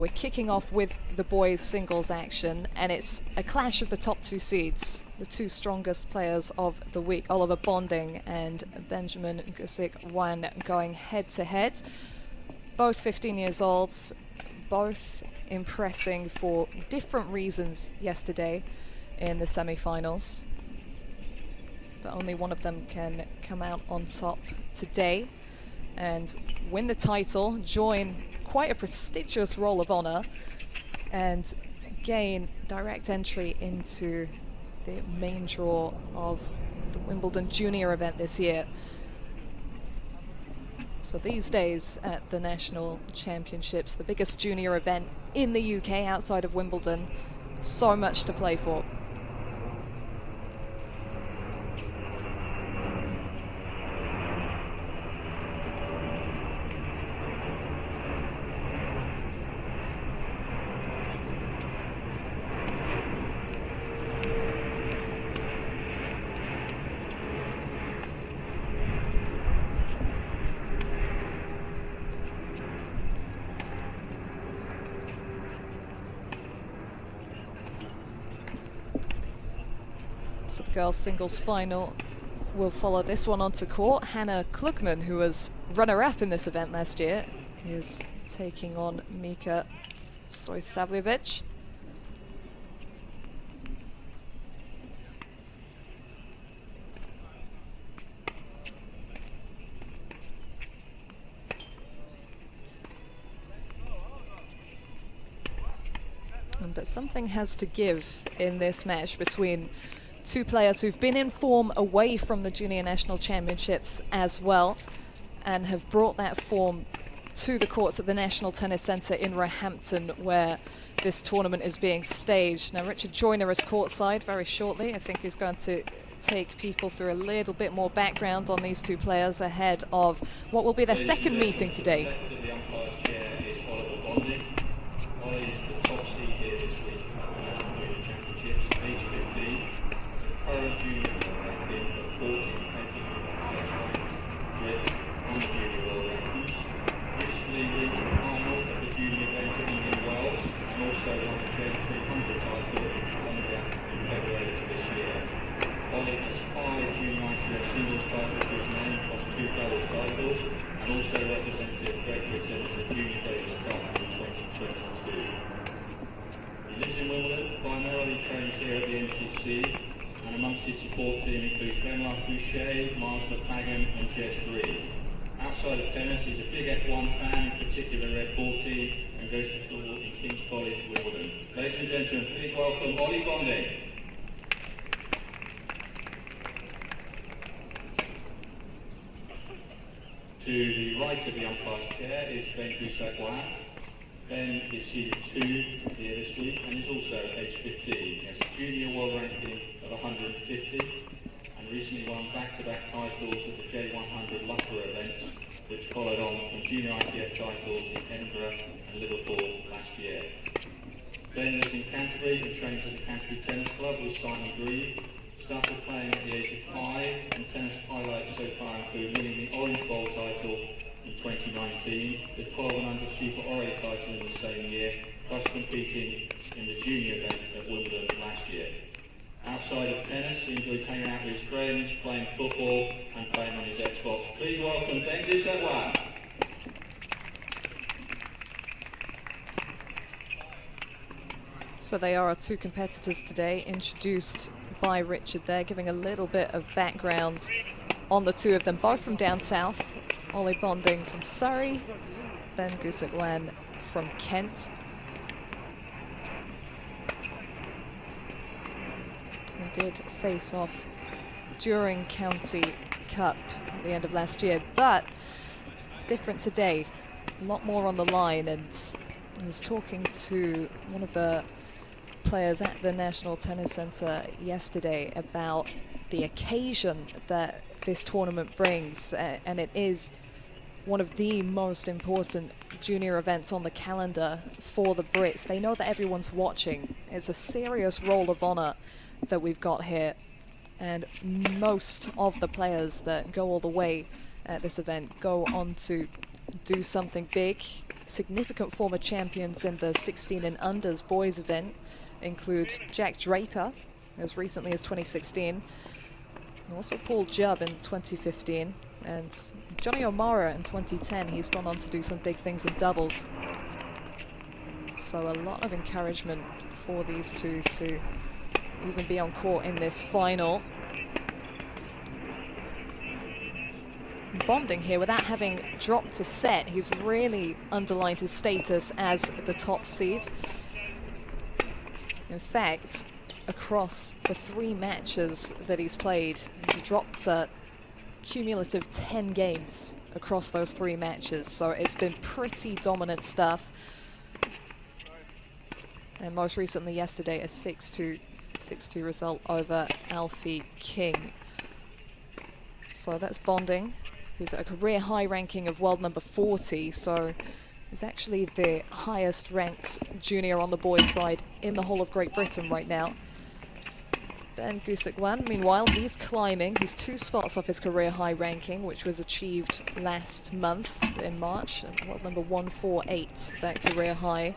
We're kicking off with the boys singles action, and it's a clash of the top two seeds, the two strongest players of the week, Oliver Bonding and Benjamin Gusic-Wan, going head to head. Both 15 years old, both impressing for different reasons yesterday in the semi-finals. But only one of them can come out on top today and win the title, join quite a prestigious Roll of Honor, and gain direct entry into the main draw of the Wimbledon Junior event this year. So these days at the National Championships, the biggest junior event in the UK outside of Wimbledon, so much to play for. So the girls' singles final will follow this one onto court. Hannah Klugman, who was runner-up in this event last year, is taking on Mika Stojsavljevic. But something has to give in this match between two players who've been in form away from the Junior National Championships as well, and have brought that form to the courts at the National Tennis Centre in Roehampton, where this tournament is being staged. Now, Richard Joyner is courtside very shortly. I think he's going to take people through a little bit more background on these two players ahead of what will be their second meeting today. And amongst his support team includes and Jess Green. Outside of tennis, he's a big F1 fan, in particular Red Bull team, and goes to school in King's College, Wimbledon. Ladies and gentlemen, please welcome Ollie Bonding. To the right of the umpire's chair is Ben Gusic-Wan. Ben is seeded 2 here this week and is also age 15. He has a junior world ranking of 150 and recently won back-to-back titles at the J100 Loughborough events, which followed on from junior ITF titles in Edinburgh and Liverpool last year. Ben lives in Canterbury and trains at the Canterbury Tennis Club with Simon Grieve. Started playing at the age of 5, and tennis highlights so far include winning the Orange Bowl title in 2019, the 12 and under Super Ore title in the same year, plus competing in the junior events at Wimbledon last year. Outside of tennis, he enjoys hanging out with his friends, playing football and playing on his Xbox. Please welcome Ben Gusic-Wan. So they are our two competitors today, introduced by Richard there, giving a little bit of background on the two of them, both from down south. Ollie Bonding from Surrey, Ben Gusic-Wan from Kent. And did face off during County Cup at the end of last year, but it's different today. A lot more on the line, and I was talking to one of the players at the National Tennis Centre yesterday about the occasion that this tournament brings, and it is one of the most important junior events on the calendar for the Brits. They know that everyone's watching. It's a serious Roll of Honor that we've got here, and most of the players that go all the way at this event go on to do something big. Significant former champions in the 16 and unders boys event include Jack Draper as recently as 2016, and also Paul Jubb in 2015, and Johnny O'Mara in 2010. He's gone on to do some big things in doubles. So a lot of encouragement for these two to even be on court in this final. Bonding here without having dropped a set. He's really underlined his status as the top seed. In fact, across the 3 matches that he's played, he's dropped a cumulative 10 games across those 3 matches. So it's been pretty dominant stuff. And most recently yesterday, a 6-2 result over Alfie King. So that's Bonding, who's at a career high ranking of world number 40. So he's actually the highest ranked junior on the boys' side in the whole of Great Britain right now. Ben Gusic-Wan, meanwhile, he's climbing. He's 2 spots off his career high ranking, which was achieved last month in March. World number 148, that career high.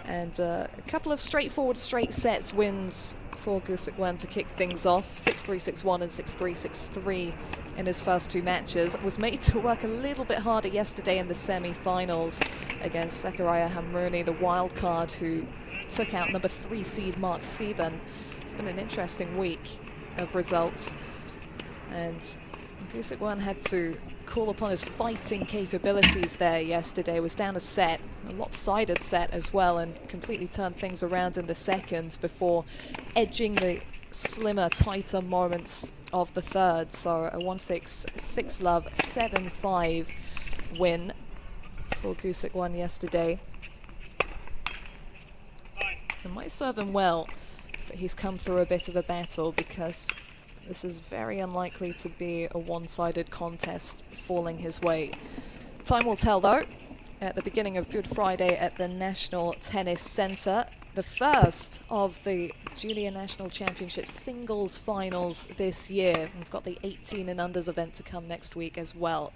And a couple of straightforward straight sets wins for Gusic-Wan to kick things off. 6-3, 6-1 and 6-3, 6-3 in his first 2 matches. Was made to work a little bit harder yesterday in the semi-finals against Zakaria Hamrouni, the wild card who took out number 3 seed Mark Sieben. It's been an interesting week of results. And Gusic-Wan had to call upon his fighting capabilities there yesterday. Was down a set, a lopsided set as well, and completely turned things around in the second before edging the slimmer, tighter moments of the third. So a 1-6, 6-love, 7-5 win for Gusic-Wan yesterday. It might serve him well that he's come through a bit of a battle, because this is very unlikely to be a one-sided contest falling his way. Time will tell, though. At the beginning of Good Friday at the National Tennis Centre, the first of the Junior National Championship singles finals this year. We've got the 18 and unders event to come next week as well.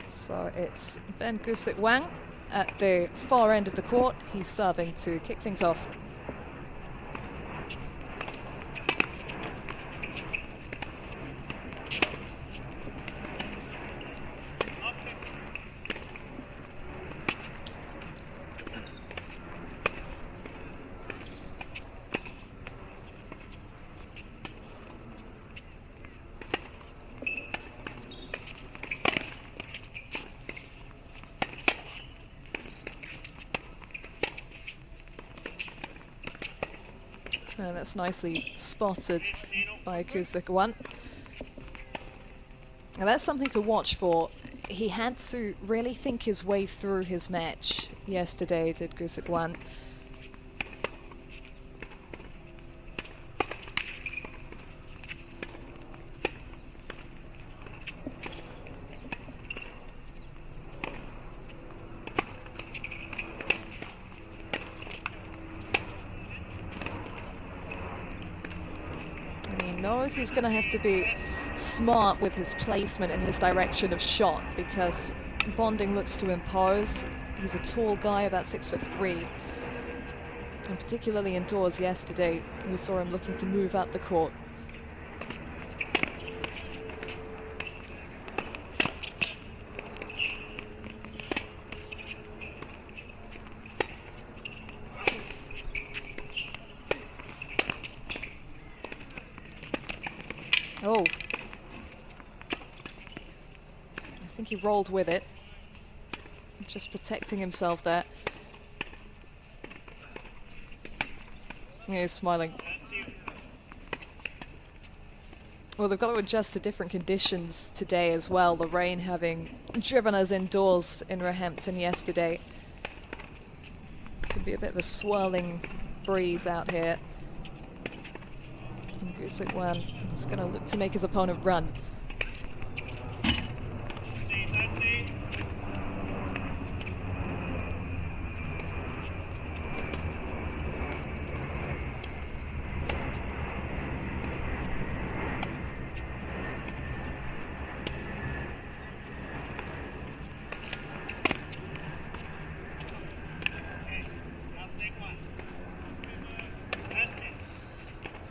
So it's Ben Gusic-Wan at the far end of the court. He's serving to kick things off. And that's nicely spotted by Gusic-Wan. And that's something to watch for. He had to really think his way through his match yesterday, did Gusic-Wan. Knows he's going to have to be smart with his placement and his direction of shot, because Bonding looks to impose. He's a tall guy, about 6'3", and particularly indoors yesterday, we saw him looking to move up the court. Oh, I think he rolled with it, just protecting himself there. Yeah, he's smiling. Well, they've got to adjust to different conditions today as well. The rain having driven us indoors in Roehampton yesterday. Could be a bit of a swirling breeze out here. And Gusic-Wan is going to look to make his opponent run.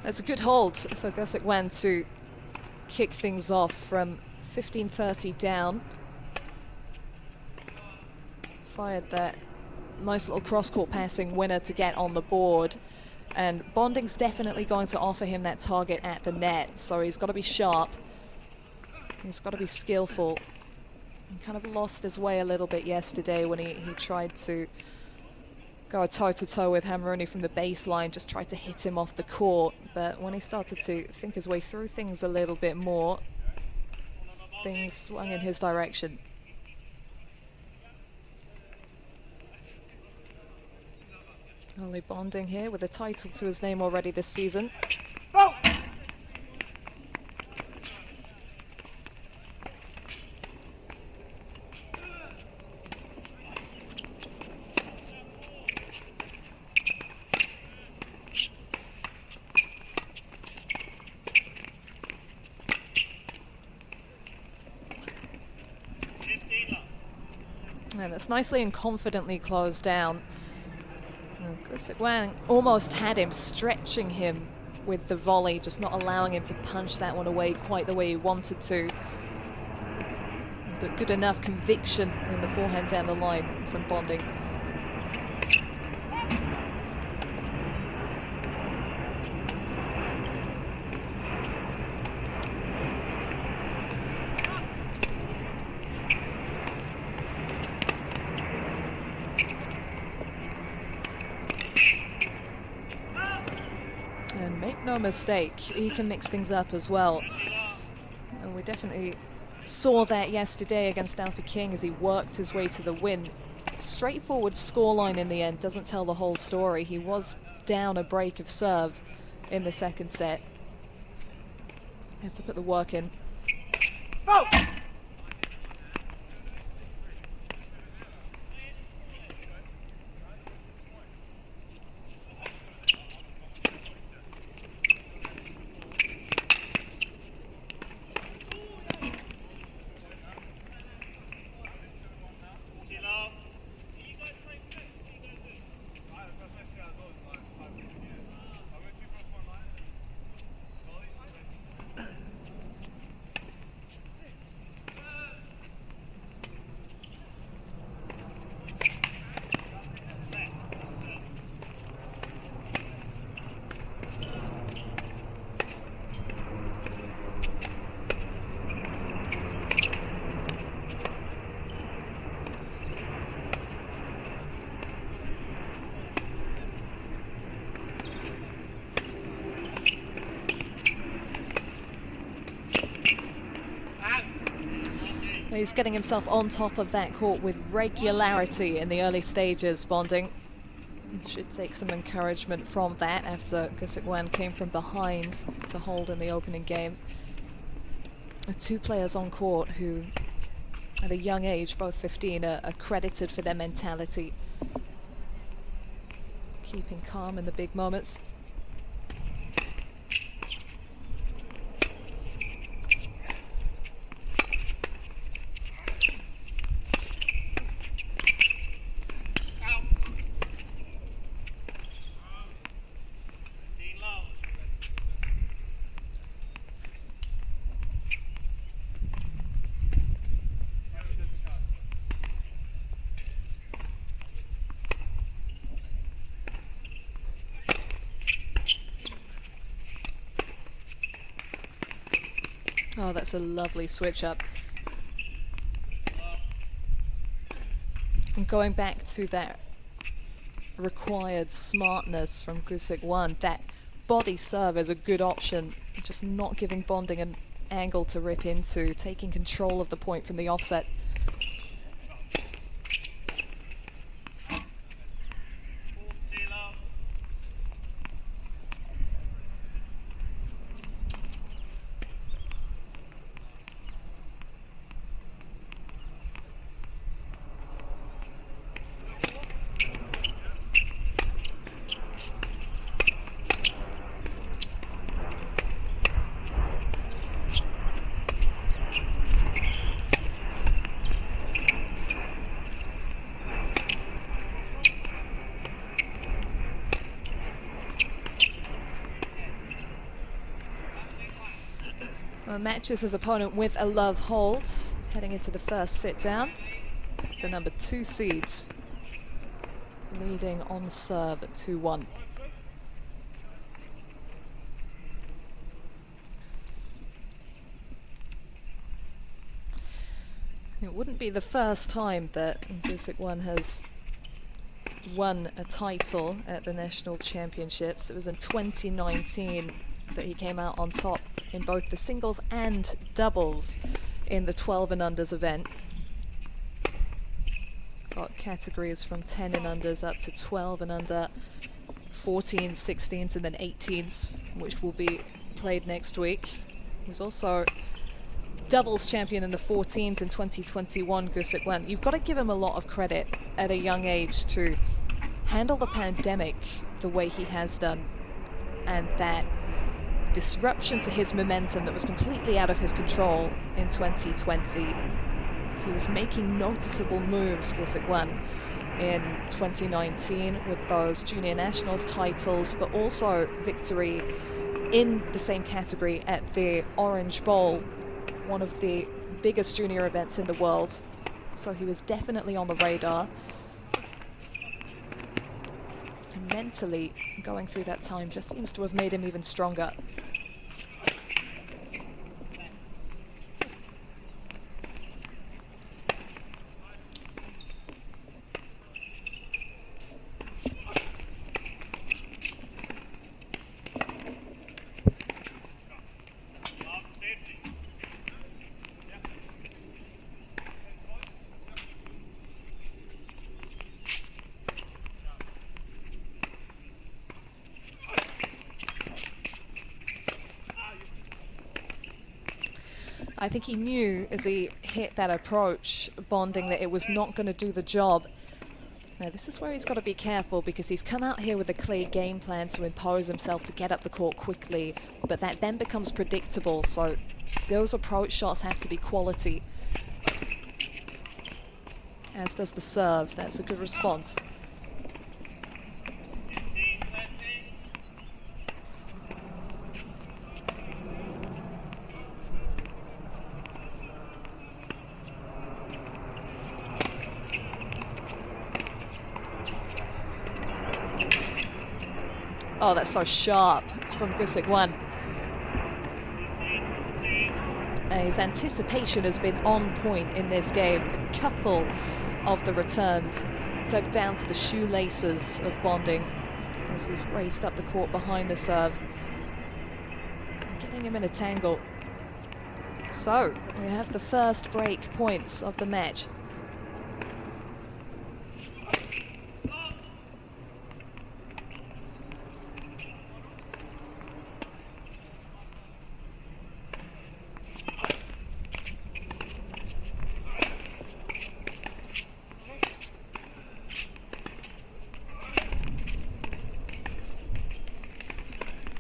It's a good hold for Gusic-Wan to kick things off from 15-30 down. Fired that nice little cross-court passing winner to get on the board. And Bonding's definitely going to offer him that target at the net, so he's got to be sharp. He's got to be skillful. He kind of lost his way a little bit yesterday when he tried to go toe-to-toe with Hamruni from the baseline, just tried to hit him off the court. But when he started to think his way through things a little bit more, things swung in his direction. Only Bonding here with a title to his name already this season. Oh! And that's nicely and confidently closed down. Gusic-Wan almost had him, stretching him with the volley, just not allowing him to punch that one away quite the way he wanted to. But good enough conviction in the forehand down the line from Bonding. No mistake, he can mix things up as well. And we definitely saw that yesterday against Alfie King as he worked his way to the win. Straightforward scoreline in the end doesn't tell the whole story. He was down a break of serve in the second set. Had to put the work in. Oh! He's getting himself on top of that court with regularity in the early stages, Bonding. Should take some encouragement from that after Gusic-Wan came from behind to hold in the opening game. Two players on court who, at a young age, both 15, are credited for their mentality. Keeping calm in the big moments. Oh, that's a lovely switch up. And going back to that required smartness from Gusic-Wan, that body serve is a good option Just not giving Bonding an angle to rip into, taking control of the point from the offset. Matches his opponent with a love hold, heading into the first sit down. The number 2 seeds leading on serve at 2-1. It wouldn't be the first time that Gusic-Wan has won a title at the national championships. It was in 2019 that he came out on top in both the singles and doubles in the 12 and unders event. Got categories from 10 and unders up to 12 and under, 14s, 16s and then 18s, which will be played next week. He was also doubles champion in the 14s in 2021, Gusic-Wan. You've got to give him a lot of credit at a young age to handle the pandemic the way he has done, and that disruption to his momentum that was completely out of his control in 2020. He was making noticeable moves, Gusic-Wan, in 2019 with those junior nationals titles, but also victory in the same category at the Orange Bowl, one of the biggest junior events in the world. So he was definitely on the radar. And mentally, going through that time just seems to have made him even stronger. I think he knew as he hit that approach, Bonding, that it was not going to do the job. Now this is where he's got to be careful, because he's come out here with a clear game plan to impose himself to get up the court quickly, but that then becomes predictable, so those approach shots have to be quality. As does the serve. That's a good response. Oh, that's so sharp from Gusic-Wan. His anticipation has been on point in this game. A couple of the returns dug down to the shoelaces of Bonding as he's raced up the court behind the serve, getting him in a tangle. So we have the first break points of the match.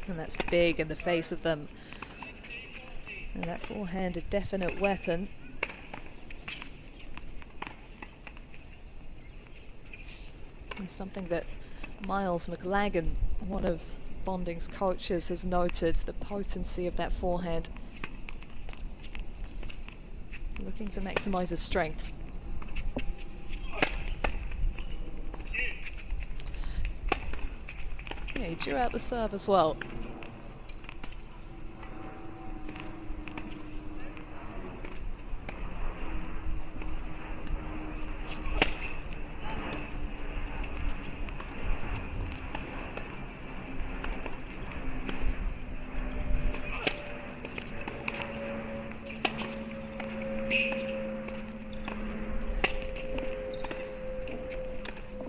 And that's big in the face of them. And that forehand, a definite weapon. It's something that Miles McLagan, one of Bonding's coaches, has noted, the potency of that forehand. Looking to maximize his strengths. Yeah, he drew out the serve as well.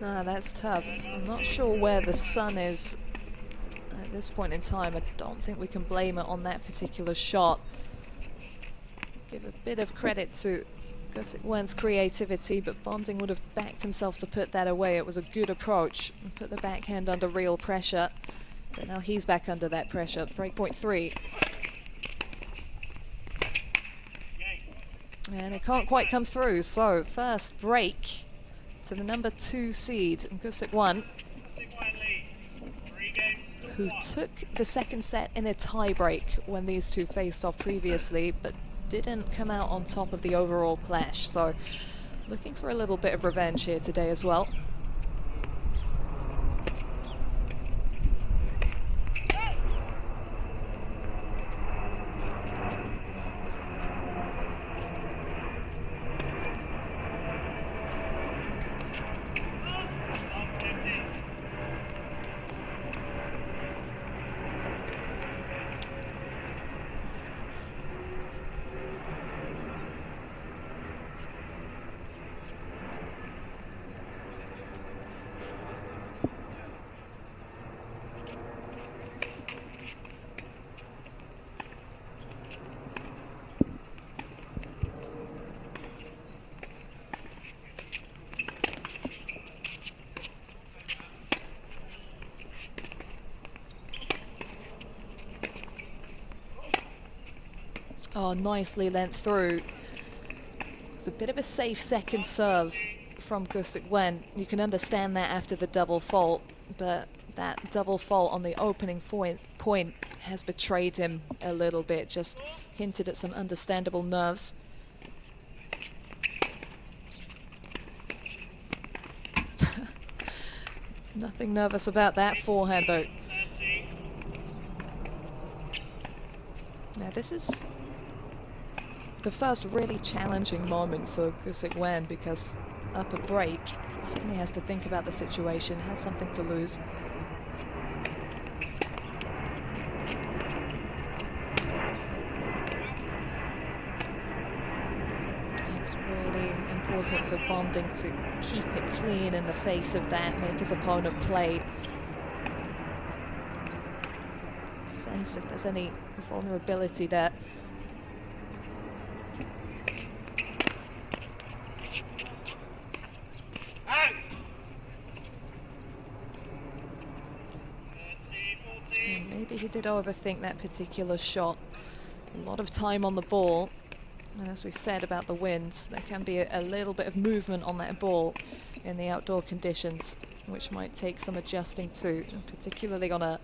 No, that's tough. I'm not sure where the sun is at this point in time. I don't think we can blame it on that particular shot. Give a bit of credit to Gusic-Wan's creativity, but Bonding would have backed himself to put that away. It was a good approach and put the backhand under real pressure. But now he's back under that pressure. Breakpoint 3. And it can't quite come through. So first break to the number 2 seed, Gusic-Wan, who took the second set in a tie-break when these two faced off previously, but didn't come out on top of the overall clash. So looking for a little bit of revenge here today as well. Oh, nicely lent through. It's a bit of a safe second serve from Gusic-Wan. You can understand that after the double fault, but that double fault on the opening point has betrayed him a little bit, just hinted at some understandable nerves. Nothing nervous about that forehand though. Now this is the first really challenging moment for Gusic-Wan, because up a break, certainly has to think about the situation, has something to lose. It's really important for Bonding to keep it clean in the face of that, make his opponent play. Sense if there's any vulnerability there. Maybe he did overthink that particular shot. A lot of time on the ball, and as we said about the winds, there can be a little bit of movement on that ball in the outdoor conditions, which might take some adjusting to, particularly on a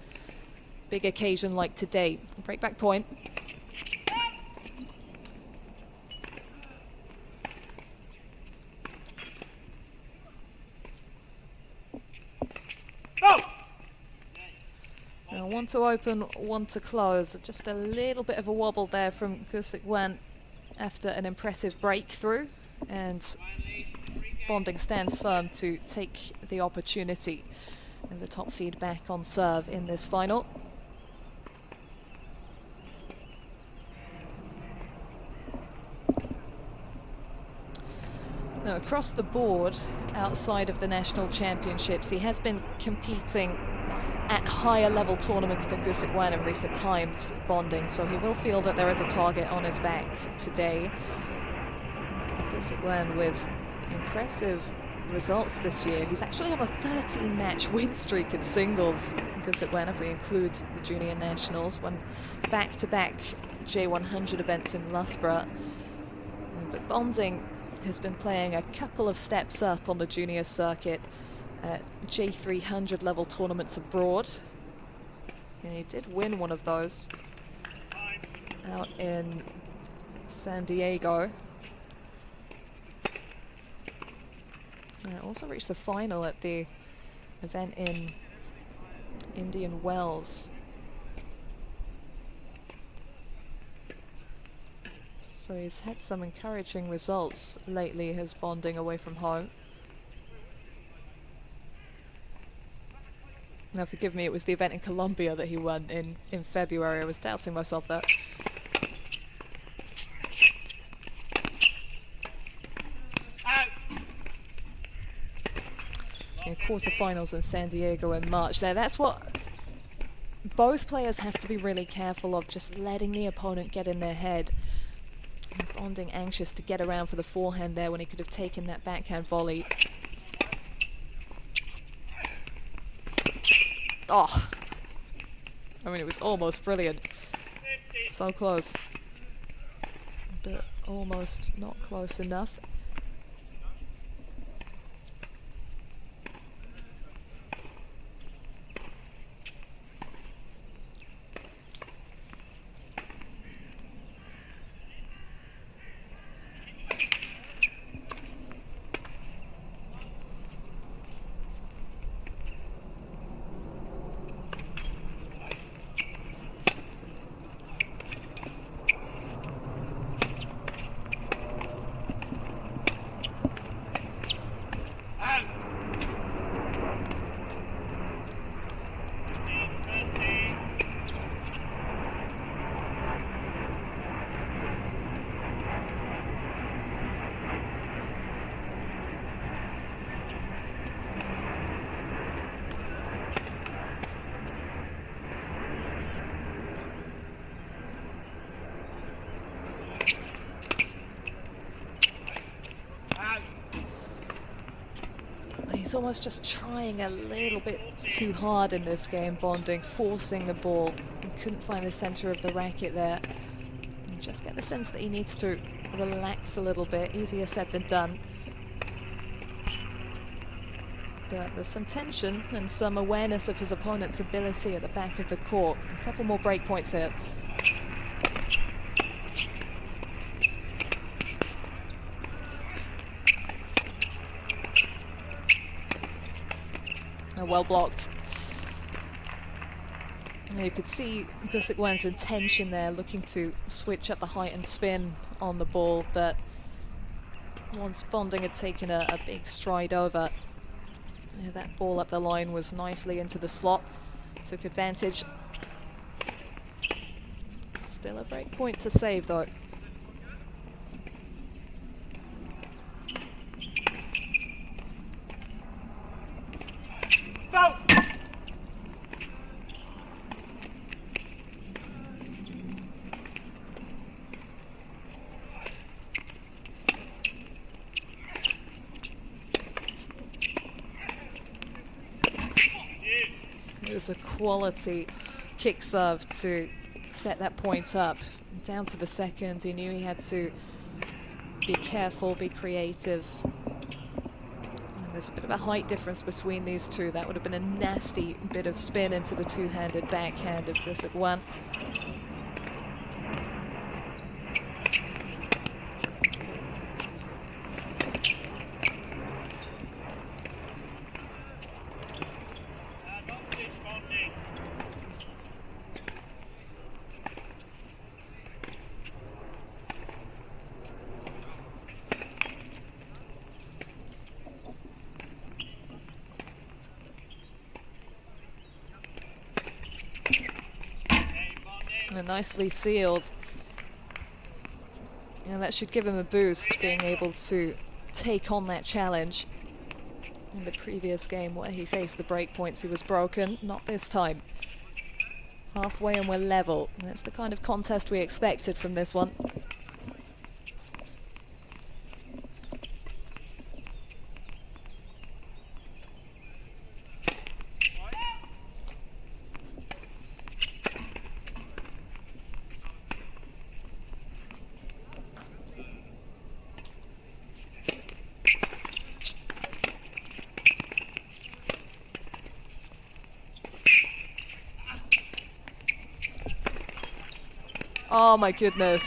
big occasion like today. Break back point. Now, one to open, one to close. Just a little bit of a wobble there from Gusic-Wan after an impressive breakthrough, and Bonding stands firm to take the opportunity and the top seed back on serve in this final. Now, across the board, outside of the national championships, he has been competing at higher level tournaments than Gusic-Wan in recent times, Bonding, so he will feel that there is a target on his back today. Gusic-Wan with impressive results this year. He's actually on a 13-match win streak in singles. Gusic-Wan, if we include the junior nationals, won back-to-back J100 events in Loughborough. But Bonding has been playing a couple of steps up on the junior circuit at J300 level tournaments abroad, and he did win one of those out in San Diego. And also reached the final at the event in Indian Wells. So he's had some encouraging results lately, his Bonding away from home. Now forgive me, it was the event in Colombia that he won in February. I was doubting myself there. quarterfinals in San Diego in March there. That's what both players have to be really careful of, just letting the opponent get in their head. Bonding anxious to get around for the forehand there when he could have taken that backhand volley. Oh, I mean, it was almost brilliant. So close, but almost not close enough. He's almost just trying a little bit too hard in this game, Bonding, forcing the ball. He couldn't find the center of the racket there. You just get the sense that he needs to relax a little bit. Easier said than done. But there's some tension and some awareness of his opponent's ability at the back of the court. A couple more break points here. Well blocked. You could see Gusic-Wan's intention there, looking to switch up the height and spin on the ball, but once Bonding had taken a big stride over, that ball up the line was nicely into the slot. Took advantage. Still a break point to save though. It was a quality kick serve to set that point up. Down to the second, he knew he had to be careful, be creative. And there's a bit of a height difference between these two. That would have been a nasty bit of spin into the two-handed backhand of Gusic-Wan. Nicely sealed. And that should give him a boost, being able to take on that challenge. In the previous game where he faced the break points, he was broken. Not this time. Halfway and we're level. That's the kind of contest we expected from this one. Oh my goodness,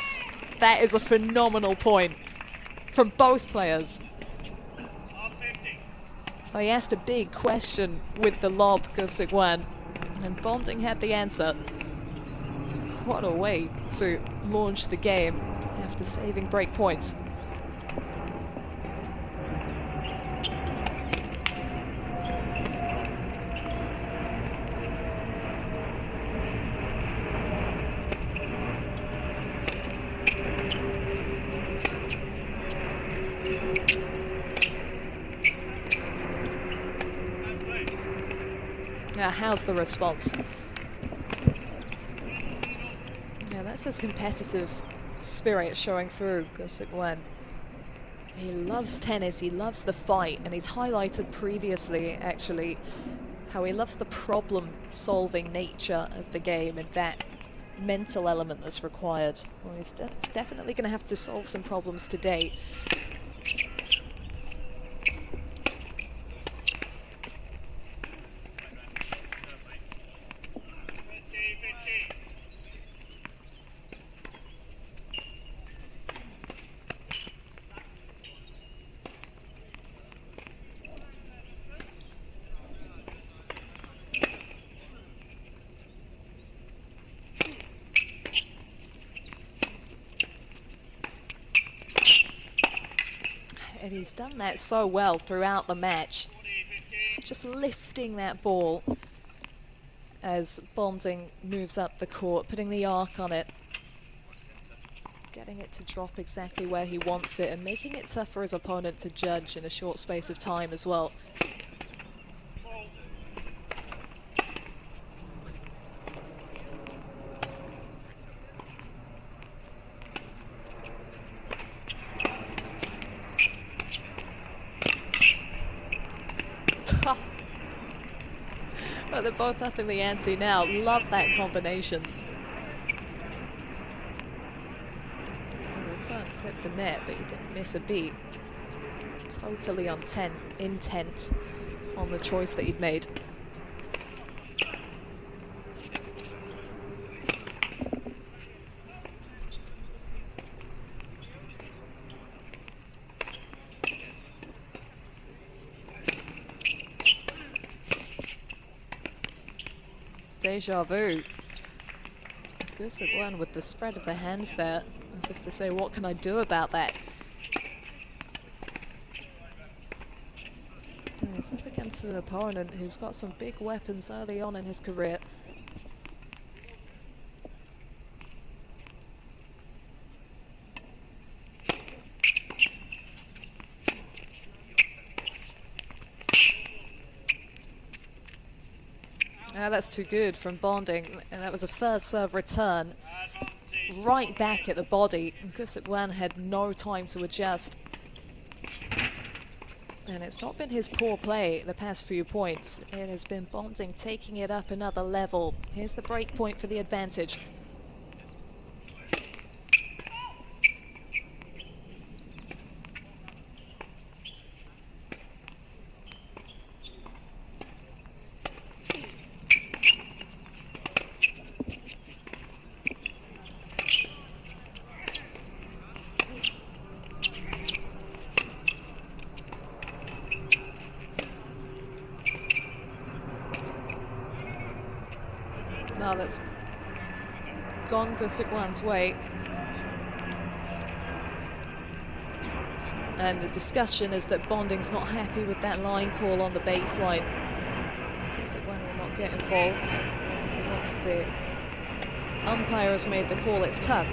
that is a phenomenal point from both players. Well, he asked a big question with the lob, Gusic-Wan, and Bonding had the answer. What a way to launch the game after saving break points. Now, how's the response? Yeah, that's his competitive spirit showing through, Gusic-Wan. He loves tennis, he loves the fight, and he's highlighted previously, actually, how he loves the problem-solving nature of the game and that mental element that's required. Well, he's definitely going to have to solve some problems today. And he's done that so well throughout the match. Just lifting that ball as Bonding moves up the court, putting the arc on it. Getting it to drop exactly where he wants it and making it tough for his opponent to judge in a short space of time as well. But they're both up in the ante now. Love that combination. Return clipped the net, but he didn't miss a beat. Totally intent on the choice that he'd made. Deja vu. Gusic-Wan with the spread of the hands there, as if to say, what can I do about that? And he's up against an opponent who's got some big weapons early on in his career. That's too good from Bonding, and that was a first serve return right back at the body. Gusic-Wan had no time to adjust, and it's not been his poor play the past few points. It has been Bonding taking it up another level. Here's the break point for the advantage. Now that's gone Gusic-Wan's way. And the discussion is that Bonding's not happy with that line call on the baseline. Gusic-Wan will not get involved. Once the umpire has made the call, it's tough.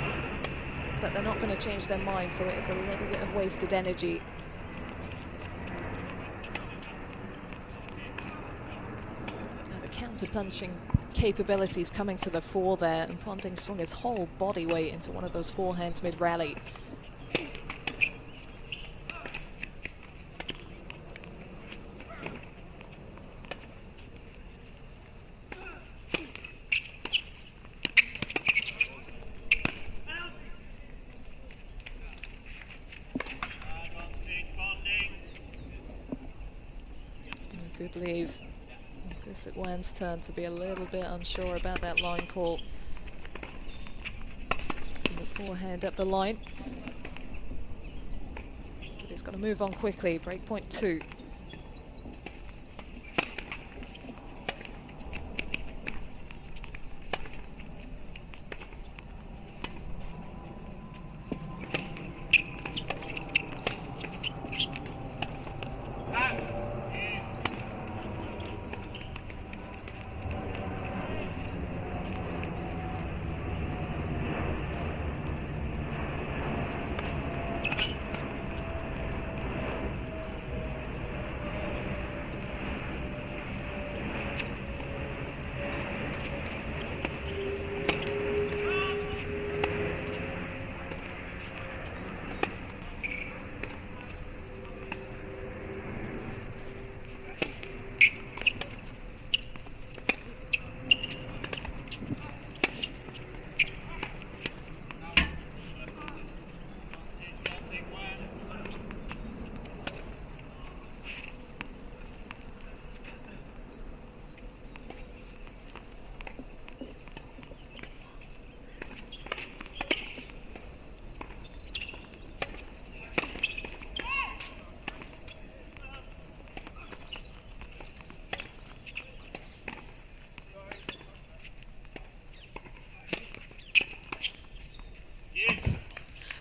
But they're not going to change their mind, so it is a little bit of wasted energy. Now the counter-punching capabilities coming to the fore there, and Bonding swung his whole body weight into one of those forehands mid-rally. Good leave. Gusic-Wan's turn to be a little bit unsure about that line call. And the forehand up the line. But he's got to move on quickly. Break point 2.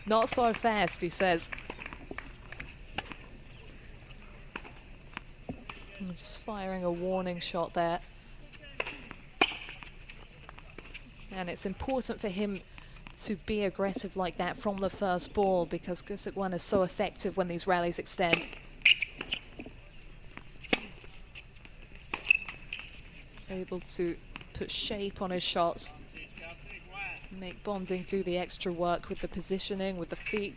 Not so fast, he says. And just firing a warning shot there. And it's important for him to be aggressive like that from the first ball, because Gusic-Wan is so effective when these rallies extend. Able to put shape on his shots, make Bonding do the extra work with the positioning, with the feet.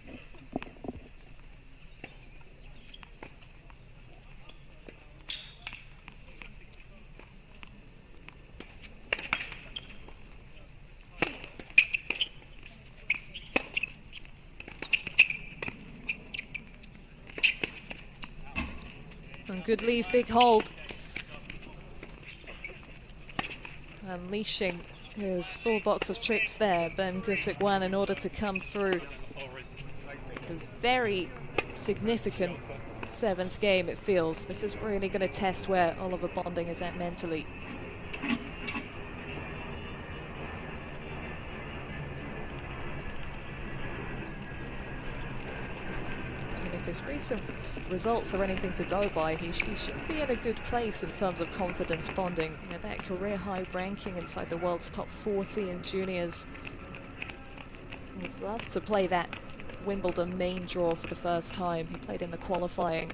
And good leave, big hold. Unleashing his full box of tricks there, Ben Gusic-Wan, in order to come through a very significant 7th game, it feels. This is really going to test where Oliver Bonding is at mentally. And if his recent results are anything to go by, he should be in a good place in terms of confidence. Bonding, you know, that career high ranking inside the world's top 40 in juniors. Would love to play that Wimbledon main draw for the first time. He played in the qualifying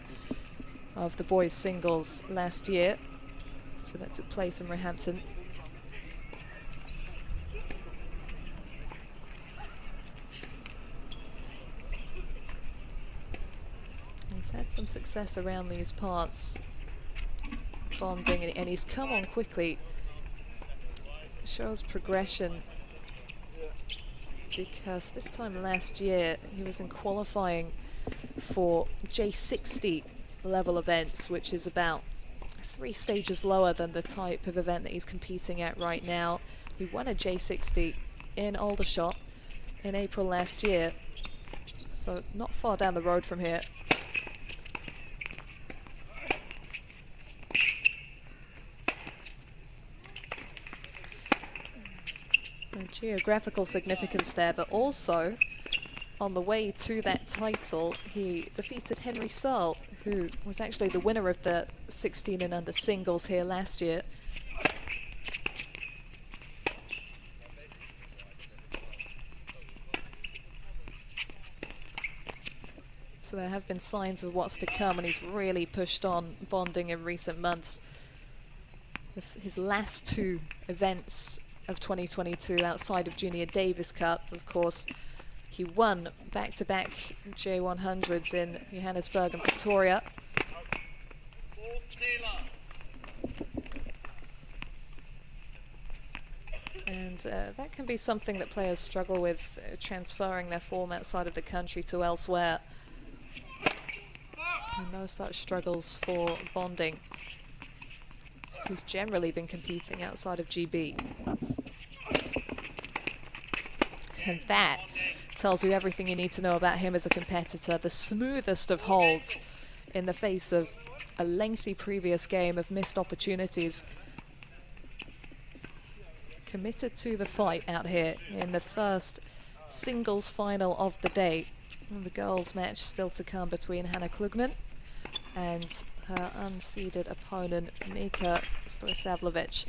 of the boys singles last year, so that took place in Roehampton. He's had some success around these parts, Bonding, and he's come on quickly. Shows progression, because this time last year he was in qualifying for J60 level events, which is about 3 stages lower than the type of event that he's competing at right now. He won a J60 in Aldershot in April last year, so not far down the road from here. Geographical significance there, but also on the way to that title he defeated Henry Searle, who was actually the winner of the 16 and under singles here last year. So there have been signs of what's to come, and he's really pushed on Bonding in recent months. With his last 2 events of 2022 outside of Junior Davis Cup, of course, he won back-to-back J100s in Johannesburg and Pretoria. And that can be something that players struggle with, transferring their form outside of the country to elsewhere. And no such struggles for Bonding, who's generally been competing outside of GB. And that tells you everything you need to know about him as a competitor. The smoothest of holds in the face of a lengthy previous game of missed opportunities. Committed to the fight out here in the first singles final of the day. And the girls' match still to come between Hannah Klugman and her unseeded opponent Mika Stojsavljevic.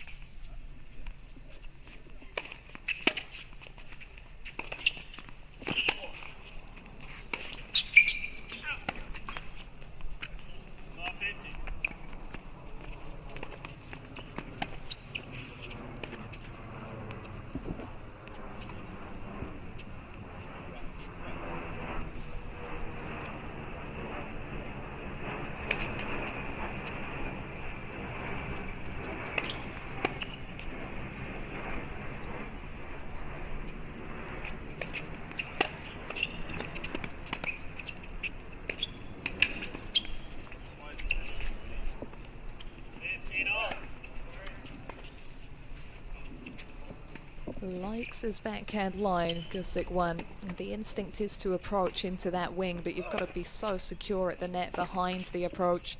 Likes his backhand line, Gusic-Wan. The instinct is to approach into that wing, but you've got to be so secure at the net behind the approach.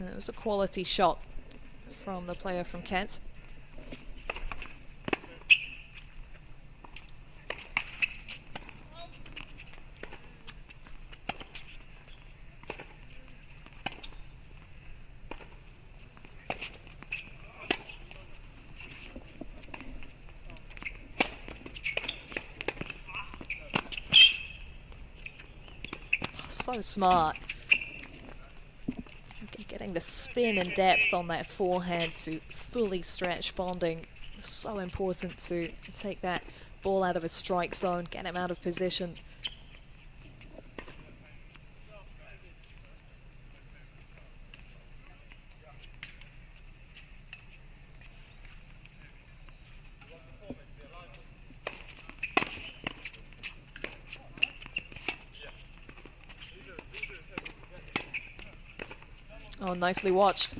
It was a quality shot from the player from Kent. so smart. Getting the spin and depth on that forehand to fully stretch Bonding. So important to take that ball out of his strike zone, get him out of position. Oh, nicely watched.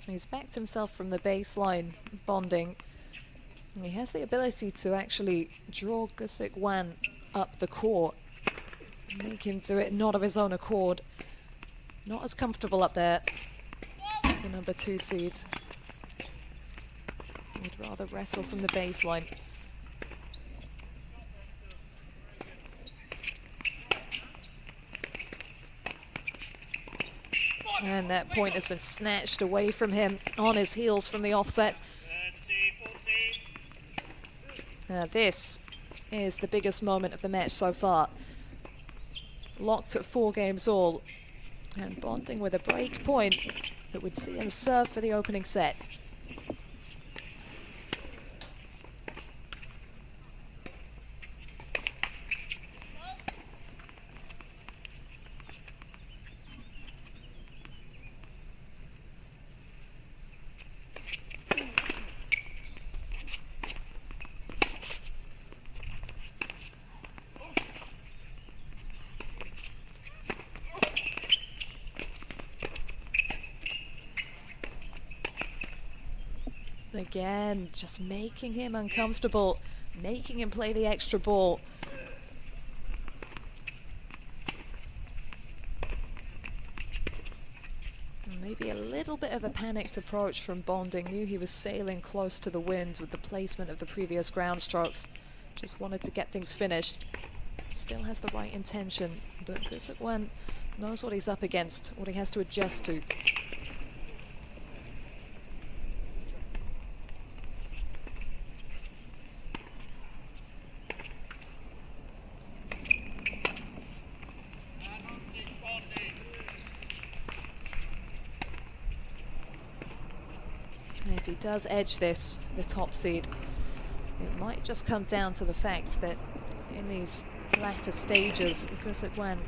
He's backed himself from the baseline, Bonding. He has the ability to actually draw Gusic-Wan up the court, make him do it not of his own accord. Not as comfortable up there, the number 2 seed. He'd rather wrestle from the baseline. And that point has been snatched away from him on his heels from the offset. This is the biggest moment of the match so far. Locked at 4 games all. And Bonding with a break point that would see him serve for the opening set. Again, just making him uncomfortable, making him play the extra ball. Maybe a little bit of a panicked approach from Bonding. Knew he was sailing close to the wind with the placement of the previous ground strokes. Just wanted to get things finished. Still has the right intention, but Gusic-Wan knows what he's up against, what he has to adjust to. If he does edge this, the top seed, it might just come down to the fact that in these latter stages, Gusic-Wan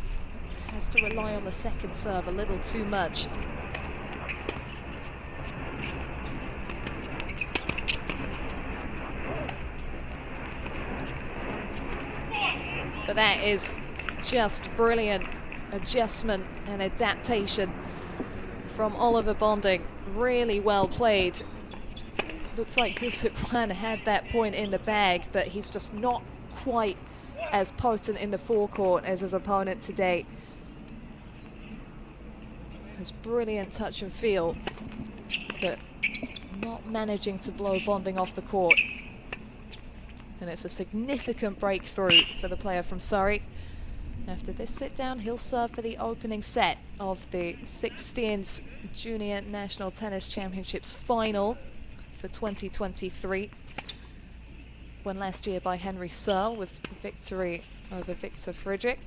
has to rely on the second serve a little too much. But that is just brilliant adjustment and adaptation from Oliver Bonding. Really well played. Looks like Gusic-Wan had that point in the bag, but he's just not quite as potent in the forecourt as his opponent today. Has brilliant touch and feel, but not managing to blow Bonding off the court. And it's a significant breakthrough for the player from Surrey. After this sit down, he'll serve for the opening set of the 16s Junior National Tennis Championships final for 2023. Won last year by Henry Searle with victory over Victor Friedrich.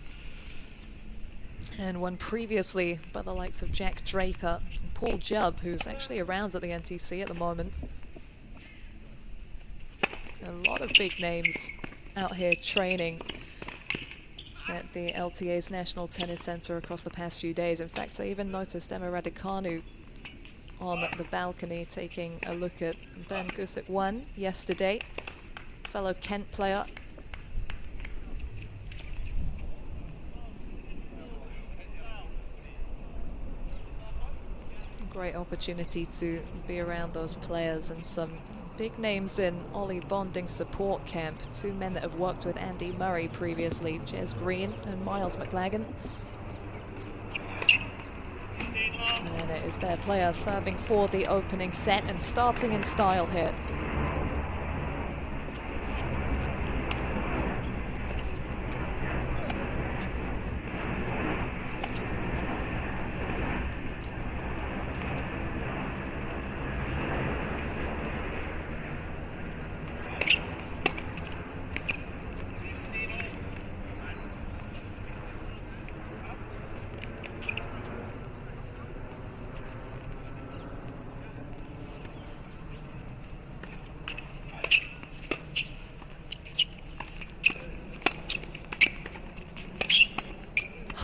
And won previously by the likes of Jack Draper and Paul Jubb, who's actually around at the NTC at the moment. A lot of big names out here training at the LTA's National Tennis Center across the past few days. In fact, I even noticed Emma Raducanu on the balcony taking a look at Ben Gusic-Wan yesterday, fellow Kent player. Great opportunity to be around those players and some big names in Ollie Bonding's support camp. 2 men that have worked with Andy Murray previously, Jez Green and Miles McLagan. And it is their player serving for the opening set and starting in style here.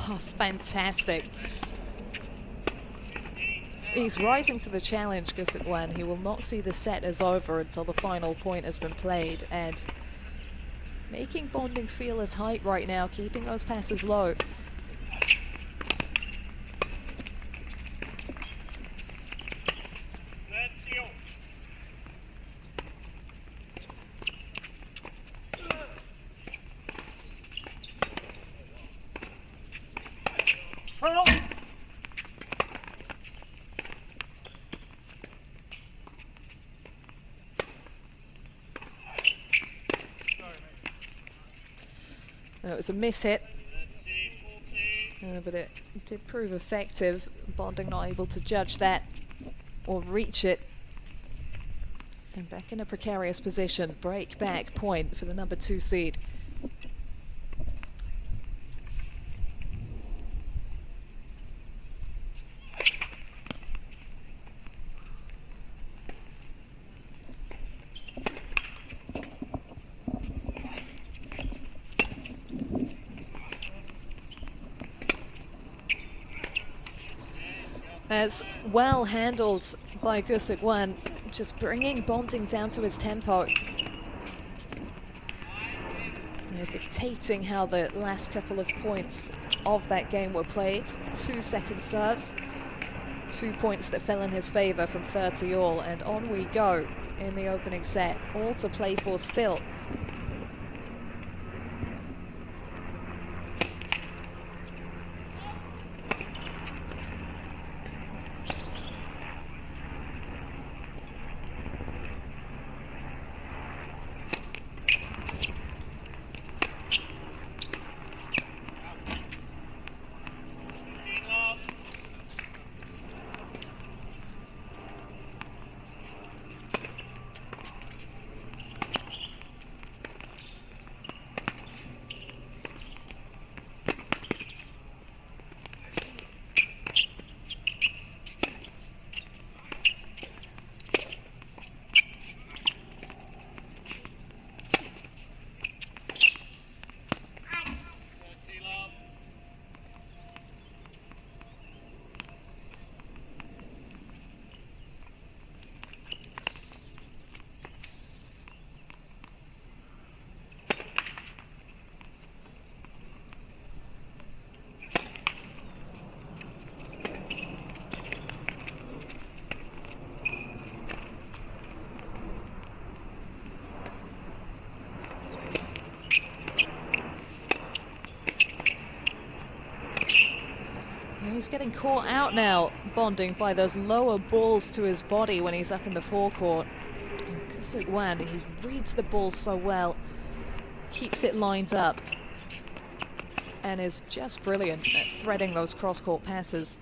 Oh, fantastic. He's rising to the challenge, Gusic-Wan. He will not see the set as over until the final point has been played, and making Bonding feel his height right now, keeping those passes low. It was a miss hit, but it did prove effective. Bonding not able to judge that or reach it. And back in a precarious position. Break back point for the number 2 seed. That's well handled by Gusic-Wan, just bringing Bonding down to his tempo. Dictating how the last couple of points of that game were played. 2 second serves, 2 points that fell in his favor from 30 all, and on we go in the opening set. All to play for still. He's getting caught out now, Bonding, by those lower balls to his body when he's up in the forecourt. And Gusic-Wan, he reads the ball so well, keeps it lined up, and is just brilliant at threading those cross-court passes.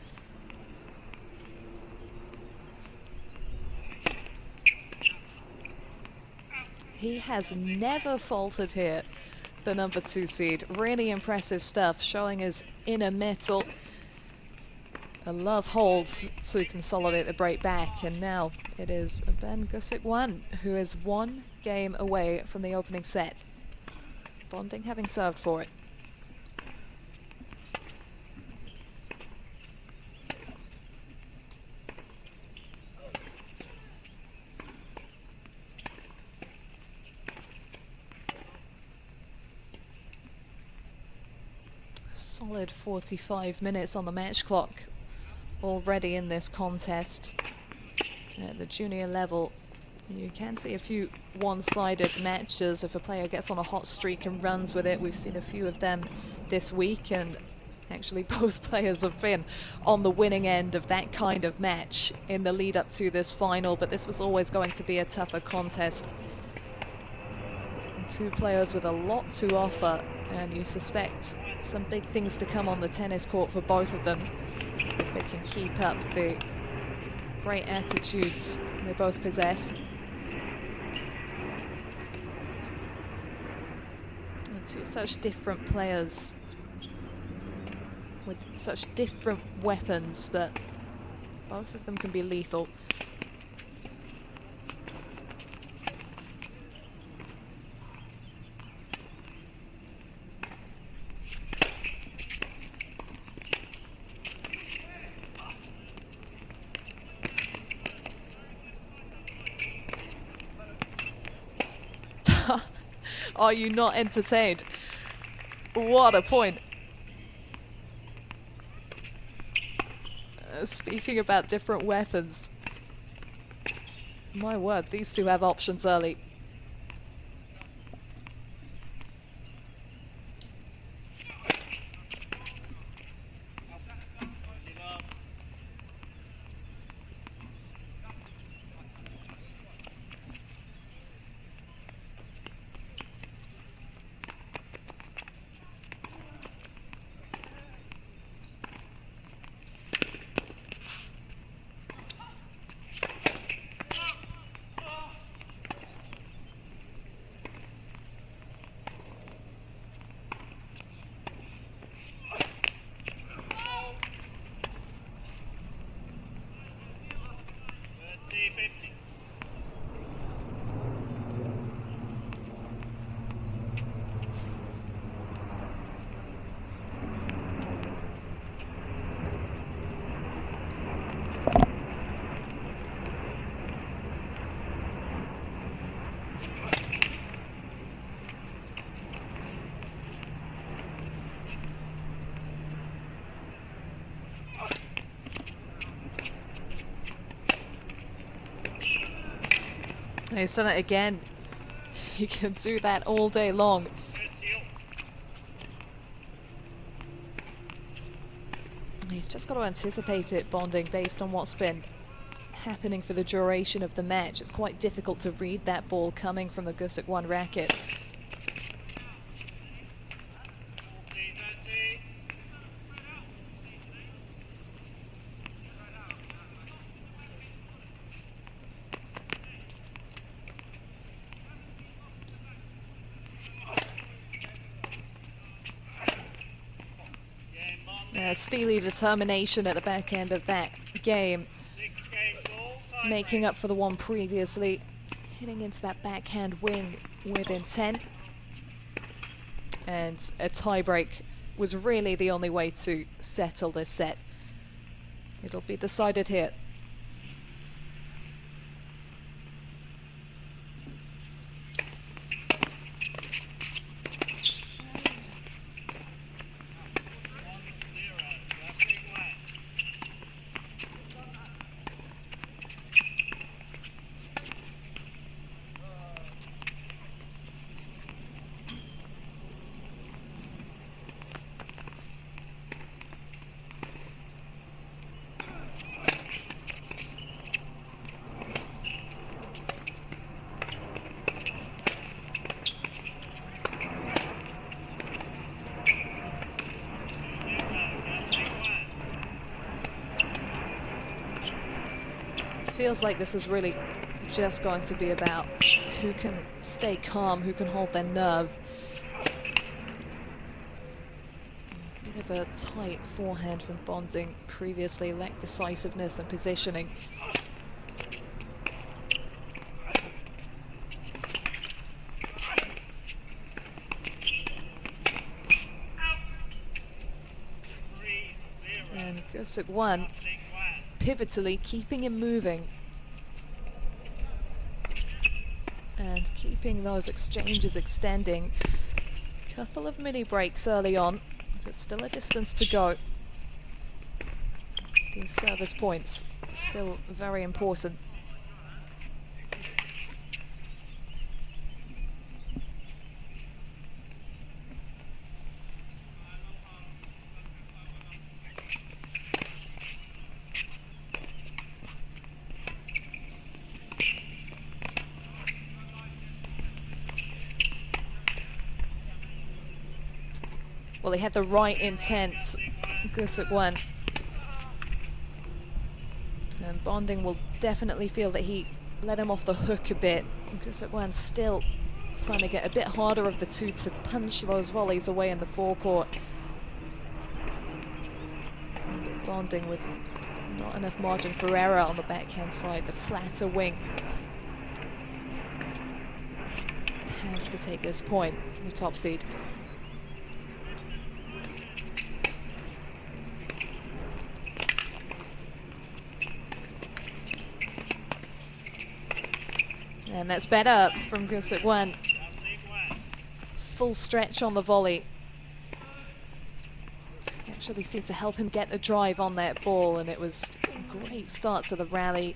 He has never faltered here, the number 2 seed. Really impressive stuff, showing his inner mettle. A love holds to consolidate the break back, and now it is Ben Gusic-Wan who is 1 game away from the opening set. Bonding having served for it. Solid 45 minutes on the match clock already in this contest. At the junior level, you can see a few one-sided matches if a player gets on a hot streak and runs with it. We've seen a few of them this week, and actually both players have been on the winning end of that kind of match in the lead up to this final, but this was always going to be a tougher contest. 2 players with a lot to offer, and you suspect some big things to come on the tennis court for both of them if they can keep up the great attitudes they both possess. And 2 such different players with such different weapons, but both of them can be lethal. Are you not entertained? What a point. Speaking about different weapons. My word, these two have options early. He's done it again. He can do that all day long. He's just got to anticipate it, Bonding, based on what's been happening for the duration of the match. It's quite difficult to read that ball coming from the Gusic-Wan racket. Steely determination at the back end of that game, making up for the one previously, hitting into that backhand wing with intent, and a tiebreak was really the only way to settle this set. It'll be decided here. Feels like this is really just going to be about who can stay calm, who can hold their nerve. Bit of a tight forehand from Bonding previously, lacked decisiveness and positioning. And Gusic-Wan pivotally keeping him moving and keeping those exchanges extending. Couple of mini breaks early on, but still a distance to go. These service points still very important. Well, he had the right intent, Gusic-Wan. And Bonding will definitely feel that he let him off the hook a bit. Gusic-Wan still finding it a bit harder of the two to punch those volleys away in the forecourt. And Bonding with not enough margin for error on the backhand side, the flatter wing. Has to take this point, the top seed. And that's better from Gusic-Wan. full stretch on the volley. Actually seemed to help him get a drive on that ball, and it was a great start to the rally.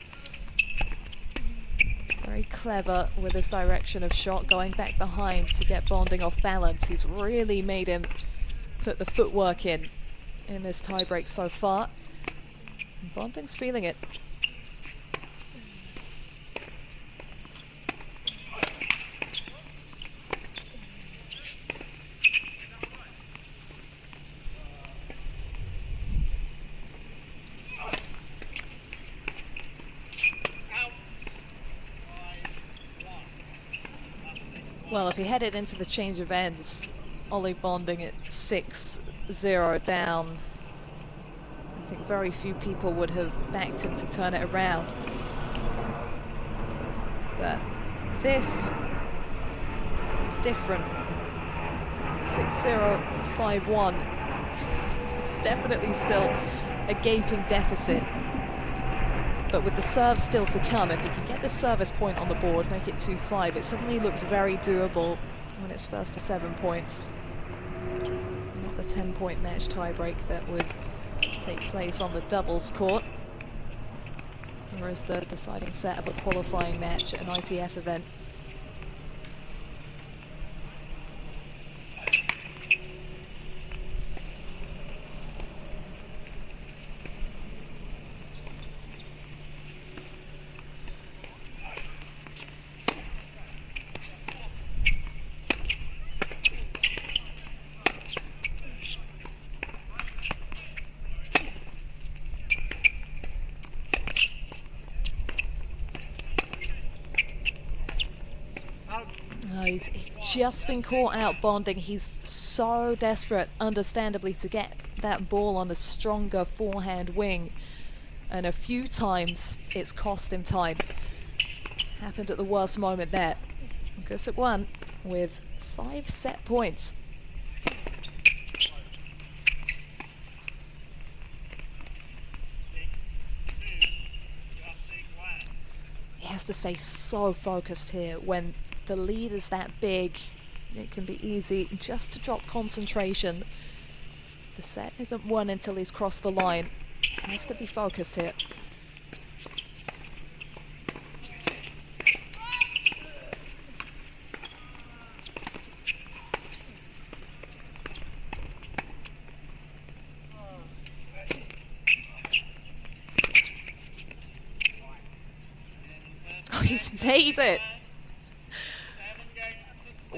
Very clever with his direction of shot, going back behind to get Bonding off balance. He's really made him put the footwork in this tiebreak so far. And Bonding's feeling it. Well, if he headed into the change of ends, Ollie Bonding at 6-0 down, I think very few people would have backed him to turn it around. But this is different. 6-0, 5-1. It's definitely still a gaping deficit. But with the serve still to come, if he can get the service point on the board, make it 2-5, it suddenly looks very doable when it's first to 7 points. Not the 10-point match tiebreak that would take place on the doubles court, or as the deciding set of a qualifying match at an ITF event. He's just been caught out Bonding. He's so desperate, understandably, to get that ball on a stronger forehand wing. And a few times it's cost him time. Happened at the worst moment there. Gusic-Wan with 5 set points. He has to stay so focused here when the lead is that big. It can be easy just to drop concentration. The set isn't won until he's crossed the line. He has to be focused here. Oh, he's made it!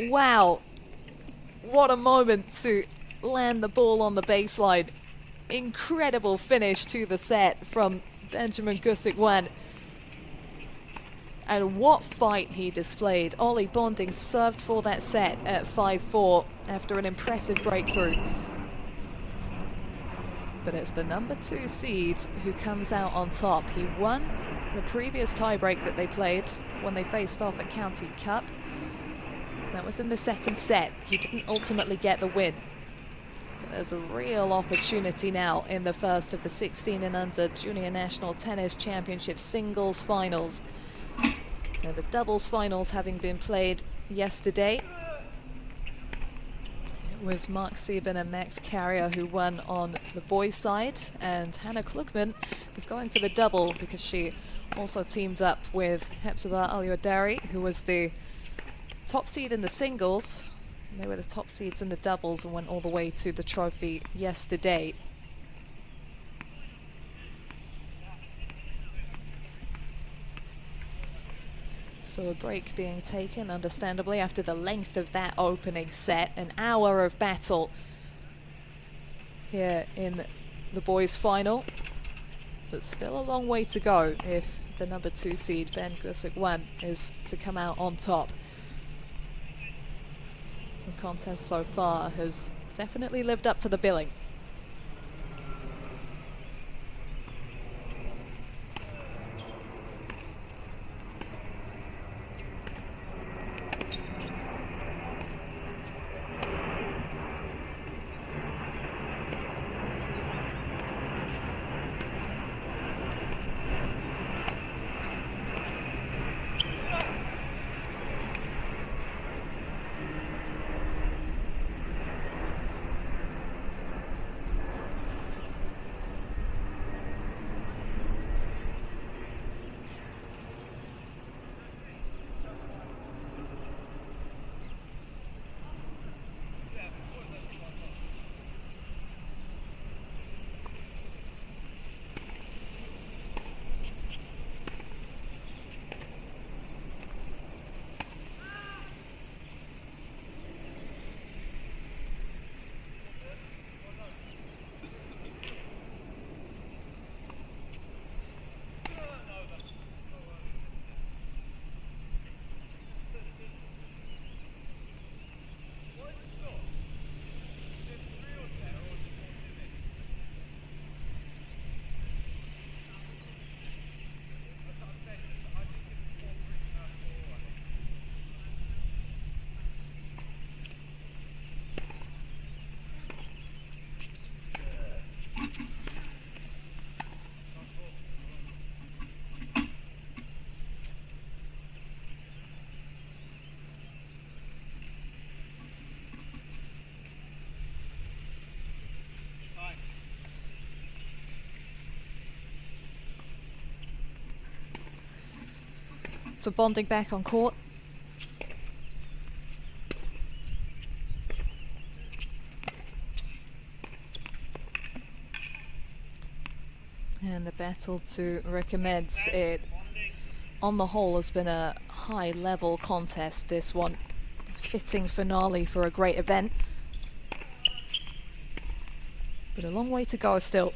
Wow, what a moment to land the ball on the baseline. Incredible finish to the set from Benjamin Gusic-Wan. And what fight he displayed. Ollie Bonding served for that set at 5-4 after an impressive breakthrough. But it's the number 2 seed who comes out on top. He won the previous tiebreak that they played when they faced off at County Cup. That was in the second set. He didn't ultimately get the win. But there's a real opportunity now in the first of the 16 and under Junior National Tennis Championship singles finals. Now the doubles finals having been played yesterday. It was Mark Sieben and Max Carrier who won on the boys' side, and Hannah Klugman was going for the double because she also teamed up with Hepzibah Al-Yahdari, who was the top seed in the singles. They were the top seeds in the doubles and went all the way to the trophy yesterday. So a break being taken, understandably, after the length of that opening set. An hour of battle here in the boys' final. But still a long way to go if the number 2 seed, Ben Gusic-Wan, is to come out on top. The contest so far has definitely lived up to the billing. So Bonding back on court. And the battle to recommence. It, on the whole, has been a high-level contest, this one. Fitting finale for a great event. But a long way to go still.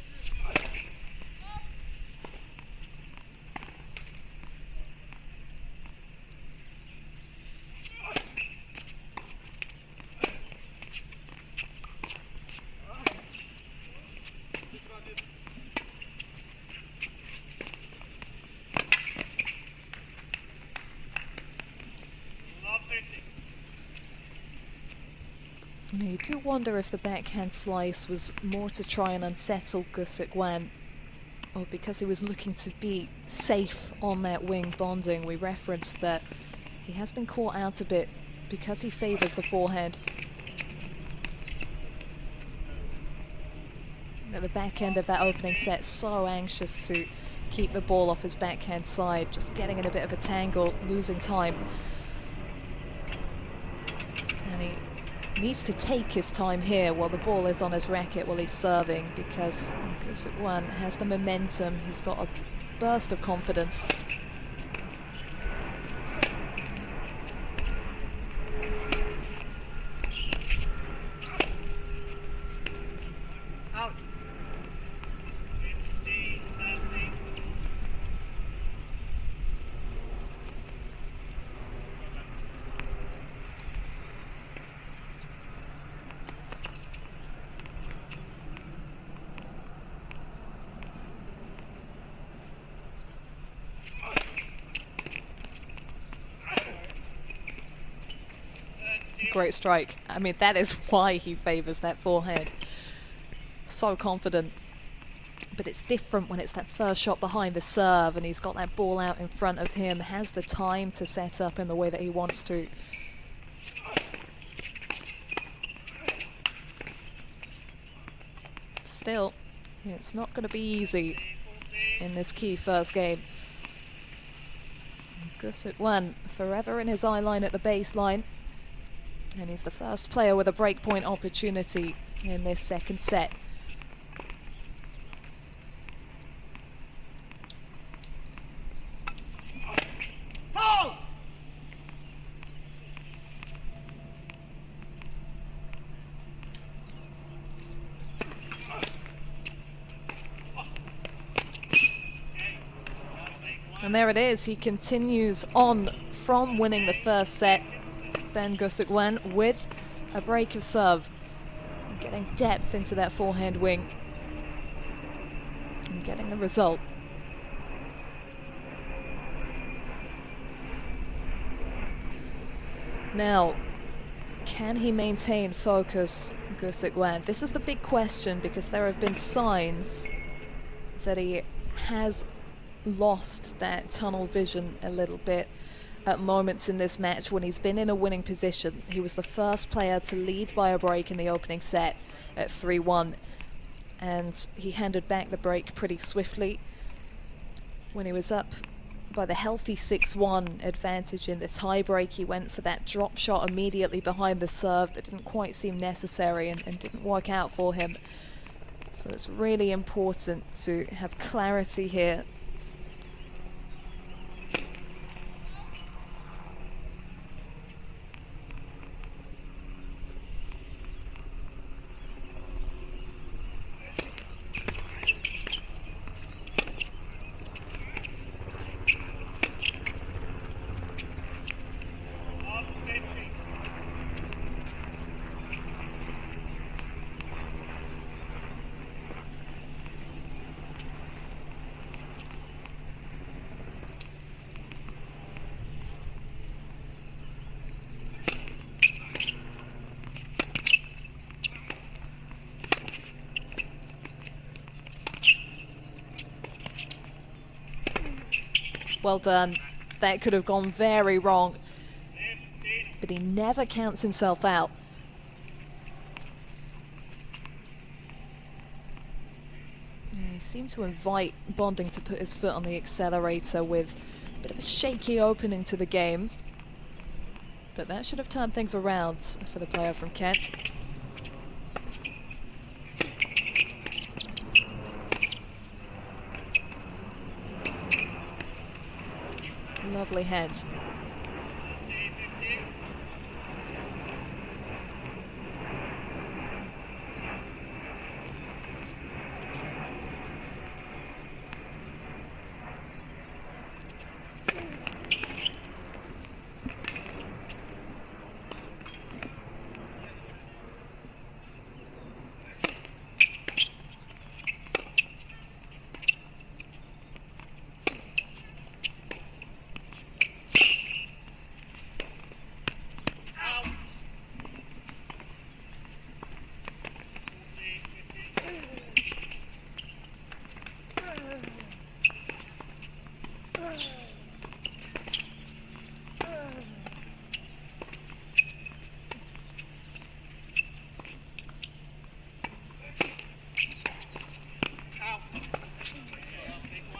You do wonder if the backhand slice was more to try and unsettle Gusic-Wan, or because he was looking to be safe on that wing Bonding. We referenced that he has been caught out a bit because he favours the forehand. At the back end of that opening set, so anxious to keep the ball off his backhand side, just getting in a bit of a tangle, losing time. And he needs to take his time here while the ball is on his racket while he's serving, because Gusic-Wan has the momentum. He's got a burst of confidence. Out. Great strike. I mean, that is why he favours that forehand. So confident. But it's different when it's that first shot behind the serve and he's got that ball out in front of him, has the time to set up in the way that he wants to. Still, it's not going to be easy in this key first game. Gusic-Wan forever in his eye line at the baseline. And he's the first player with a breakpoint opportunity in this second set. Oh! And there it is. He continues on from winning the first set. Ben Gusic-Wan with a break of serve, getting depth into that forehand wing and getting the result. Now, can he maintain focus, Gusic-Wan? This is the big question, because there have been signs that he has lost that tunnel vision a little bit at moments in this match when he's been in a winning position. He was the first player to lead by a break in the opening set at 3-1, and he handed back the break pretty swiftly. When he was up by the healthy 6-1 advantage in the tie-break, he went for that drop shot immediately behind the serve that didn't quite seem necessary and didn't work out for him. So it's really important to have clarity here. Well done. That could have gone very wrong. But he never counts himself out. Yeah, he seemed to invite Bonding to put his foot on the accelerator with Bit of a shaky opening to the game, but that should have turned things around for the player from Kent. Lovely heads.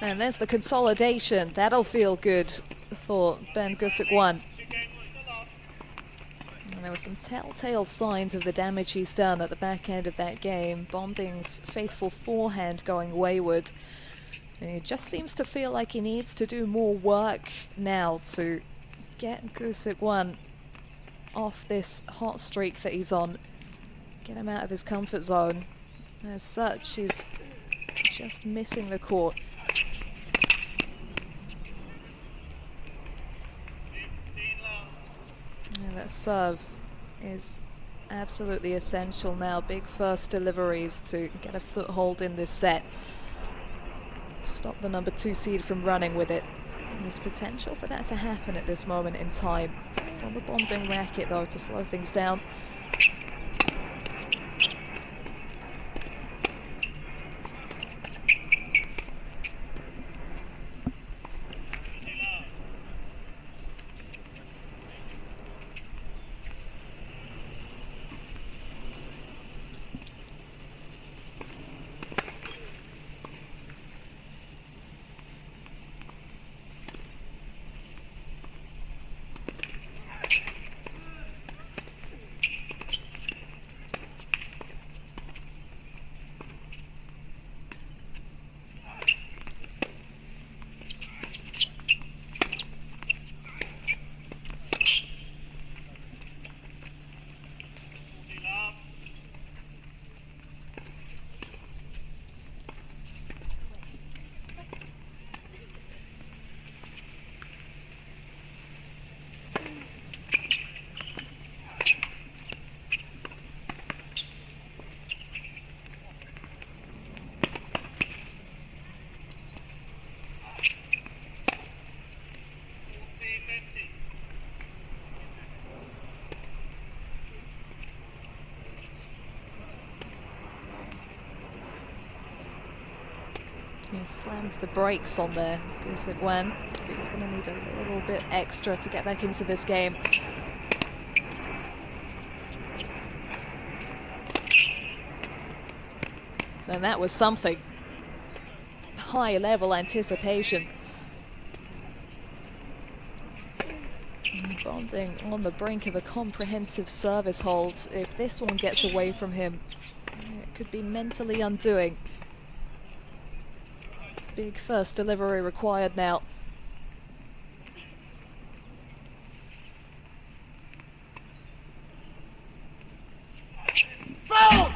And there's the consolidation. That'll feel good for Ben Gusic-Wan. And there were some telltale signs of the damage he's done at the back end of that game. Bonding's faithful forehand going wayward. And he just seems to feel like he needs to do more work now to get Gusic-Wan off this hot streak that he's on. Get him out of his comfort zone. As such, he's just missing the court. And that serve is absolutely essential now. Big first deliveries to get a foothold in this set. Stop the number 2 seed from running with it. There's potential for that to happen at this moment in time. It's on the Bonding racket though to slow things down. He slams the brakes on there, Gusic-Wan. But he's going to need a little bit extra to get back into this game. And that was something. High level anticipation. Bonding on the brink of a comprehensive service hold. If this one gets away from him, it could be mentally undoing. Big first delivery required now. Foul!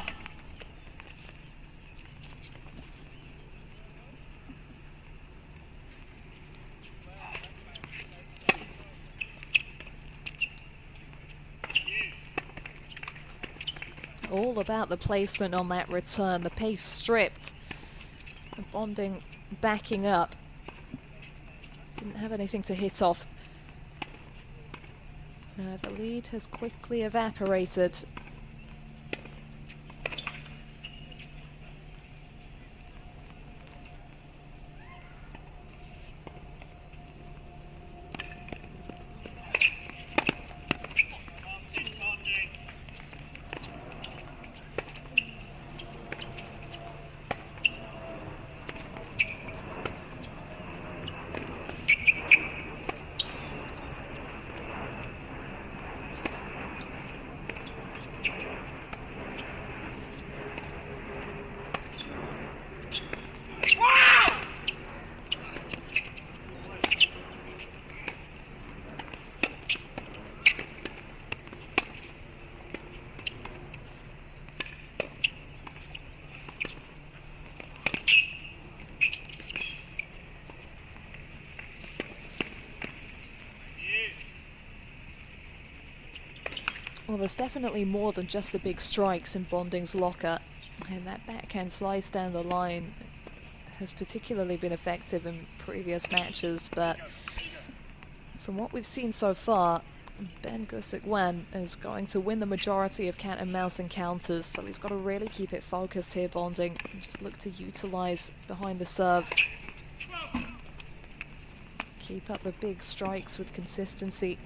All about the placement on that return. The pace stripped. The Bonding backing up. Didn't have anything to hit off. The lead has quickly evaporated. Well, there's definitely more than just the big strikes in Bonding's locker, and that backhand slice down the line has particularly been effective in previous matches, but from what we've seen so far, Ben Gusic-Wan is going to win the majority of cat and mouse encounters, so he's got to really keep it focused here, Bonding, and just look to utilize behind the serve. Keep up the big strikes with consistency.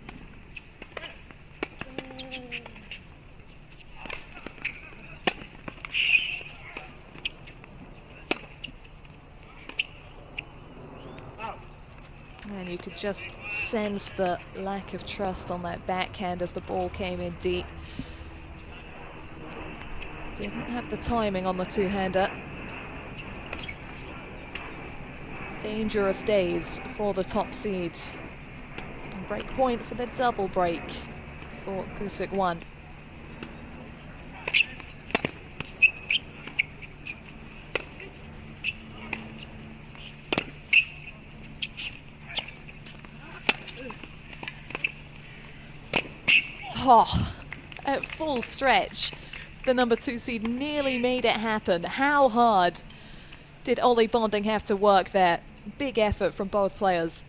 And you could just sense the lack of trust on that backhand as the ball came in deep. Didn't have the timing on the two-hander. Dangerous days for the top seed. Break point for the double break for Gusic-Wan. Oh, at full stretch, the number 2 seed nearly made it happen. How hard did Ollie Bonding have to work there? Big effort from both players.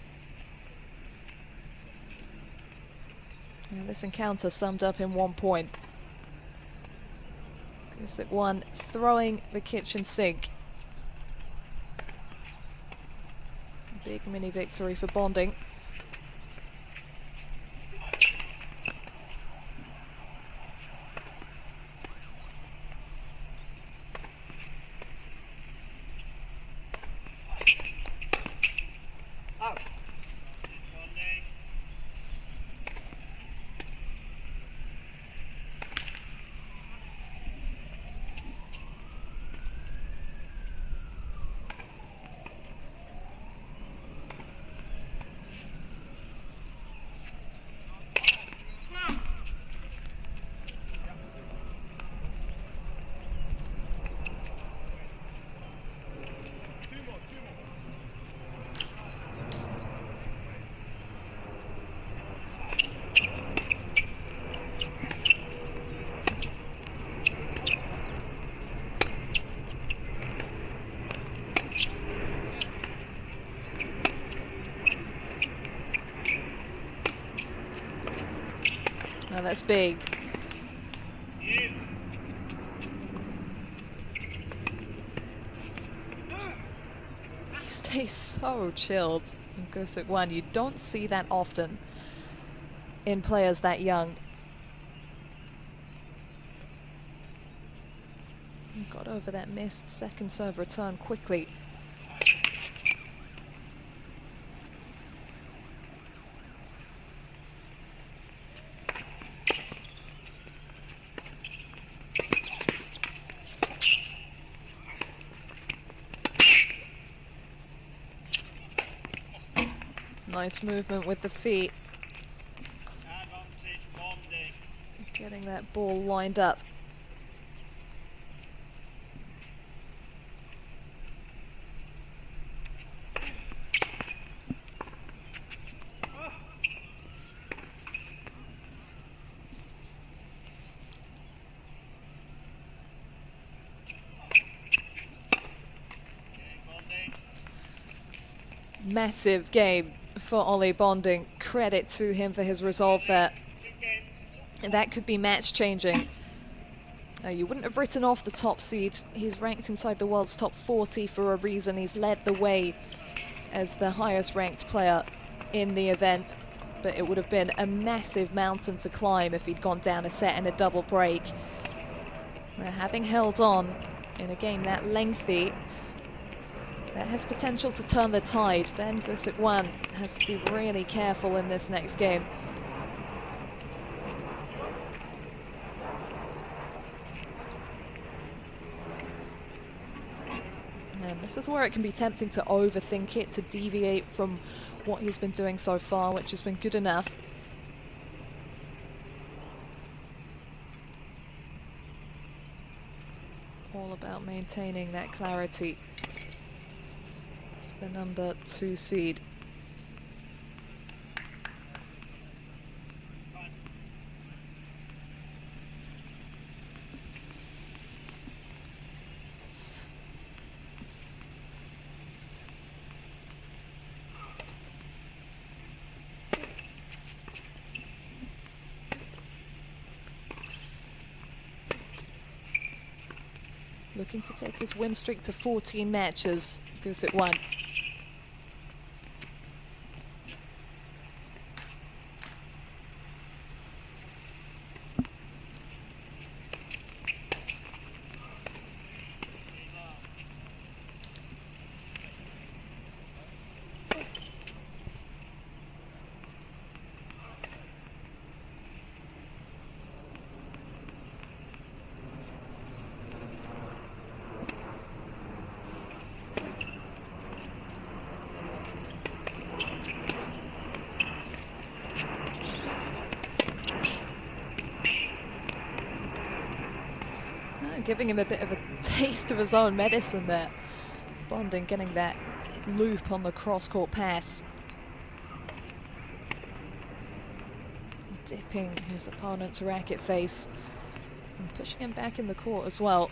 And this encounter summed up in 1 point. Gusic-Wan throwing the kitchen sink. Big mini victory for Bonding. Now that's big. He stays so chilled. Gusic-Wan, you don't see that often in players that young. Got over that missed second serve return quickly. Nice movement with the feet. Getting that ball lined up. Massive game for Ollie Bonding. Credit to him for his resolve there. And that could be match changing. You wouldn't have written off the top seed. He's ranked inside the world's top 40 for a reason. He's led the way as the highest ranked player in the event, but it would have been a massive mountain to climb if he'd gone down a set in a double break. Having held on in a game that lengthy, that has potential to turn the tide. Ben Gusic-Wan has to be really careful in this next game. And this is where it can be tempting to overthink it, to deviate from what he's been doing so far, which has been good enough. All about maintaining that clarity. The number 2 seed. looking to take his win streak to 14 matches. Gusic-Wan. Giving him a bit of a taste of his own medicine there. Bonding getting that loop on the cross-court pass. Dipping his opponent's racket face and pushing him back in the court as well.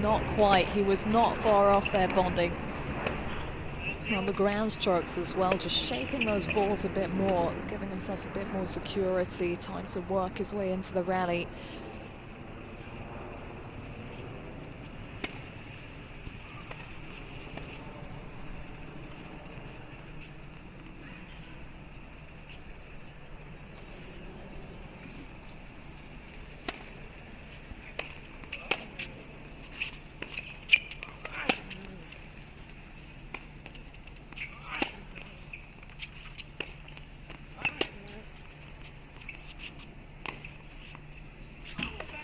Not quite. He was not far off there, Bonding. On the ground strokes as well, just shaping those balls a bit more, giving himself a bit more security, time to work his way into the rally.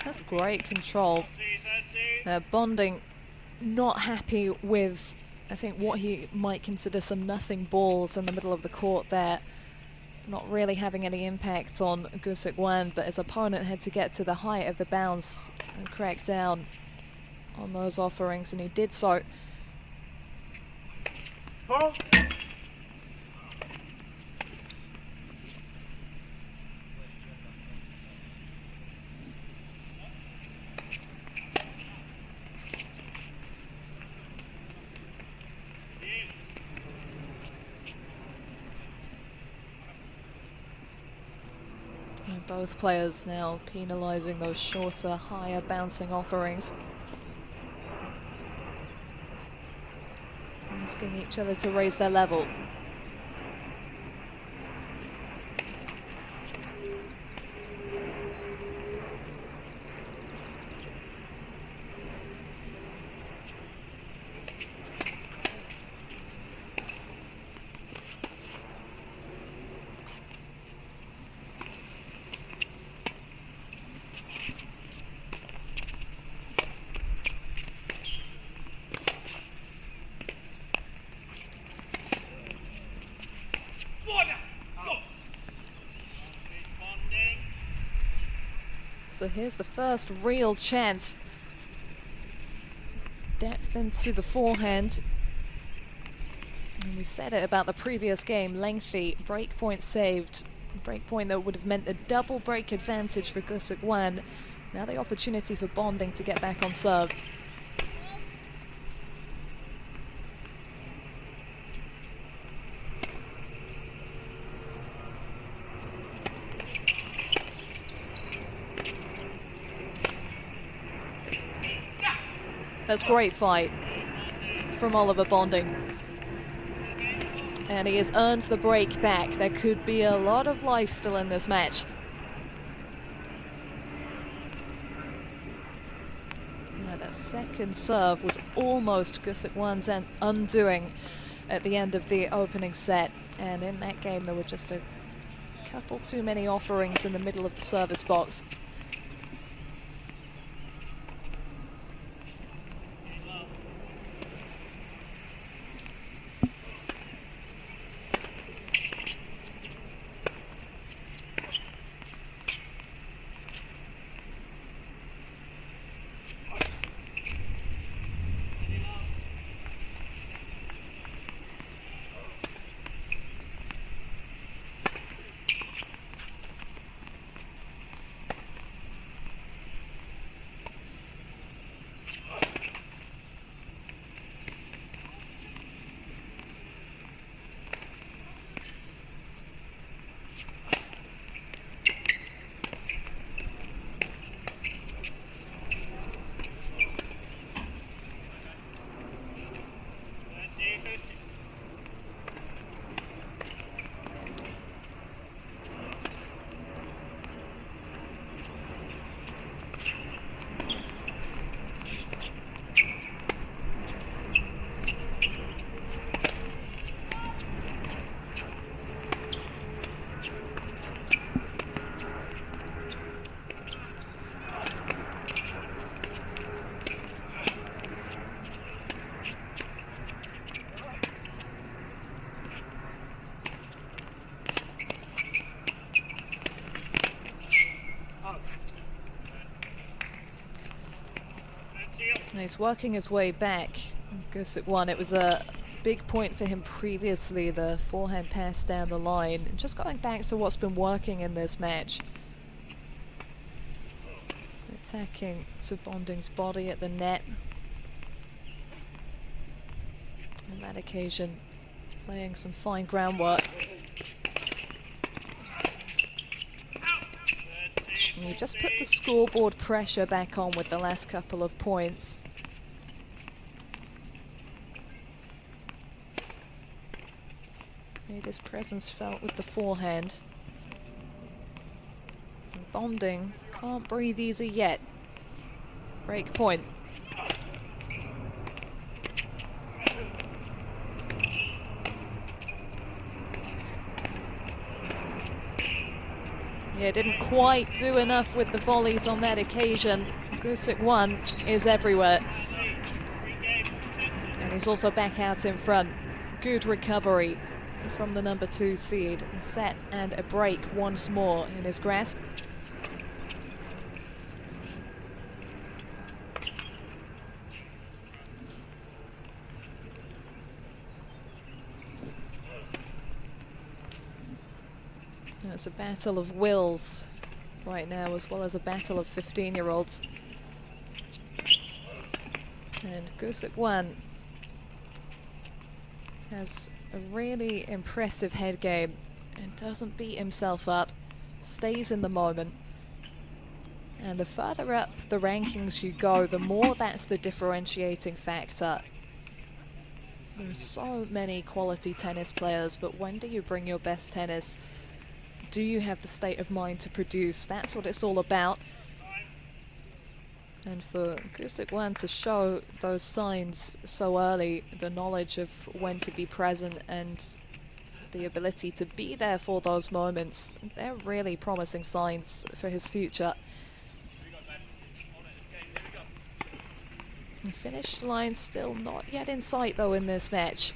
That's great control. Bonding not happy with, I think, what he might consider some nothing balls in the middle of the court there. Not really having any impact on Gusic-Wan, but his opponent had to get to the height of the bounce and crack down on those offerings, and he did so. Hold. Both players now penalising those shorter, higher bouncing offerings. Asking each other to raise their level. So here's the first real chance. Depth into the forehand. And we said it about the previous game, lengthy, breakpoint saved. Breakpoint that would have meant a double break advantage for Gusic-Wan. Now the opportunity for Bonding to get back on serve. That's great fight from Oliver Bonding. And he has earned the break back. There could be a lot of life still in this match. That second serve was almost Gusic-Wan's undoing at the end of the opening set. And in that game, there were just a couple too many offerings in the middle of the service box. He's working his way back. Gusic-Wan, it was a big point for him previously, the forehand pass down the line. And just going back to what's been working in this match. Attacking to Bonding's body at the net. On that occasion, laying some fine groundwork. And you just put the scoreboard pressure back on with the last couple of points. Made his presence felt with the forehand. And Bonding can't breathe easy yet. Break point. Yeah, didn't quite do enough with the volleys on that occasion. Gusic-Wan is everywhere. And he's also back out in front. Good recovery from the number 2 seed. A set and a break once more in his grasp. It's a battle of wills right now, as well as a battle of 15-year-olds. And Gusic-Wan has a really impressive head game and doesn't beat himself up, stays in the moment. And the further up the rankings you go, the more that's the differentiating factor. There's so many quality tennis players, but when do you bring your best tennis? Do you have the state of mind to produce? That's what it's all about. And for Gusic-Wan to show those signs so early, the knowledge of when to be present and the ability to be there for those moments, they're really promising signs for his future. The finish line still not yet in sight though in this match.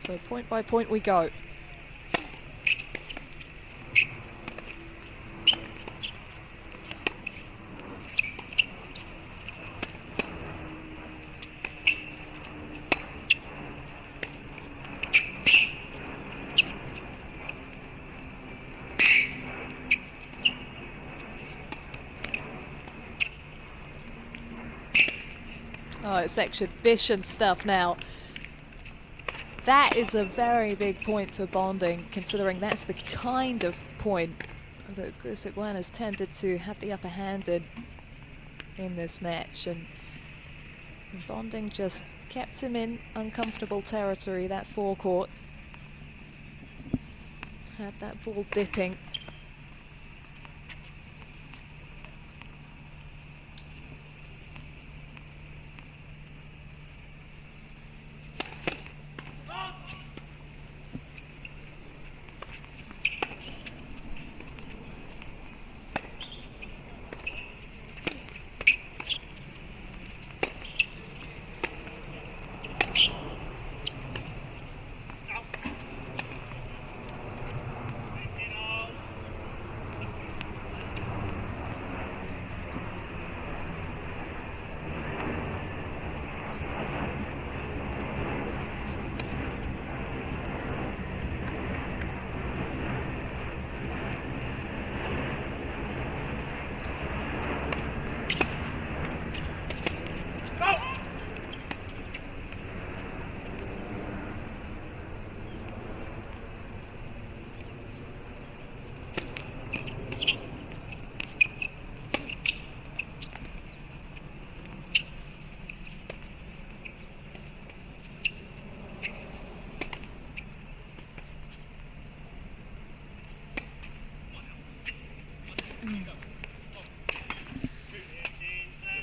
So point by point we go. Oh, it's exhibition stuff now. That is a very big point for Bonding, considering that's the kind of point that Gusic-Wan has tended to have the upper hand in this match. And Bonding just kept him in uncomfortable territory, that forecourt. Had that ball dipping.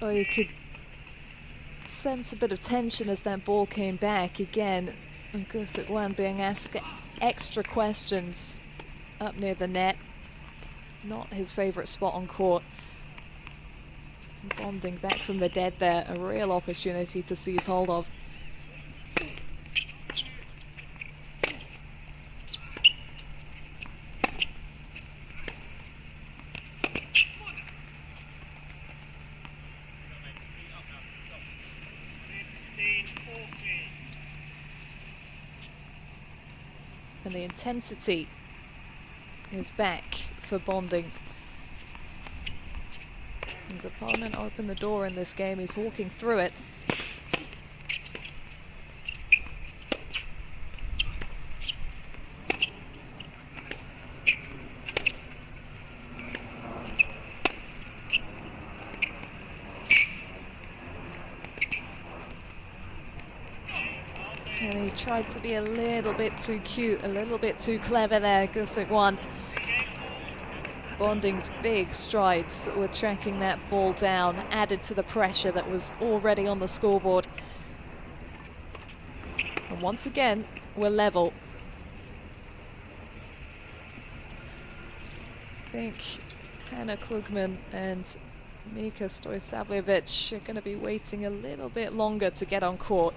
Oh, you could sense a bit of tension as that ball came back again. Gusic-Wan being asked extra questions up near the net. Not his favourite spot on court. Bonding back from the dead there, a real opportunity to seize hold of. And the intensity is back for Bonding. His opponent opened the door in this game, he's walking through it. And he tried to be a little bit too cute, a little bit too clever there, Gusic-Wan. Bonding's big strides were tracking that ball down, added to the pressure that was already on the scoreboard. And once again, we're level. I think Hannah Klugman and Mika Stojsavljevic are going to be waiting a little bit longer to get on court.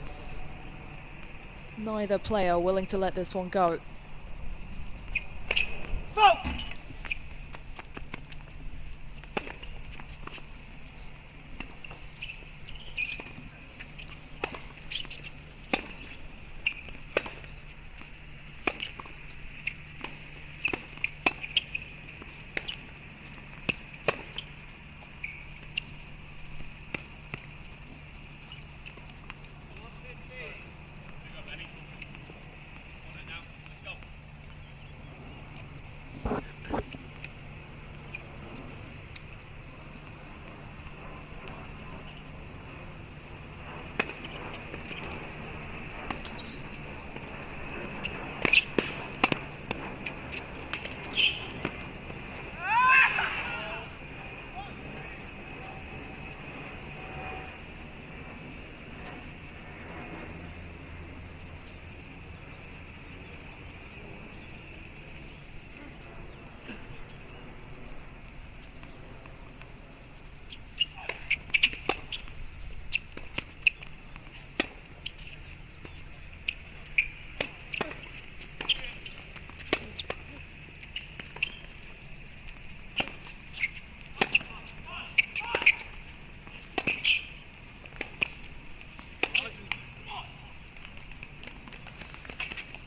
Neither player willing to let this one go.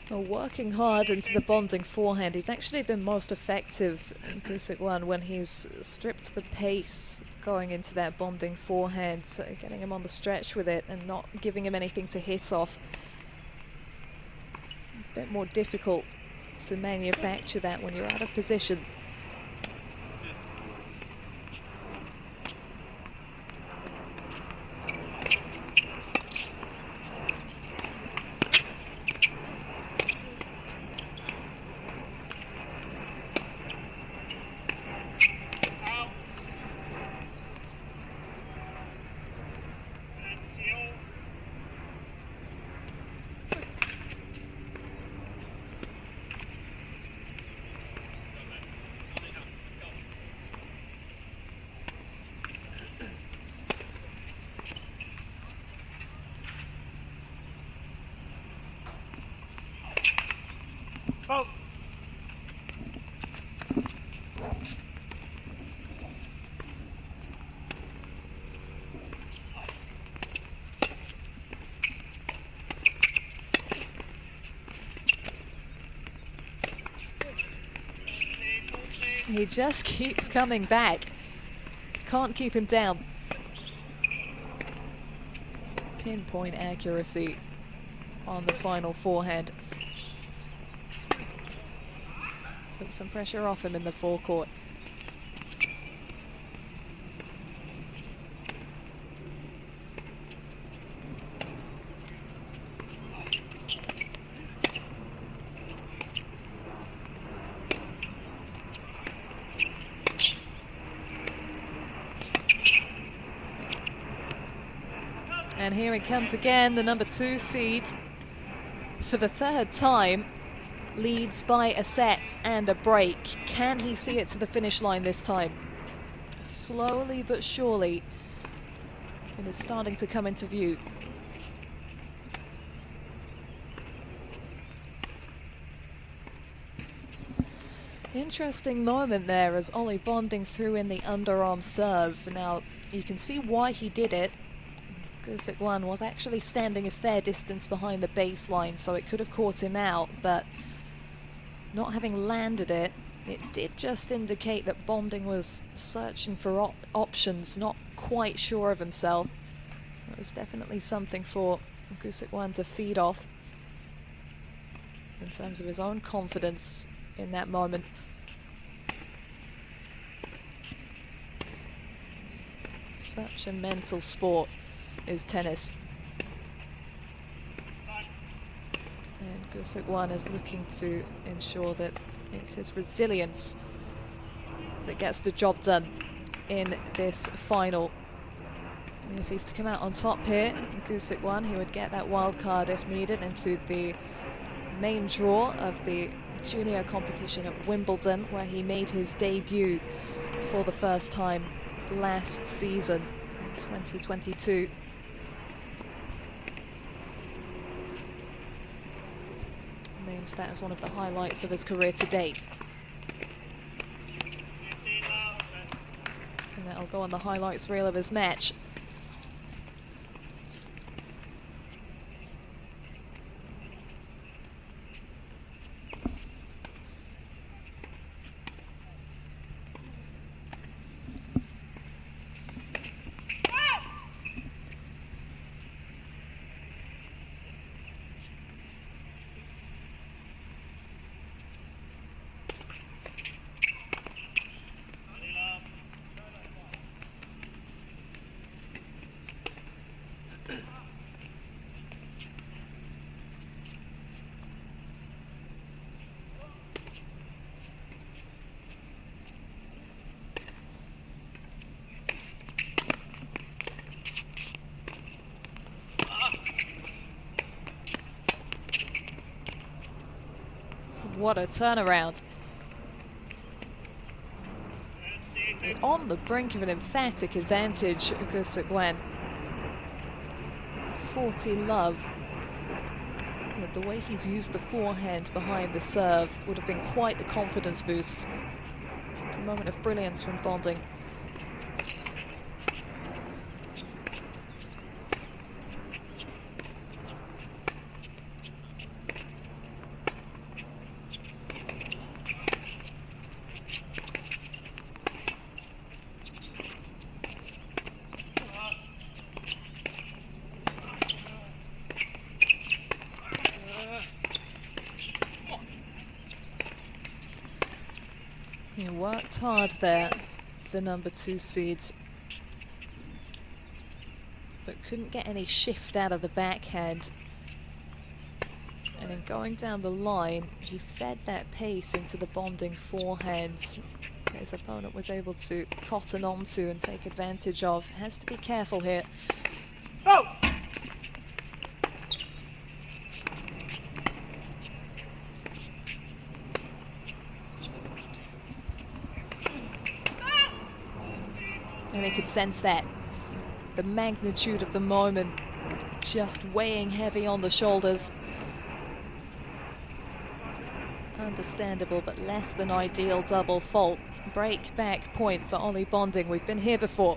Well, working hard into the Bonding forehand, he's actually been most effective in Gusic-Wan when he's stripped the pace going into that Bonding forehand, so getting him on the stretch with it and not giving him anything to hit off. A bit more difficult to manufacture that when you're out of position. Vote. He just keeps coming back. Can't keep him down. Pinpoint accuracy on the final forehand. Took some pressure off him in the forecourt. And here it comes again, the number 2 seed. For the 3rd time, leads by a set and a break. Can he see it to the finish line this time? Slowly but surely, it is starting to come into view. Interesting moment there as Ollie Bonding threw in the underarm serve. Now, you can see why he did it. Gusic-Wan was actually standing a fair distance behind the baseline, so it could have caught him out, but not having landed it, it did just indicate that Bonding was searching for options, not quite sure of himself. It was definitely something for Gusic-Wan to feed off in terms of his own confidence in that moment. Such a mental sport is tennis. And Gusic-Wan is looking to ensure that it's his resilience that gets the job done in this final. If he's to come out on top here, Gusic-Wan, he would get that wild card if needed into the main draw of the junior competition at Wimbledon, where he made his debut for the first time last season in 2022. Names that as one of the highlights of his career to date. And that'll go on the highlights reel of his match. What a turnaround. And on the brink of an emphatic advantage, Gusic-Wan. 40 love. With the way he's used the forehand behind the serve would have been quite the confidence boost. A moment of brilliance from Bonding. He worked hard there, the number 2 seeds, but couldn't get any shift out of the backhand. And in going down the line, he fed that pace into the Bonding forehand. His opponent was able to cotton onto and take advantage of. Has to be careful here. Oh! And he could sense that. The magnitude of the moment just weighing heavy on the shoulders. Understandable, but less than ideal double fault. Break back point for Ollie Bonding. We've been here before.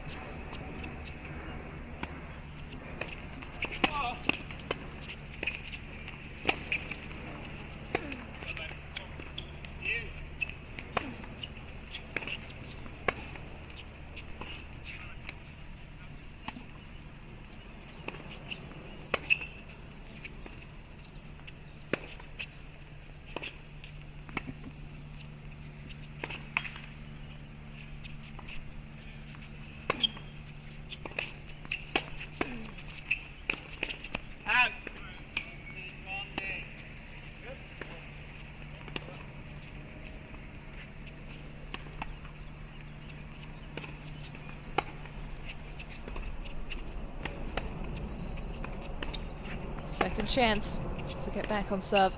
second chance to get back on serve.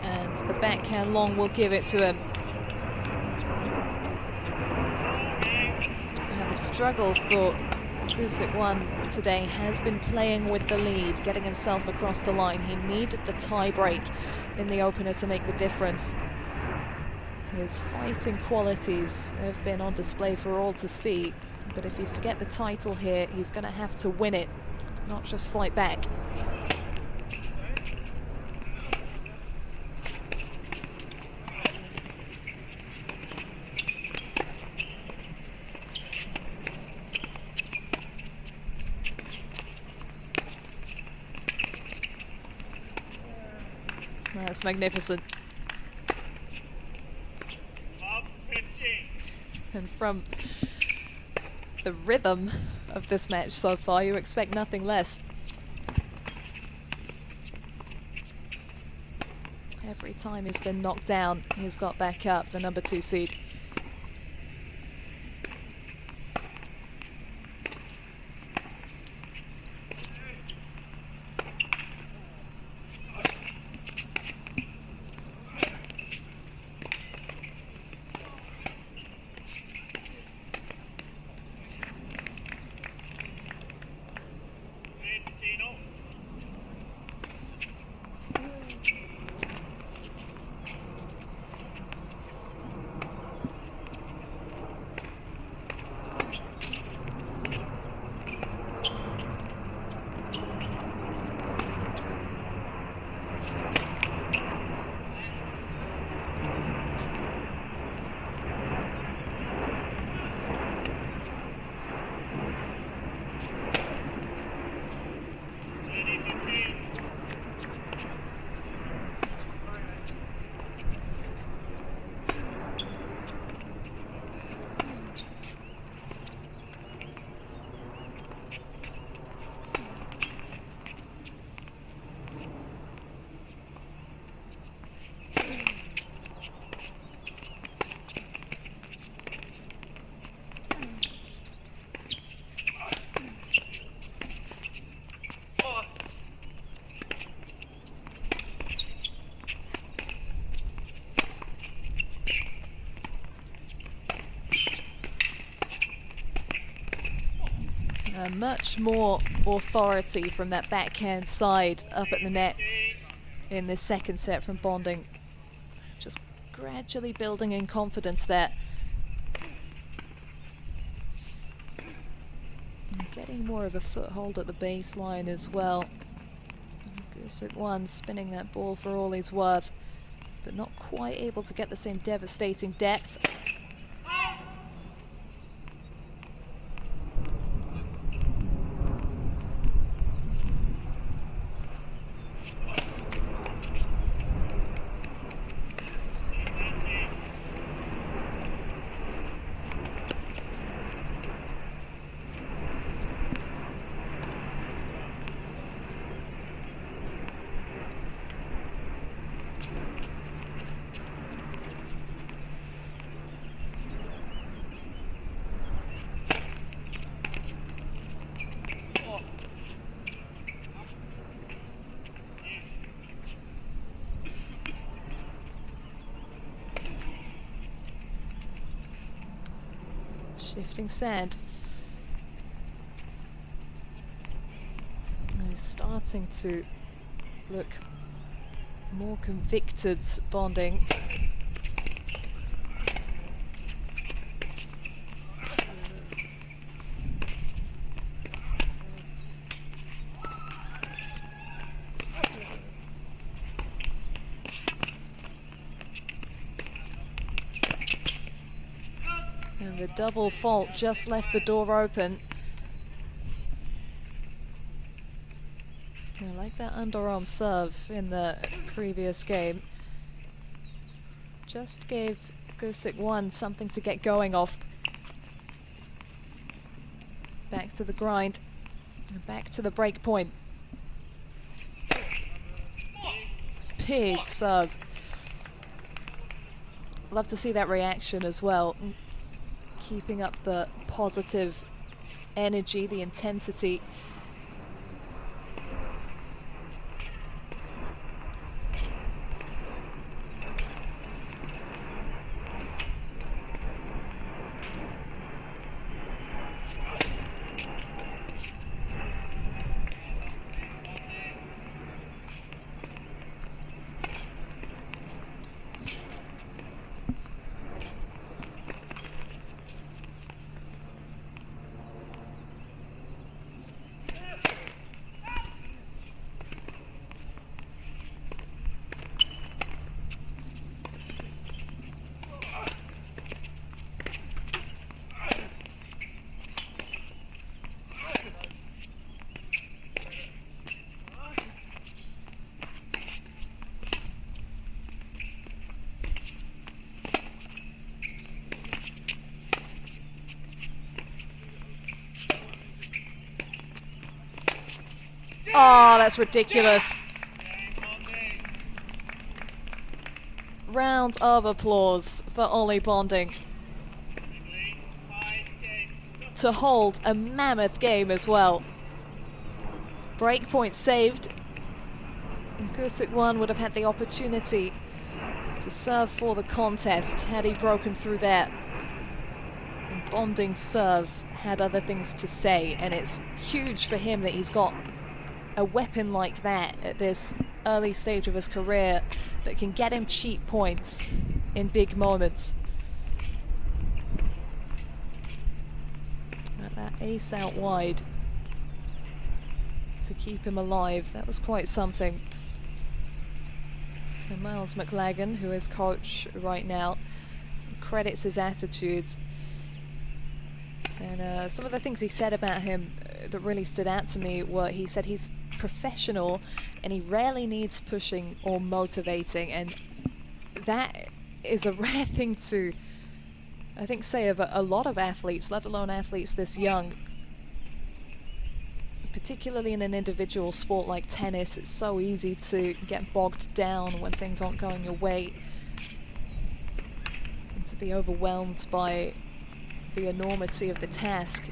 And the backhand long will give it to him. And the struggle for Gusic-Wan today has been playing with the lead, getting himself across the line. He needed the tie break in the opener to make the difference. His fighting qualities have been on display for all to see, but if he's to get the title here, he's going to have to win it, not just fight back. That's magnificent. And from the rhythm of this match so far, you expect nothing less. Every time he's been knocked down, he's got back up, the number 2 seed. Much more authority from that backhand side up at the net in this second set from Bonding. Just gradually building in confidence there. And getting more of a foothold at the baseline as well. Gusic-Wan spinning that ball for all he's worth, but not quite able to get the same devastating depth. Shifting sand. He's starting to look more convicted, Bonding. And the double fault just left the door open. I like that underarm serve in the previous game. Just gave Gusic-Wan something to get going off. Back to the grind. Back to the break point. Big serve. Love to see that reaction as well. keeping up the positive energy, the intensity. Oh, that's ridiculous. Round of applause for Ollie Bonding to hold a mammoth game as well. Breakpoint saved. Gusic-Wan would have had the opportunity to serve for the contest had he broken through there. And Bonding's serve had other things to say, and it's huge for him that he's got a weapon like that at this early stage of his career that can get him cheap points in big moments. That ace out wide to keep him alive, that was quite something. And Miles McLagan, who is coach right now, credits his attitudes. And some of the things he said about him that really stood out to me were, he said he's professional and he rarely needs pushing or motivating, and that is a rare thing to, I think, say of a lot of athletes, let alone athletes this young. Particularly in an individual sport like tennis, it's so easy to get bogged down when things aren't going your way and to be overwhelmed by the enormity of the task.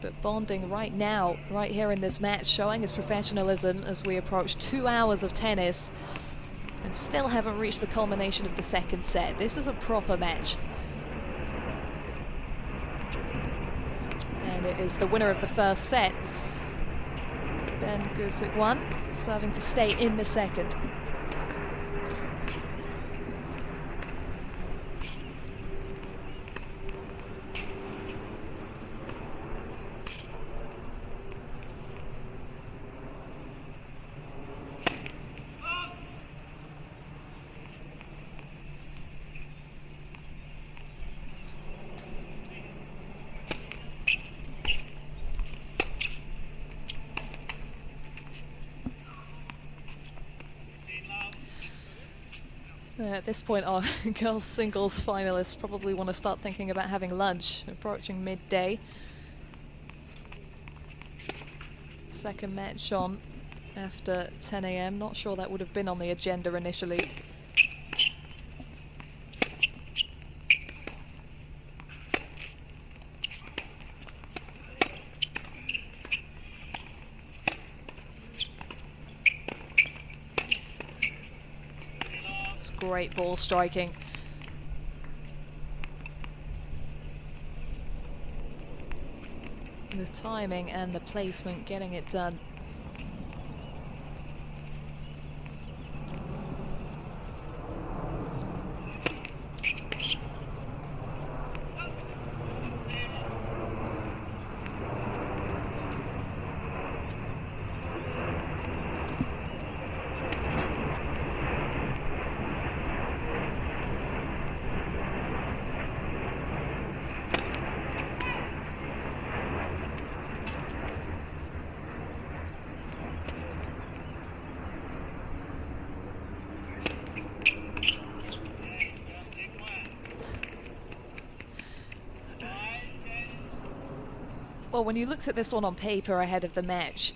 But Bonding right now, right here in this match, showing his professionalism as we approach 2 hours of tennis and still haven't reached the culmination of the second set. This is a proper match. And it is the winner of the first set, Ben Gusic-Wan, serving to stay in the second. At this point, our girls singles finalists probably want to start thinking about having lunch, approaching midday. Second match on after 10 AM. Not sure that would have been on the agenda initially. Great ball striking. The timing and the placement getting it done. Well, when you looked at this one on paper ahead of the match,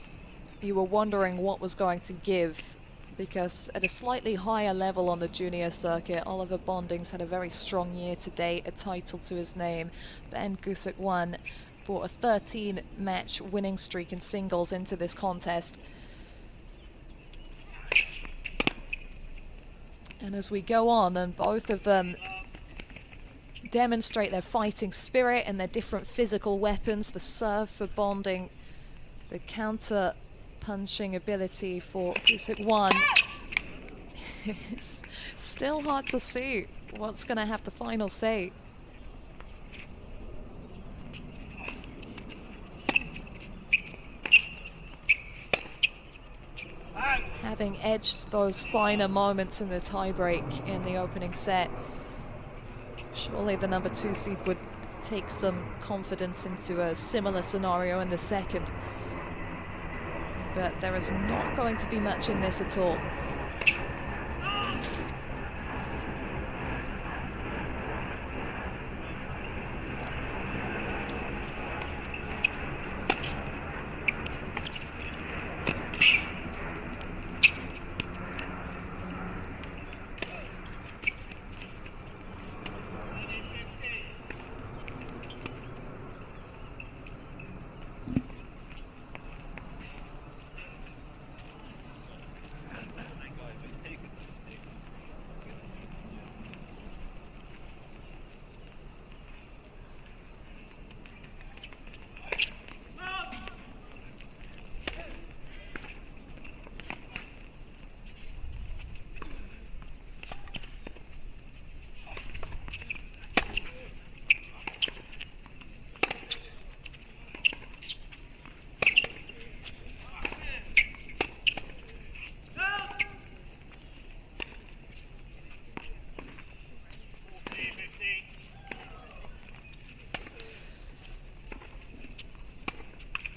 you were wondering what was going to give because at a slightly higher level on the junior circuit, Oliver Bonding's had a very strong year to date, a title to his name. Ben Gusic-Wan brought a 13-match winning streak in singles into this contest. And as we go on, and both of them demonstrate their fighting spirit and their different physical weapons, the serve for Bonding, the counter punching ability for Gusic-Wan. It's still hard to see what's going to have the final say. Having edged those finer moments in the tiebreak in the opening set, surely the number 2 seed would take some confidence into a similar scenario in the second. But there is not going to be much in this at all.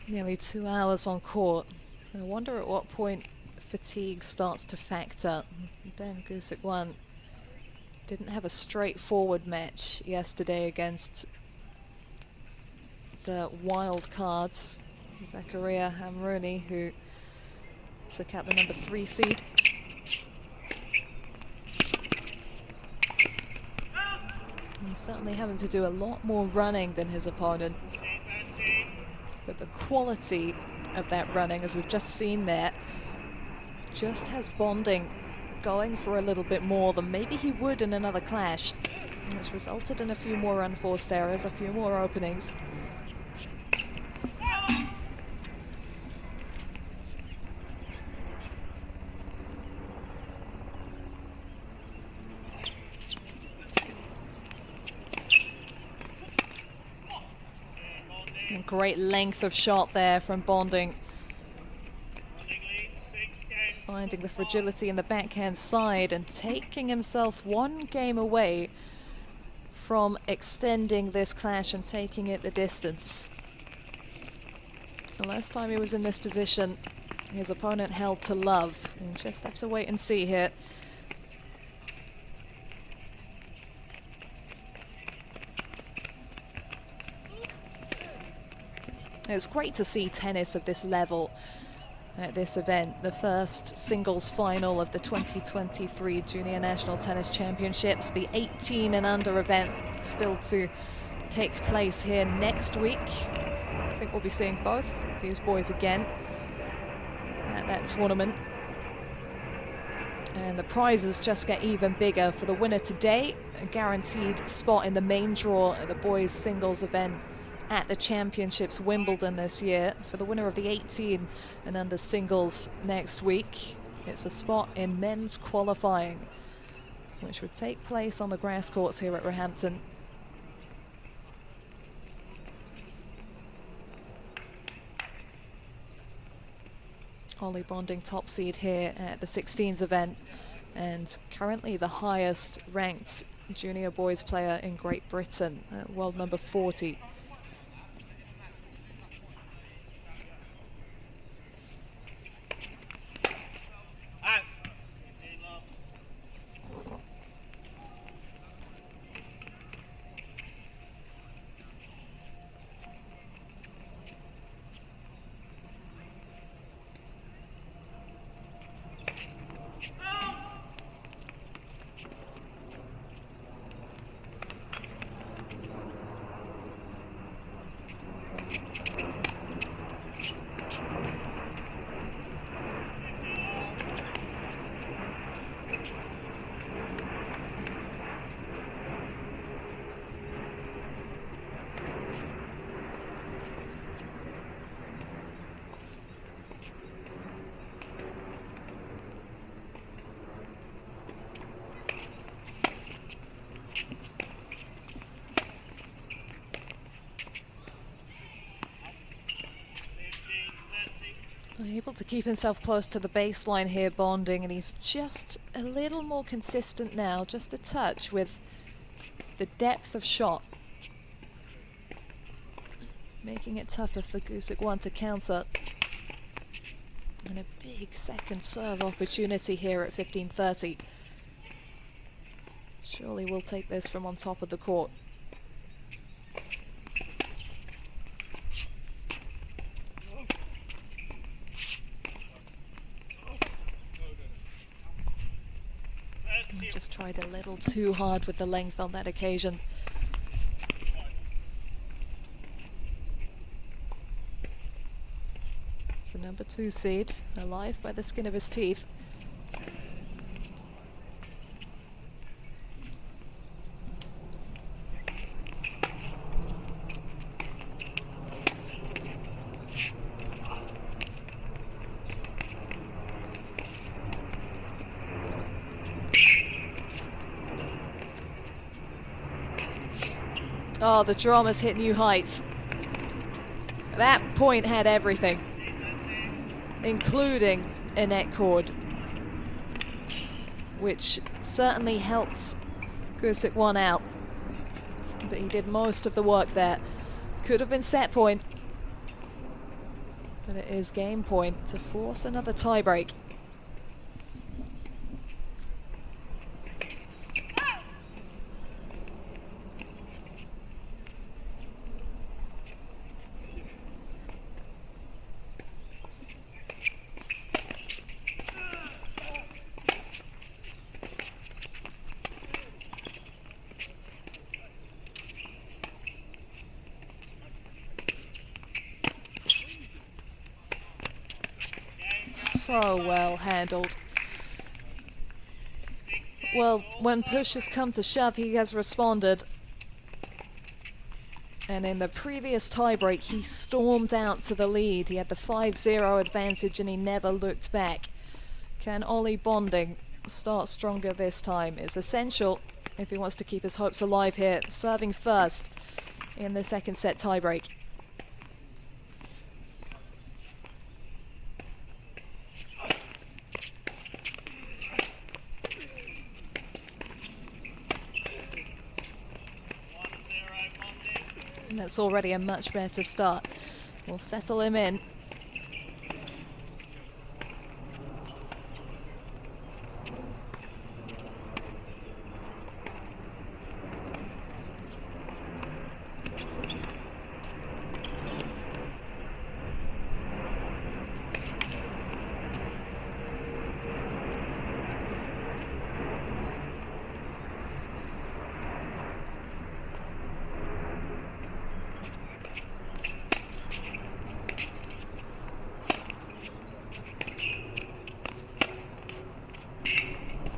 Nearly 2 hours on court. I wonder at what point fatigue starts to factor. Ben Gusic-Wan didn't have a straightforward match yesterday against the wild cards, Zakaria Hamrouni, who took out the number 3 seed. He's certainly having to do a lot more running than his opponent. But the quality of that running, as we've just seen there, just has Bonding going for a little bit more than maybe he would in another clash. And it's resulted in a few more unforced errors, a few more openings. And great length of shot there from Bonding. Finding the fragility in the backhand side and taking himself 1 game away from extending this clash and taking it the distance. The last time he was in this position, his opponent held to love. We'll just have to wait and see here. It's great to see tennis of this level at this event, the first singles final of the 2023 Junior National Tennis Championships, the 18 and under event still to take place here next week. I think we'll be seeing both of these boys again at that tournament. And the prizes just get even bigger. For the winner today, a guaranteed spot in the main draw at the boys singles event at the Championships Wimbledon this year. For the winner of the 18 and under singles next week, it's a spot in men's qualifying, which would take place on the grass courts here at Roehampton. Ollie Bonding top seed here at the 16s event, and currently the highest ranked junior boys player in Great Britain, world number 40. able to keep himself close to the baseline here, bonding, and he's just a little more consistent now, just a touch with the depth of shot, making it tougher for Gusic-Wan to counter. And a big second serve opportunity here at 15:30. Surely we'll take this from on top of the court. He just tried a little too hard with the length on that occasion. The number 2 seed, alive by the skin of his teeth. Oh, the drama's hit new heights. That point had everything, including a net cord, which certainly helped Gusic-Wan out. But he did most of the work there. Could have been set point, but it is game point to force another tiebreak. So well handled. Well, when push has come to shove, he has responded. And in the previous tiebreak, he stormed out to the lead. He had the 5-0 advantage and he never looked back. Can Ollie Bonding start stronger this time? It's essential if he wants to keep his hopes alive here, serving first in the second set tiebreak. And that's already a much better start. We'll settle him in.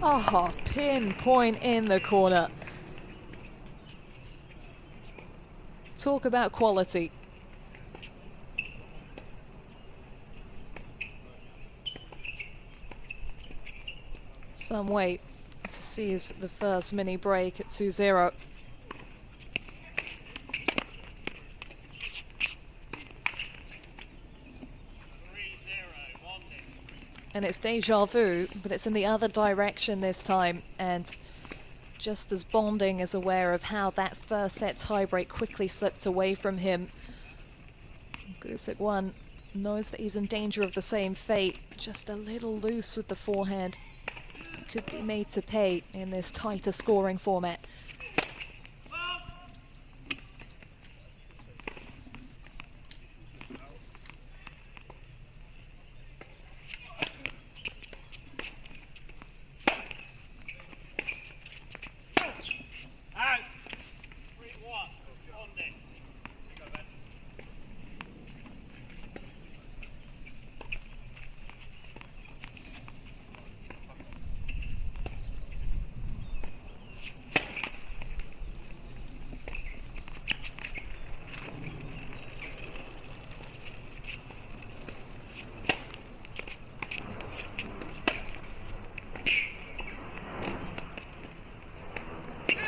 Oh, pinpoint in the corner. Talk about quality. Some wait to seize the first mini break at 2-0. And it's deja vu, but it's in the other direction this time. And just as Bonding is aware of how that first set tiebreak quickly slipped away from him, Gusic-Wan knows that he's in danger of the same fate. Just a little loose with the forehand. Could be made to pay in this tighter scoring format.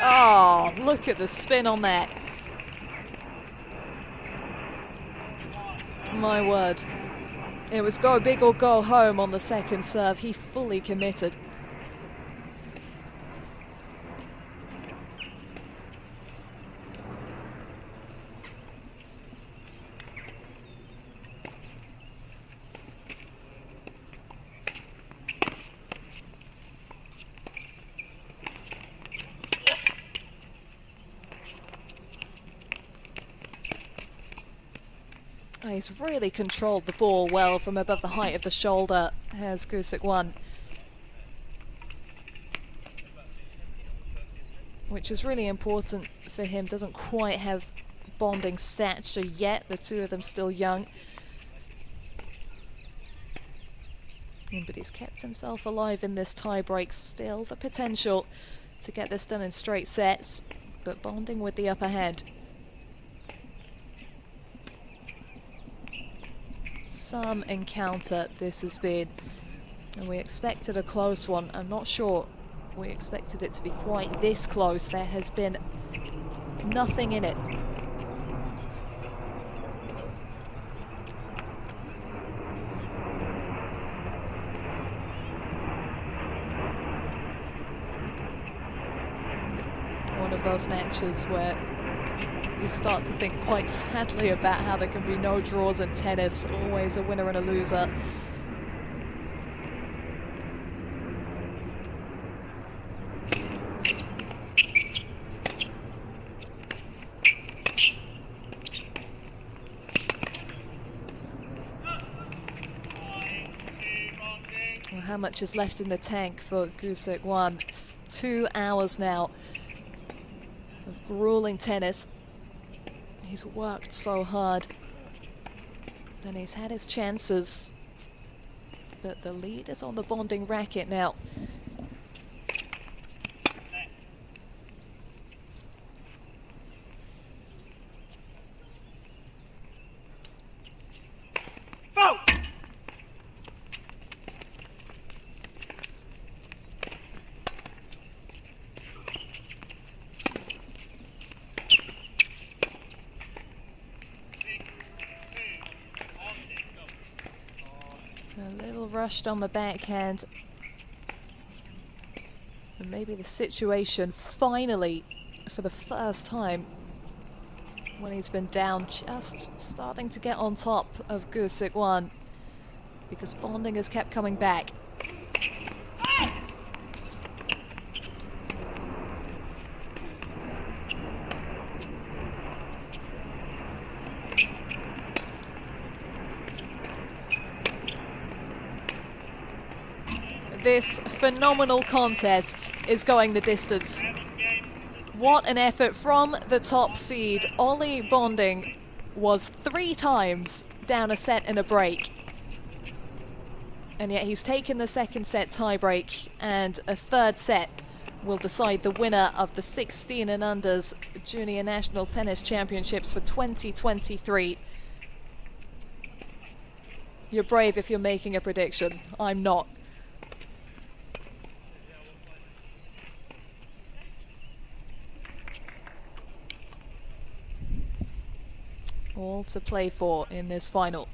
Oh, look at the spin on that. My word. It was go big or go home on the second serve. He fully committed. He's really controlled the ball well from above the height of the shoulder, has Gusic-Wan. Which is really important for him. Doesn't quite have bonding stature yet. The two of them still young. But he's kept himself alive in this tie-break. Still the potential to get this done in straight sets, but bonding with the upper hand. Some encounter this has been, and we expected a close one. I'm not sure we expected it to be quite this close. There has been nothing in it. One of those matches where you start to think quite sadly about how there can be no draws in tennis, always a winner and a loser. Well, how much is left in the tank for Gusic-Wan? 2 hours now of grueling tennis. He's worked so hard, and he's had his chances, but the lead is on the bonding racket now. A little rushed on the backhand. And maybe the situation finally, for the first time, when he's been down, just starting to get on top of Gusic-Wan, because bonding has kept coming back. This phenomenal contest is going the distance. What an effort from the top seed. Ollie Bonding was 3 times down a set and a break. And yet he's taken the second set tiebreak, and a third set will decide the winner of the 16 and unders Junior National Tennis Championships for 2023. You're brave if you're making a prediction. I'm not. All to play for in this final.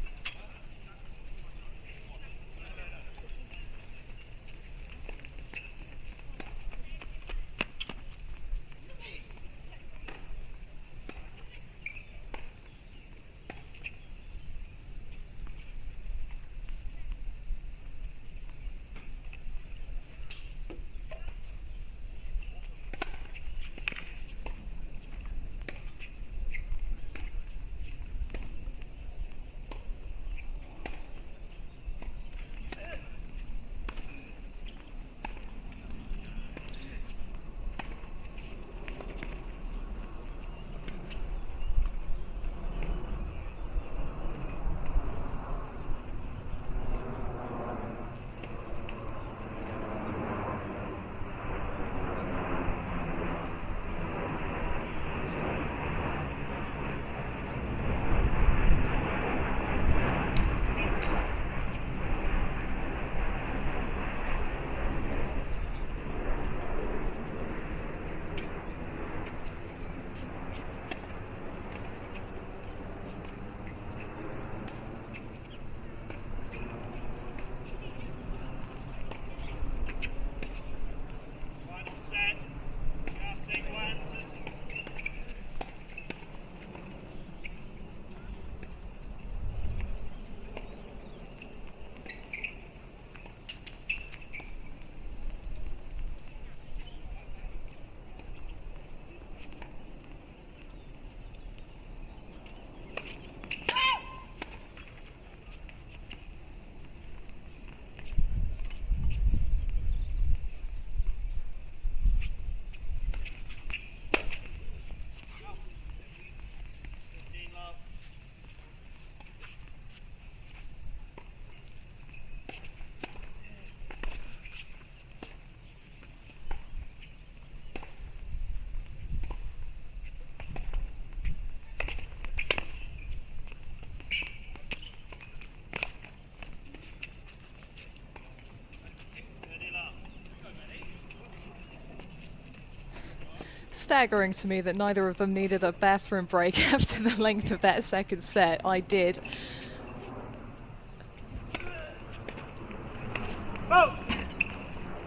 staggering to me that neither of them needed a bathroom break after the length of that second set. I did.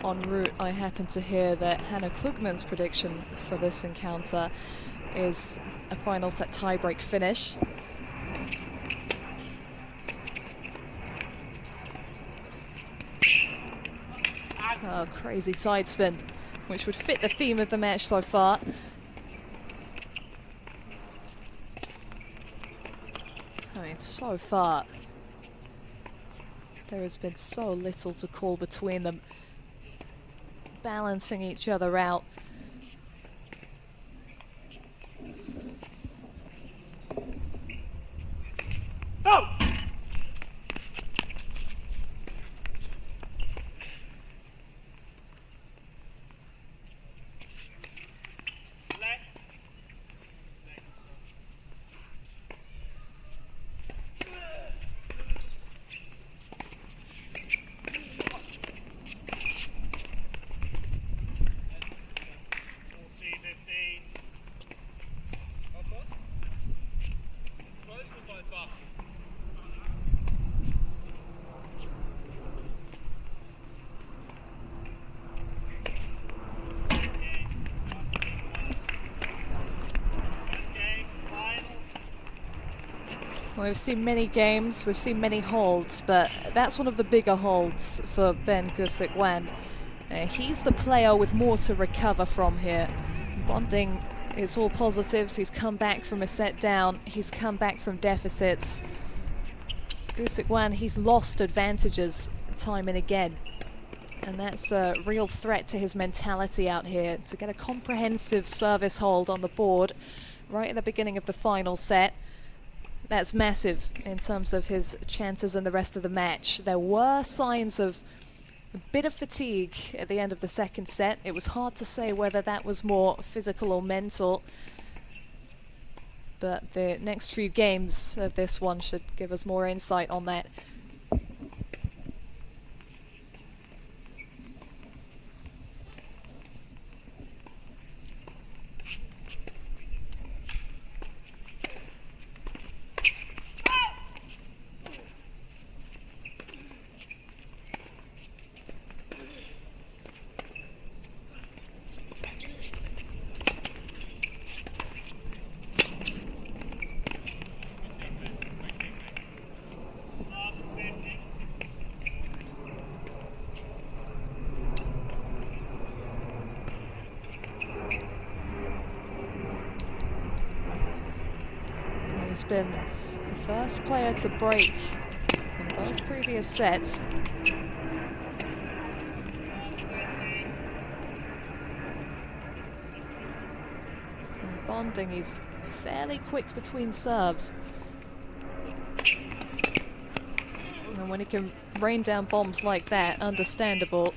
En route, I happened to hear that Hannah Klugman's prediction for this encounter is a final set tiebreak finish. Oh, crazy side spin, which would fit the theme of the match so far. I mean, so far, there has been so little to call between them, balancing each other out. Oh! We've seen many games, we've seen many holds, but that's one of the bigger holds for Ben Gusic-Wan. He's the player with more to recover from here. Bonding is all positives. He's come back from a set down. He's come back from deficits. Gusic-Wan, he's lost advantages time and again. And that's a real threat to his mentality out here, to get a comprehensive service hold on the board right at the beginning of the final set. That's massive in terms of his chances in the rest of the match. There were signs of a bit of fatigue at the end of the second set. It was hard to say whether that was more physical or mental. But the next few games of this one should give us more insight on that. He's been the first player to break in both previous sets. And Bonding, he's fairly quick between serves. And when he can rain down bombs like that, understandable.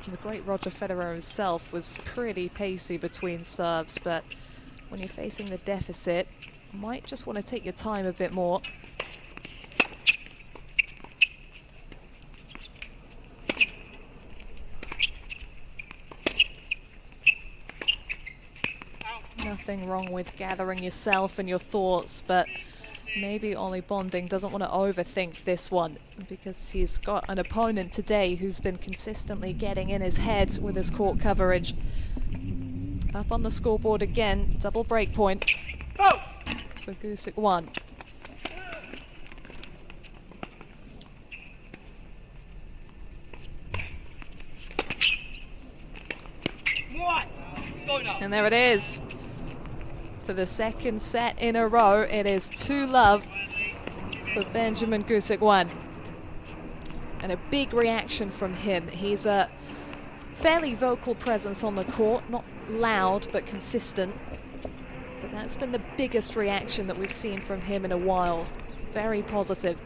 And the great Roger Federer himself was pretty pacey between serves, but when you're facing the deficit, you might just want to take your time a bit more. Nothing wrong with gathering yourself and your thoughts, but maybe Ollie Bonding doesn't want to overthink this one, because he's got an opponent today who's been consistently getting in his head with his court coverage. Up on the scoreboard again, double break point for Gusic-Wan. And there it is. For the second set in a row, it is 2-love for Benjamin Gusic-Wan. And a big reaction from him. He's a fairly vocal presence on the court, not loud but consistent. But that's been the biggest reaction that we've seen from him in a while. Very positive.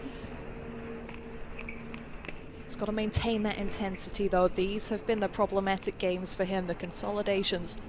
He's got to maintain that intensity though. These have been the problematic games for him, the consolidations.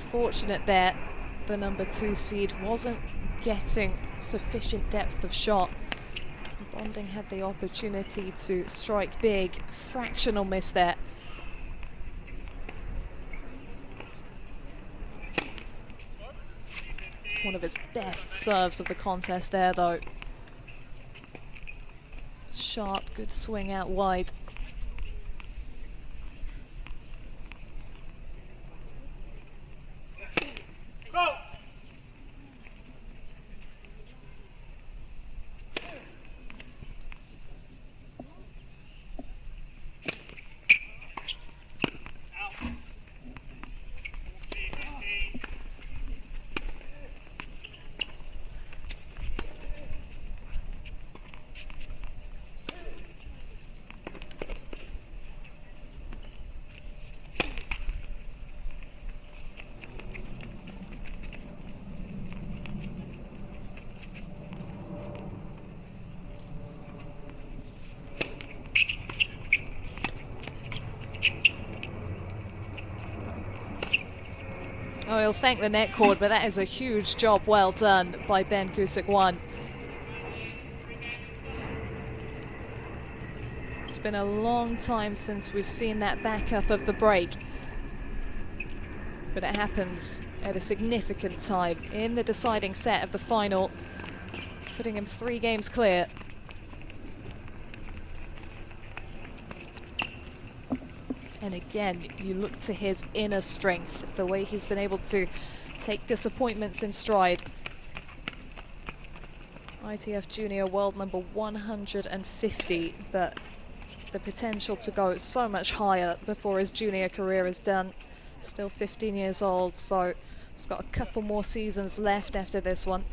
unfortunate there. The number 2 seed wasn't getting sufficient depth of shot. Bonding had the opportunity to strike big. Fractional miss there. One of his best serves of the contest there, though. Sharp, good swing out wide. Go! Oh, he'll thank the net cord, but that is a huge job well done by Ben Gusic-Wan. It's been a long time since we've seen that backup of the break. But it happens at a significant time in the deciding set of the final, putting him 3 games clear. And again, you look to his inner strength, the way he's been able to take disappointments in stride. ITF Junior World number 150, but the potential to go so much higher before his junior career is done. Still 15 years old, so he's got a couple more seasons left after this one.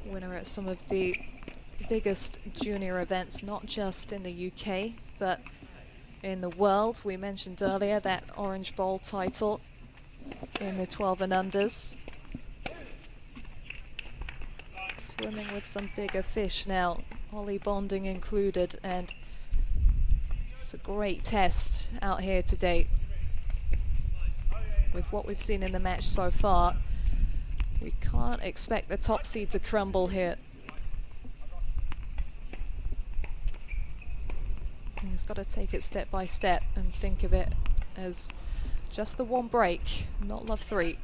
Winner at some of the biggest junior events, not just in the UK, but in the world. We mentioned earlier that Orange Bowl title in the 12 and unders. Swimming with some bigger fish now, Ollie Bonding included, and it's a great test out here today. With what we've seen in the match so far, we can't expect the top seed to crumble here. He's got to take it step by step and think of it as just the one break, not love 3.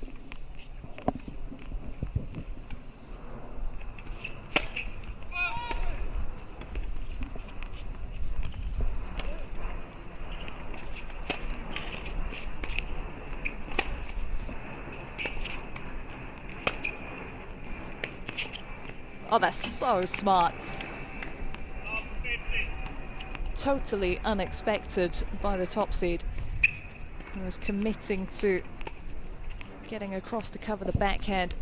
Oh, that's so smart. Totally unexpected by the top seed. He was committing to getting across to cover the backhand.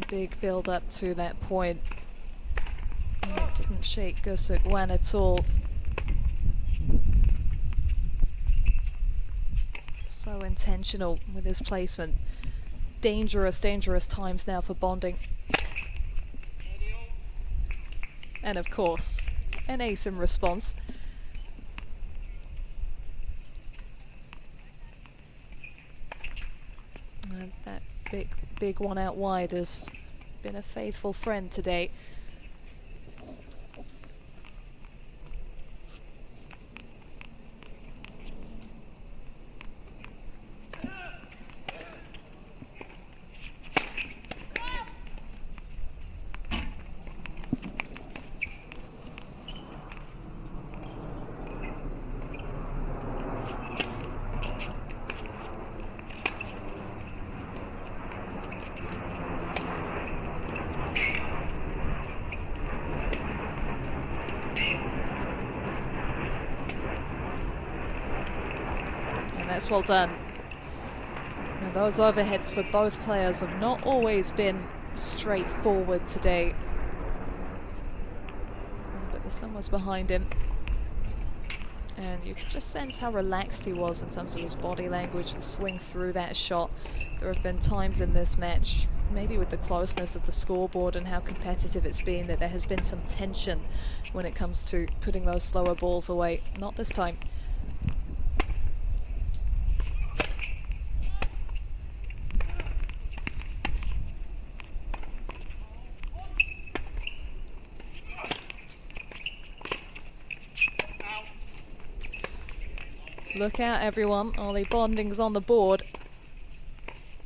Big build up to that point. And it didn't shake Gusic-Wan at all. So intentional with his placement. Dangerous, dangerous times now for Bonding. And of course, an ace in response. And that big one out wide has been a faithful friend today. That's well done. Now, those overheads for both players have not always been straightforward today. But the sun was behind him. And you could just sense how relaxed he was in terms of his body language, the swing through that shot. There have been times in this match, maybe with the closeness of the scoreboard and how competitive it's been, that there has been some tension when it comes to putting those slower balls away. Not this time. Look out, everyone. Ollie Bonding's on the board.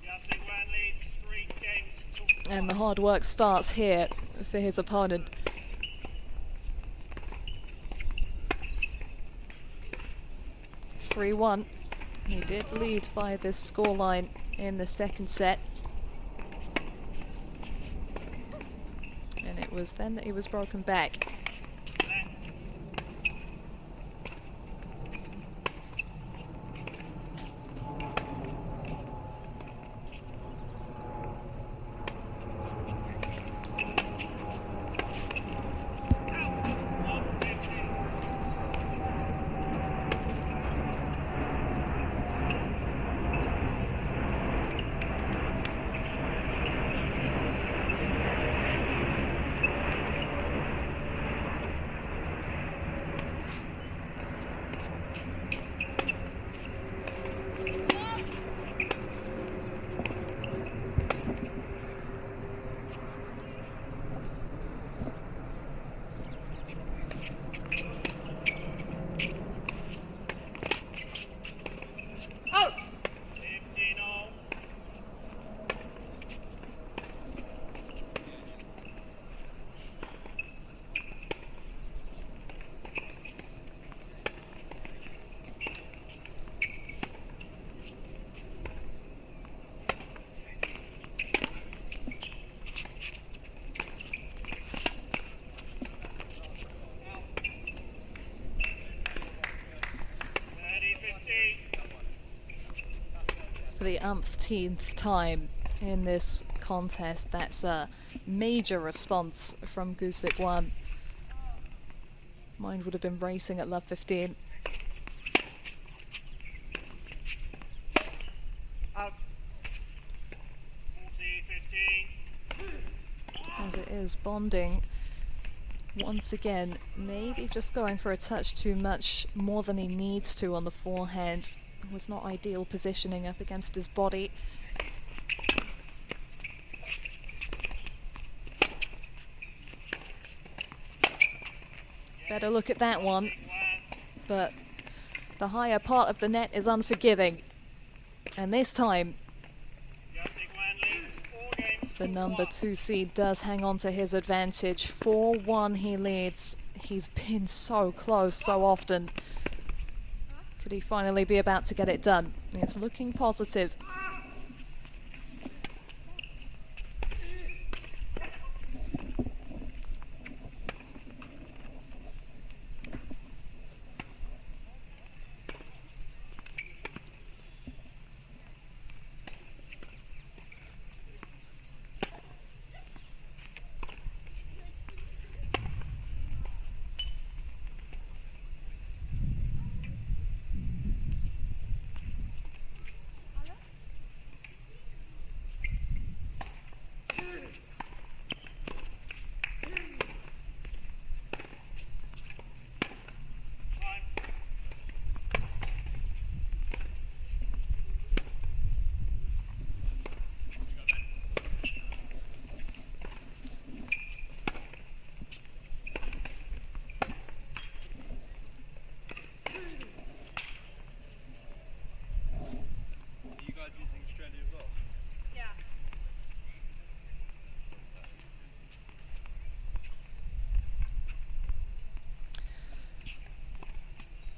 Gusic-Wan leads 3 games to 1. And the hard work starts here for his opponent. (3-1). He did lead by this scoreline in the second set. And it was then that he was broken back. For the umpteenth time in this contest, that's a major response from Gusic-Wan. Mine would have been racing at love 15. Out. 40-15. As it is, Bonding once again maybe just going for a touch too much more than he needs to on the forehand. Was not ideal positioning up against his body. Better look at that one, but the higher part of the net is unforgiving, and this time Gusic-Wan leads 4 games the to number 1. 2 seed does hang on to his advantage. 4-1 he leads. He's been so close so often. Could he finally be about to get it done? It's looking positive.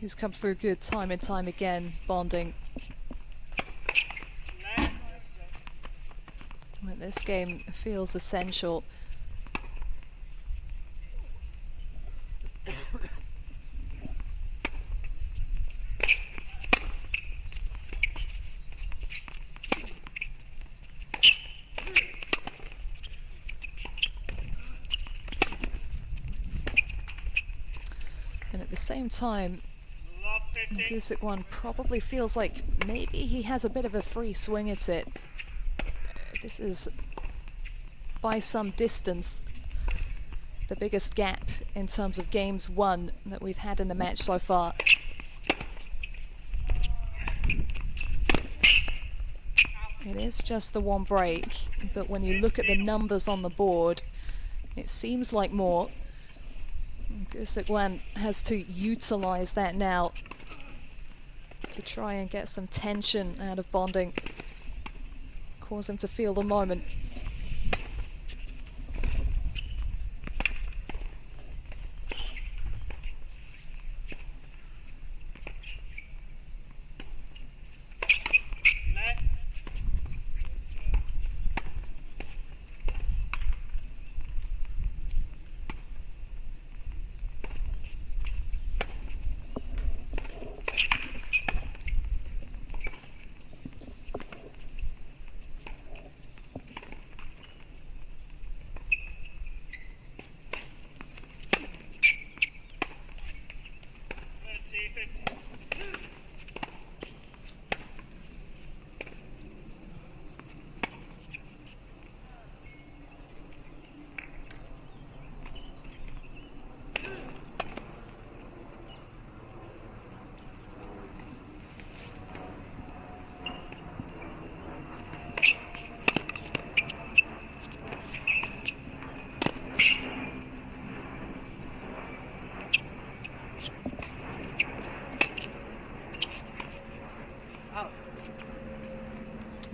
He's come through good time and time again, bonding. Left. When this game feels essential. And at the same time, Love 50. Gusic-Wan probably feels like maybe he has a bit of a free swing at it. This is, by some distance, the biggest gap in terms of games won that we've had in the match so far. It is just the one break, but when you look at the numbers on the board, it seems like more. Gusic-Wan has to utilize that now to try and get some tension out of bonding, cause him to feel the moment. Left.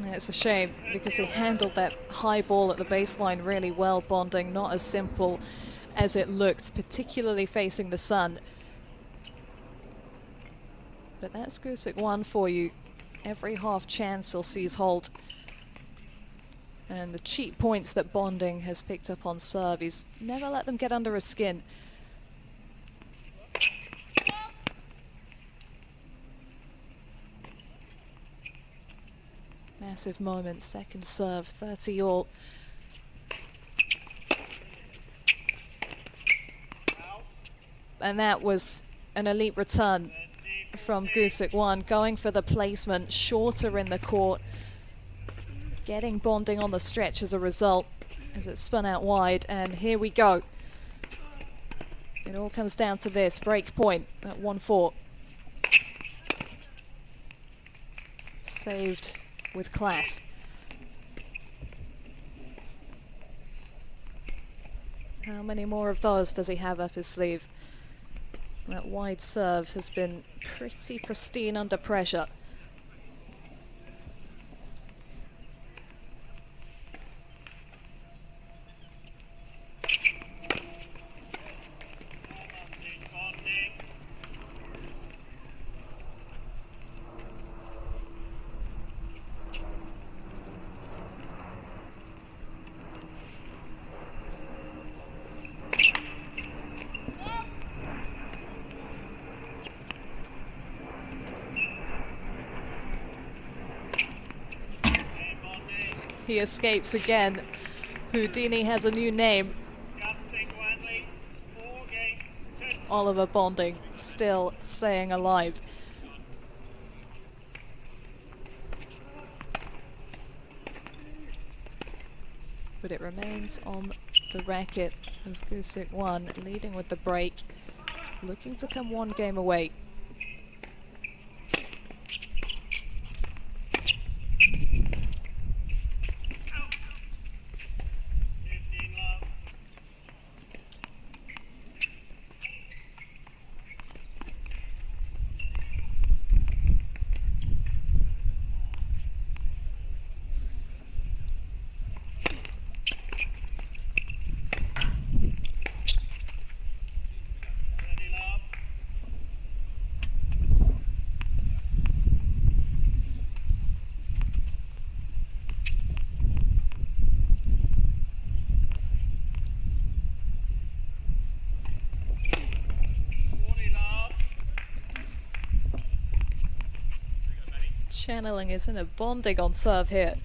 Yeah, it's a shame because he handled that high ball at the baseline really well, bonding. Not as simple as it looked, particularly facing the sun. But that's Gusic-Wan for you. Every half chance he'll seize hold. And the cheap points that bonding has picked up on serve, he's never let them get under his skin. Massive moment, second serve, 30 all. And that was an elite return from Gusic-Wan, going for the placement, shorter in the court, getting bonding on the stretch as a result, as it spun out wide, and here we go. It all comes down to this, break point at 1-4. Saved with class. How many more of those does he have up his sleeve? That wide serve has been pretty pristine under pressure. He escapes again. Houdini has a new name. Gusic-Wan leads 4 games to Oliver Bonding still staying alive. But it remains on the racket of Gusic-Wan, leading with the break, looking to come one game away. channeling his inner bonding on serve here.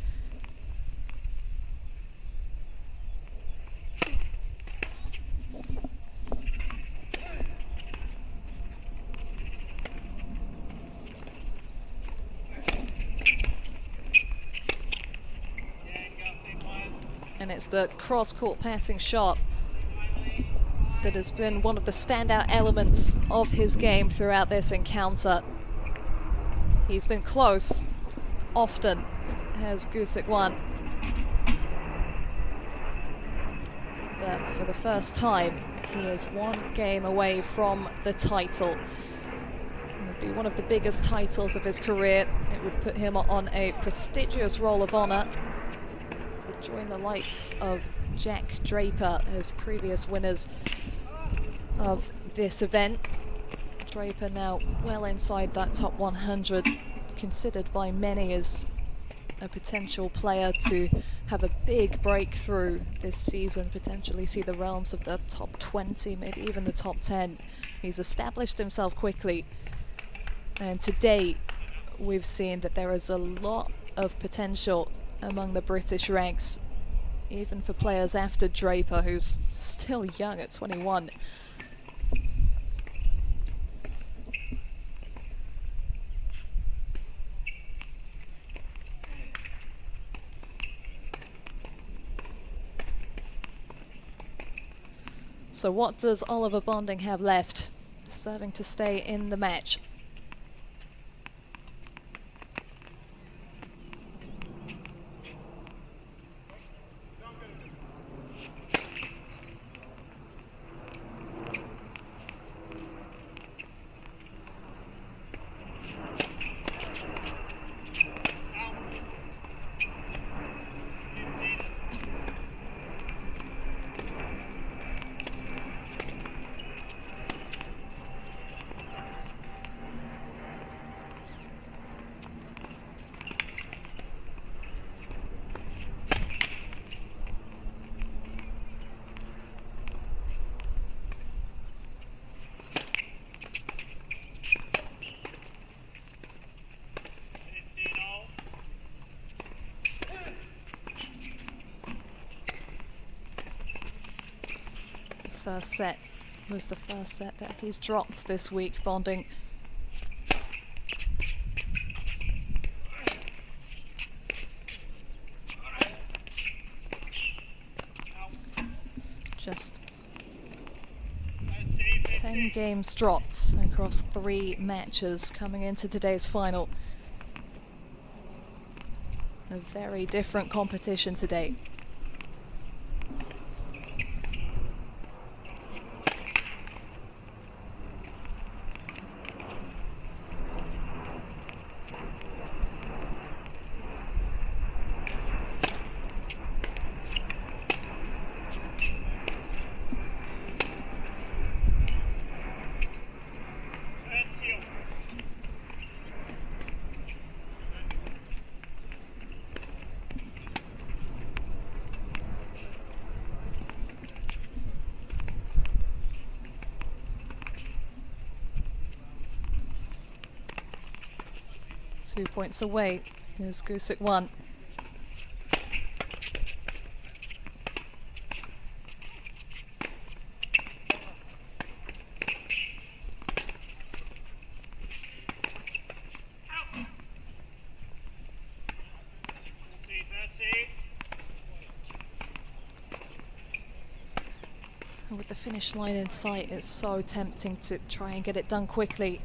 And it's the cross-court passing shot that has been one of the standout elements of his game throughout this encounter. He's been close often, has Gusic-Wan. But for the first time, he is one game away from the title. It would be one of the biggest titles of his career. It would put him on a prestigious roll of honor. Would join the likes of Jack Draper as previous winners of this event. Draper now well inside that top 100, considered by many as a potential player to have a big breakthrough this season, potentially see the realms of the top 20, maybe even the top 10. He's established himself quickly, and today we've seen that there is a lot of potential among the British ranks, even for players after Draper, who's still young at 21. So what does Oliver Bonding have left? Serving to stay in the match. First set was the first set that he's dropped this week, Bonding. Just 10 games dropped across 3 matches coming into today's final. A very different competition today. Two points away is Gusic-Wan. With the finish line in sight, it's so tempting to try and get it done quickly.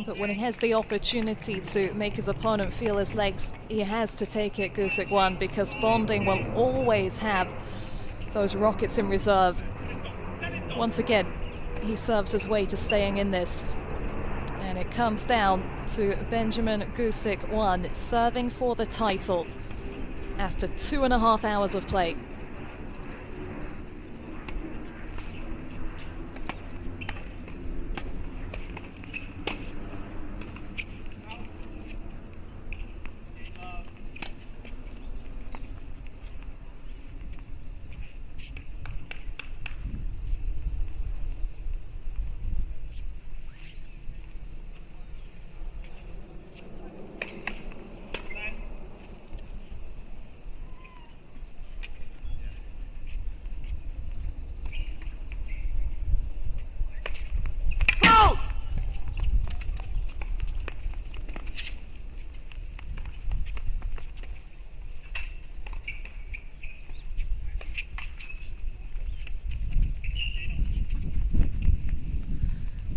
But when he has the opportunity to make his opponent feel his legs, he has to take it, Gusic-Wan, because Bonding will always have those rockets in reserve. Once again, he serves his way to staying in this. And it comes down to Benjamin Gusic-Wan serving for the title after 2.5 hours of play.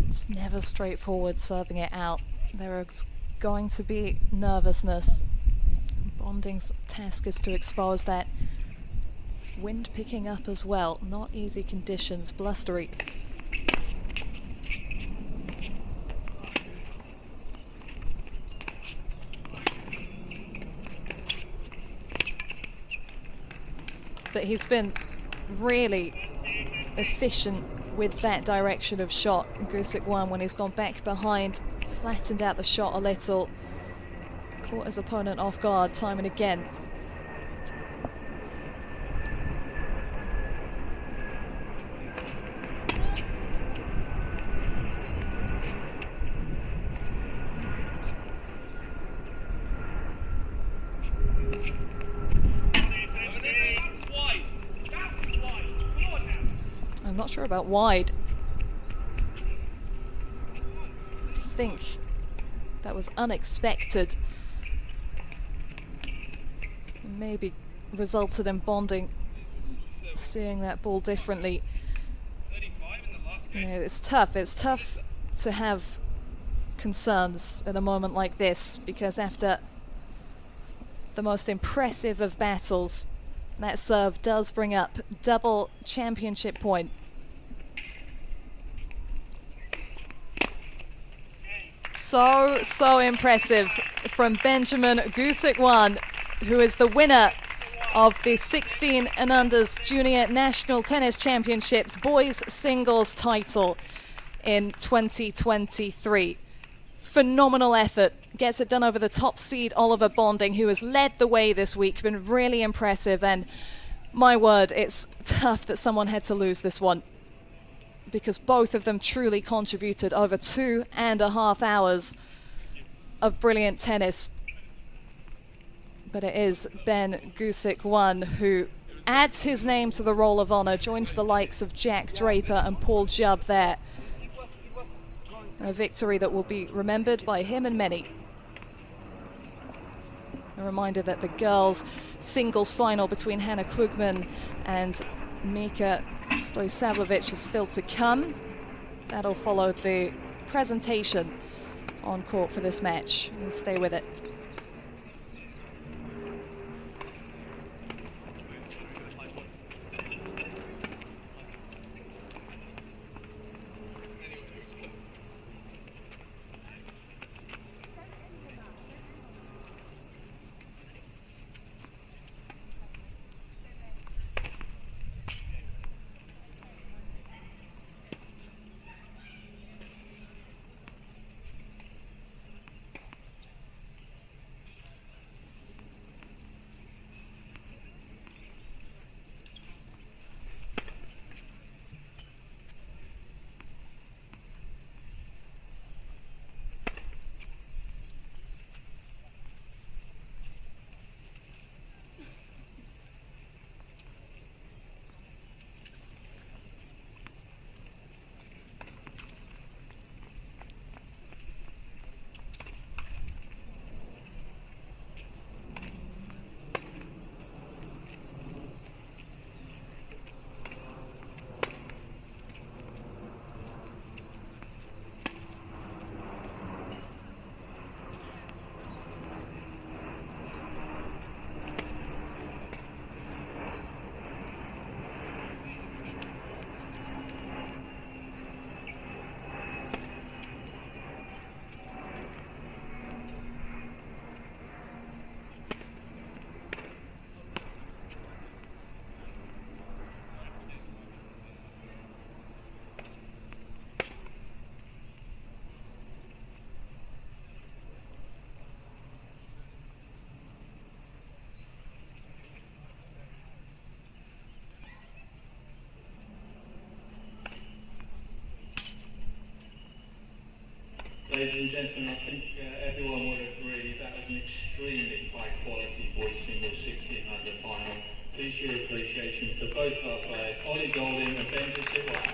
It's never straightforward serving it out. There is going to be nervousness. Bonding's task is to expose that. Wind picking up as well. Not easy conditions, blustery. But he's been really efficient with that direction of shot. Gusic-Wan, when he's gone back behind, flattened out the shot a little, caught his opponent off guard time and again. I'm not sure about wide. I think that was unexpected. Maybe resulted in Bonding seeing that ball differently. You know, it's tough to have concerns at a moment like this, because after the most impressive of battles, that serve does bring up double championship point. So impressive from Benjamin Gusic-Wan, who is the winner of the 16 and unders Junior National Tennis Championships boys singles title in 2023. Phenomenal effort. Gets it done over the top seed Oliver Bonding, who has led the way this week, been really impressive, and my word, it's tough that someone had to lose this one, because both of them truly contributed over 2.5 hours of brilliant tennis. But it is Ben Gusic-Wan who adds his name to the Roll of Honor, joins the likes of Jack Draper and Paul Jubb there. A victory that will be remembered by him and many. A reminder that the girls' singles final between Hannah Klugman and Mika Stojsavljevic is still to come. That'll follow the presentation on court for this match. We'll stay with it. Ladies and gentlemen, I think everyone would agree that was an extremely high-quality boys singles 1600 final. Please show your appreciation for both our players, Ollie Golding and Ben Gusic-Wan.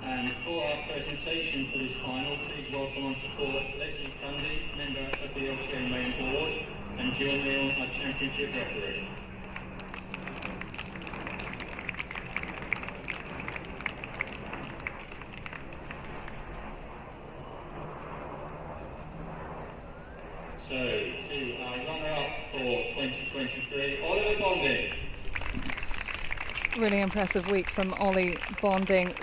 And for our presentation for this final, please welcome onto court Leslie Cundy, member of the LTA main board, and Jill Neal, our championship referee. So, to our runner-up for 2023, Oliver Bonding. Really impressive week from Ollie Bonding.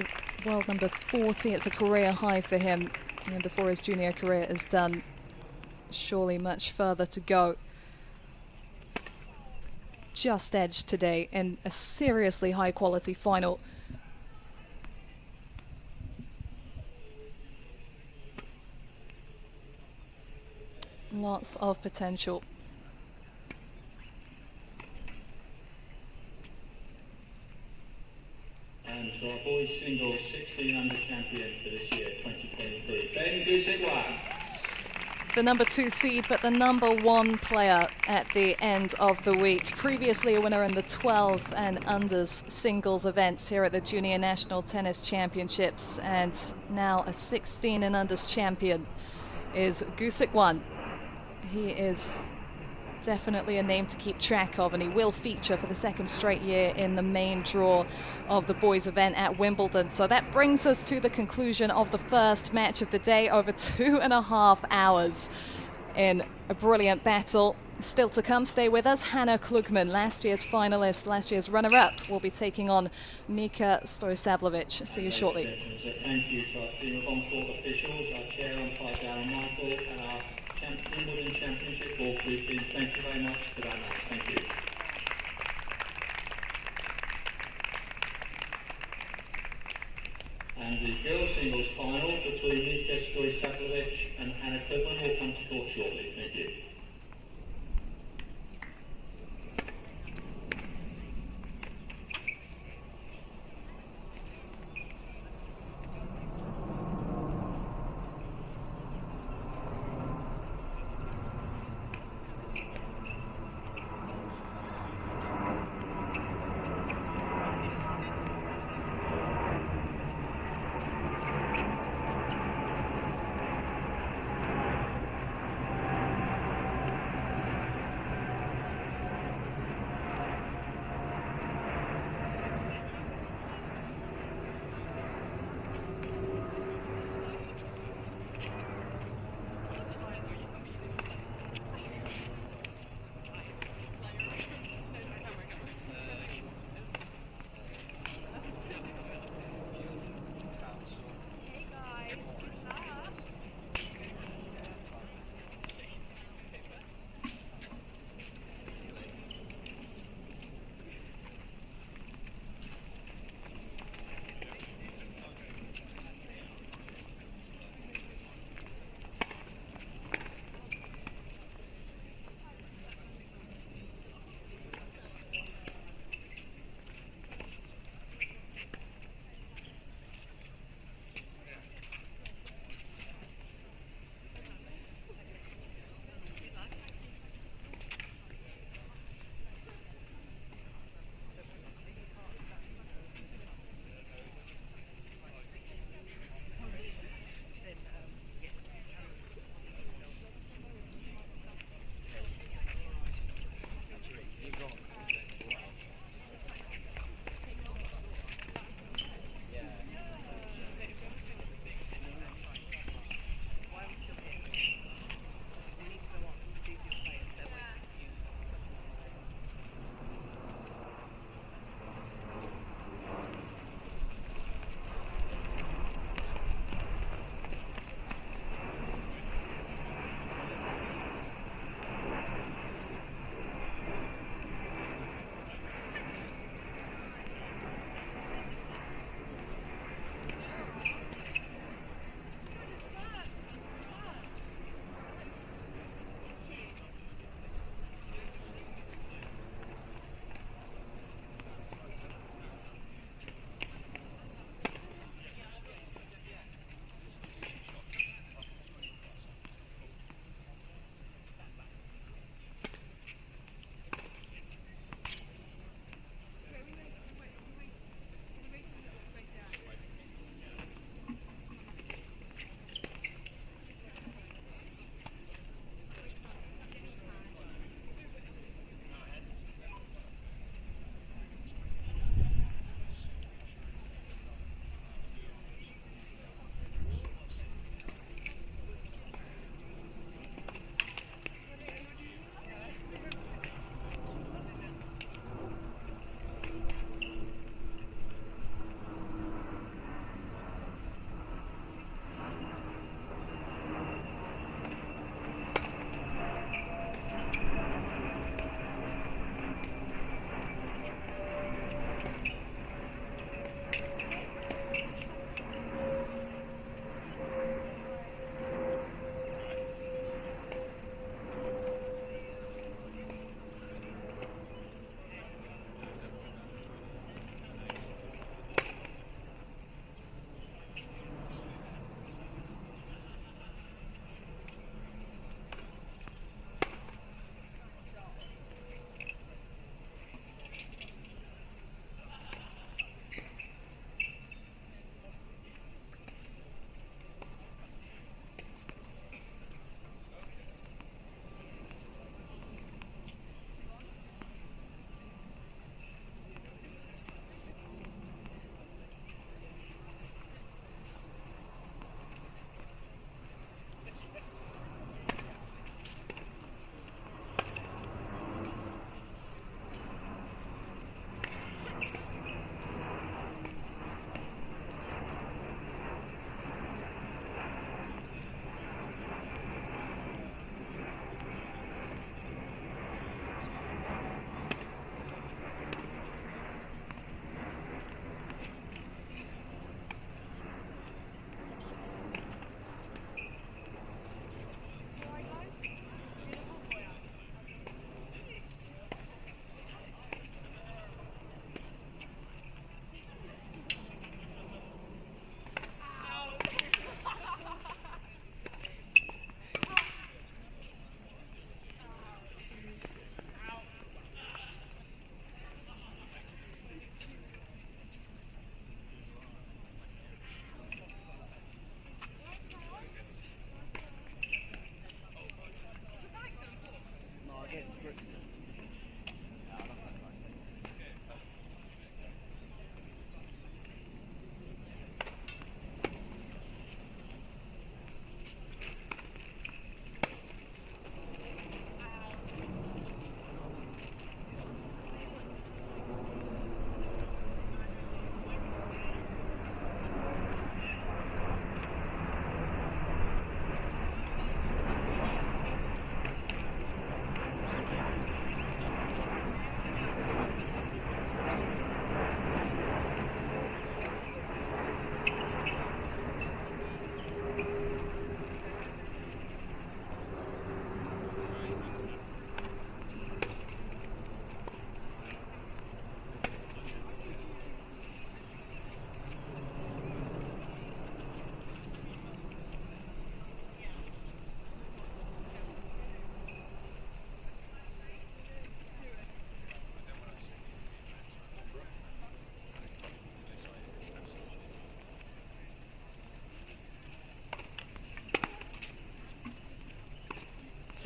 World number 40, it's a career high for him. And before his junior career is done, surely much further to go. Just edged today in a seriously high quality final. Lots of potential. And to our boys singles 16 under champion for this year, 2023, Ben Gusic-Wan. The number 2 seed, but the number 1 player at the end of the week. Previously a winner in the 12 and unders singles events here at the Junior National Tennis Championships, and now a 16 and unders champion is Gusic-Wan. He is definitely a name to keep track of, and he will feature for the second straight year in the main draw of the boys event at Wimbledon. So that brings us to the conclusion of the first match of the day, over 2.5 hours in a brilliant battle. Still to come, stay with us. Hannah Klugman, last year's finalist, last year's runner-up, will be taking on Mika Stojsavljevic. See you shortly. Thank you to our team of on-court officials, our chair umpire Darren Michael, and our Wimbledon Championship ball crew team. Thank you very much for that match. Thank you. And the girls singles final between Mika Stojsavljevic and Hannah Klugman will come to court shortly. Thank you.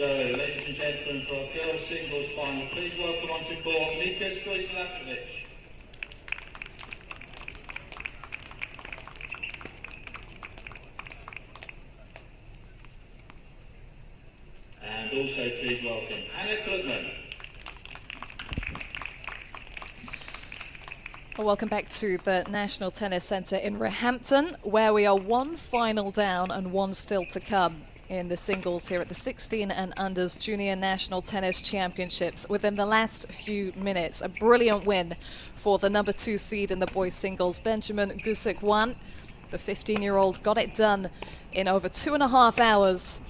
So, ladies and gentlemen, for our girls singles final, please welcome onto court Mika Stojslavljevic. And also please welcome Anna Klugman. Well, welcome back to the National Tennis Centre in Roehampton, where we are one final down and one still to come in the singles here at the 16 and unders Junior National Tennis Championships. Within the last few minutes, a brilliant win for the number 2 seed in the boys singles, Benjamin Gusic-Wan. The 15-year-old got it done in over 2.5 hours.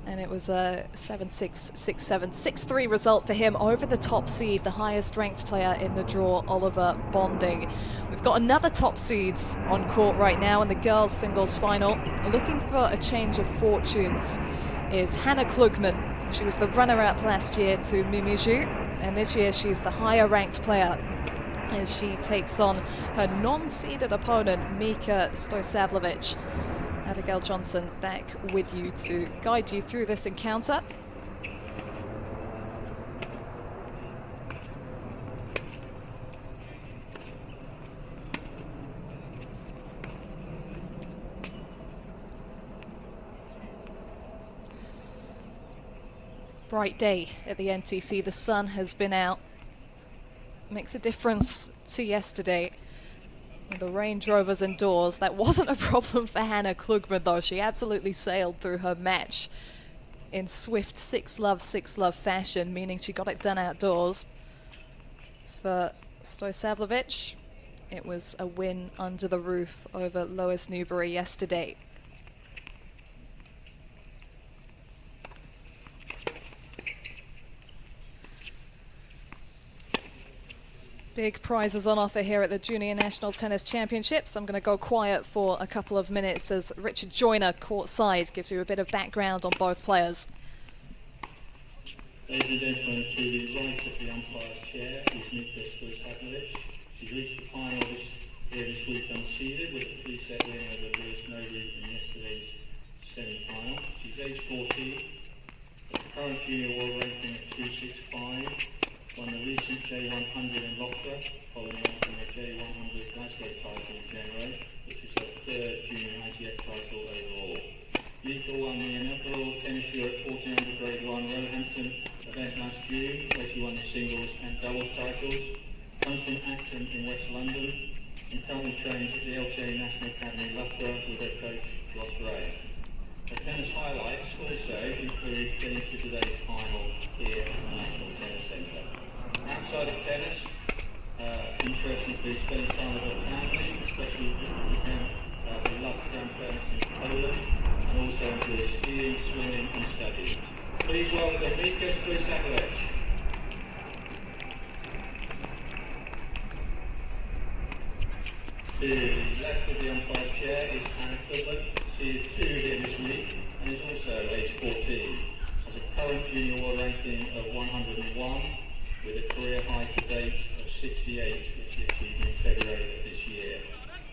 And it was a 7-6, 6-7, 6-3 result for him over the top seed, the highest ranked player in the draw, Oliver Bonding. We've got another top seed on court right now in the girls singles final. Looking for a change of fortunes is Hannah Klugman. She was the runner-up last year to Mimi Zhu, and this year she's the higher ranked player as she takes on her non-seeded opponent, Mika Stojslavljevic. Abigail Johnson back with you to guide you through this encounter. Bright day at the NTC. The sun has been out. Makes a difference to yesterday. The rain drove us indoors. That wasn't a problem for Hannah Klugman, though. She absolutely sailed through her match in swift 6-love fashion, meaning she got it done outdoors. For Stojslavljevic, it was a win under the roof over Lois Newbury yesterday. Big prizes on offer here at the Junior National Tennis Championships. I'm going to go quiet for a couple of minutes as Richard Joyner, courtside, gives you a bit of background on both players. Ladies and gentlemen, to the right of the umpire's chair is Mika Stojslavljevic. She reached the final this week unseeded with a 3-set win over Lois Newbury in yesterday's semi-final. She's age 14, the current junior world ranking at 265. Won the recent J100 in Loughborough, following on from the J100 Glasgow title in January, which is her 3rd junior ITF title overall. Mika won the inaugural Tennis Europe 1400 Grade 1 Roehampton event last June, where she won the singles and doubles titles. Comes from Acton in West London, and currently trains at the LTA National Academy Loughborough with her coach Ross Ray. Her tennis highlights also include getting to today's final here at the National Tennis Centre. Outside of tennis, interesting to be spending time with her family, especially because they love grandparents in Poland, and also enjoy skiing, swimming and studying. Please welcome Mika Stojslavljevic. To the left of the umpire's chair is Anna Klugman. She is 2 here this week and is also age 14. Has a current junior world ranking of 101 with a career high to date of 68, which she achieved in February of this year.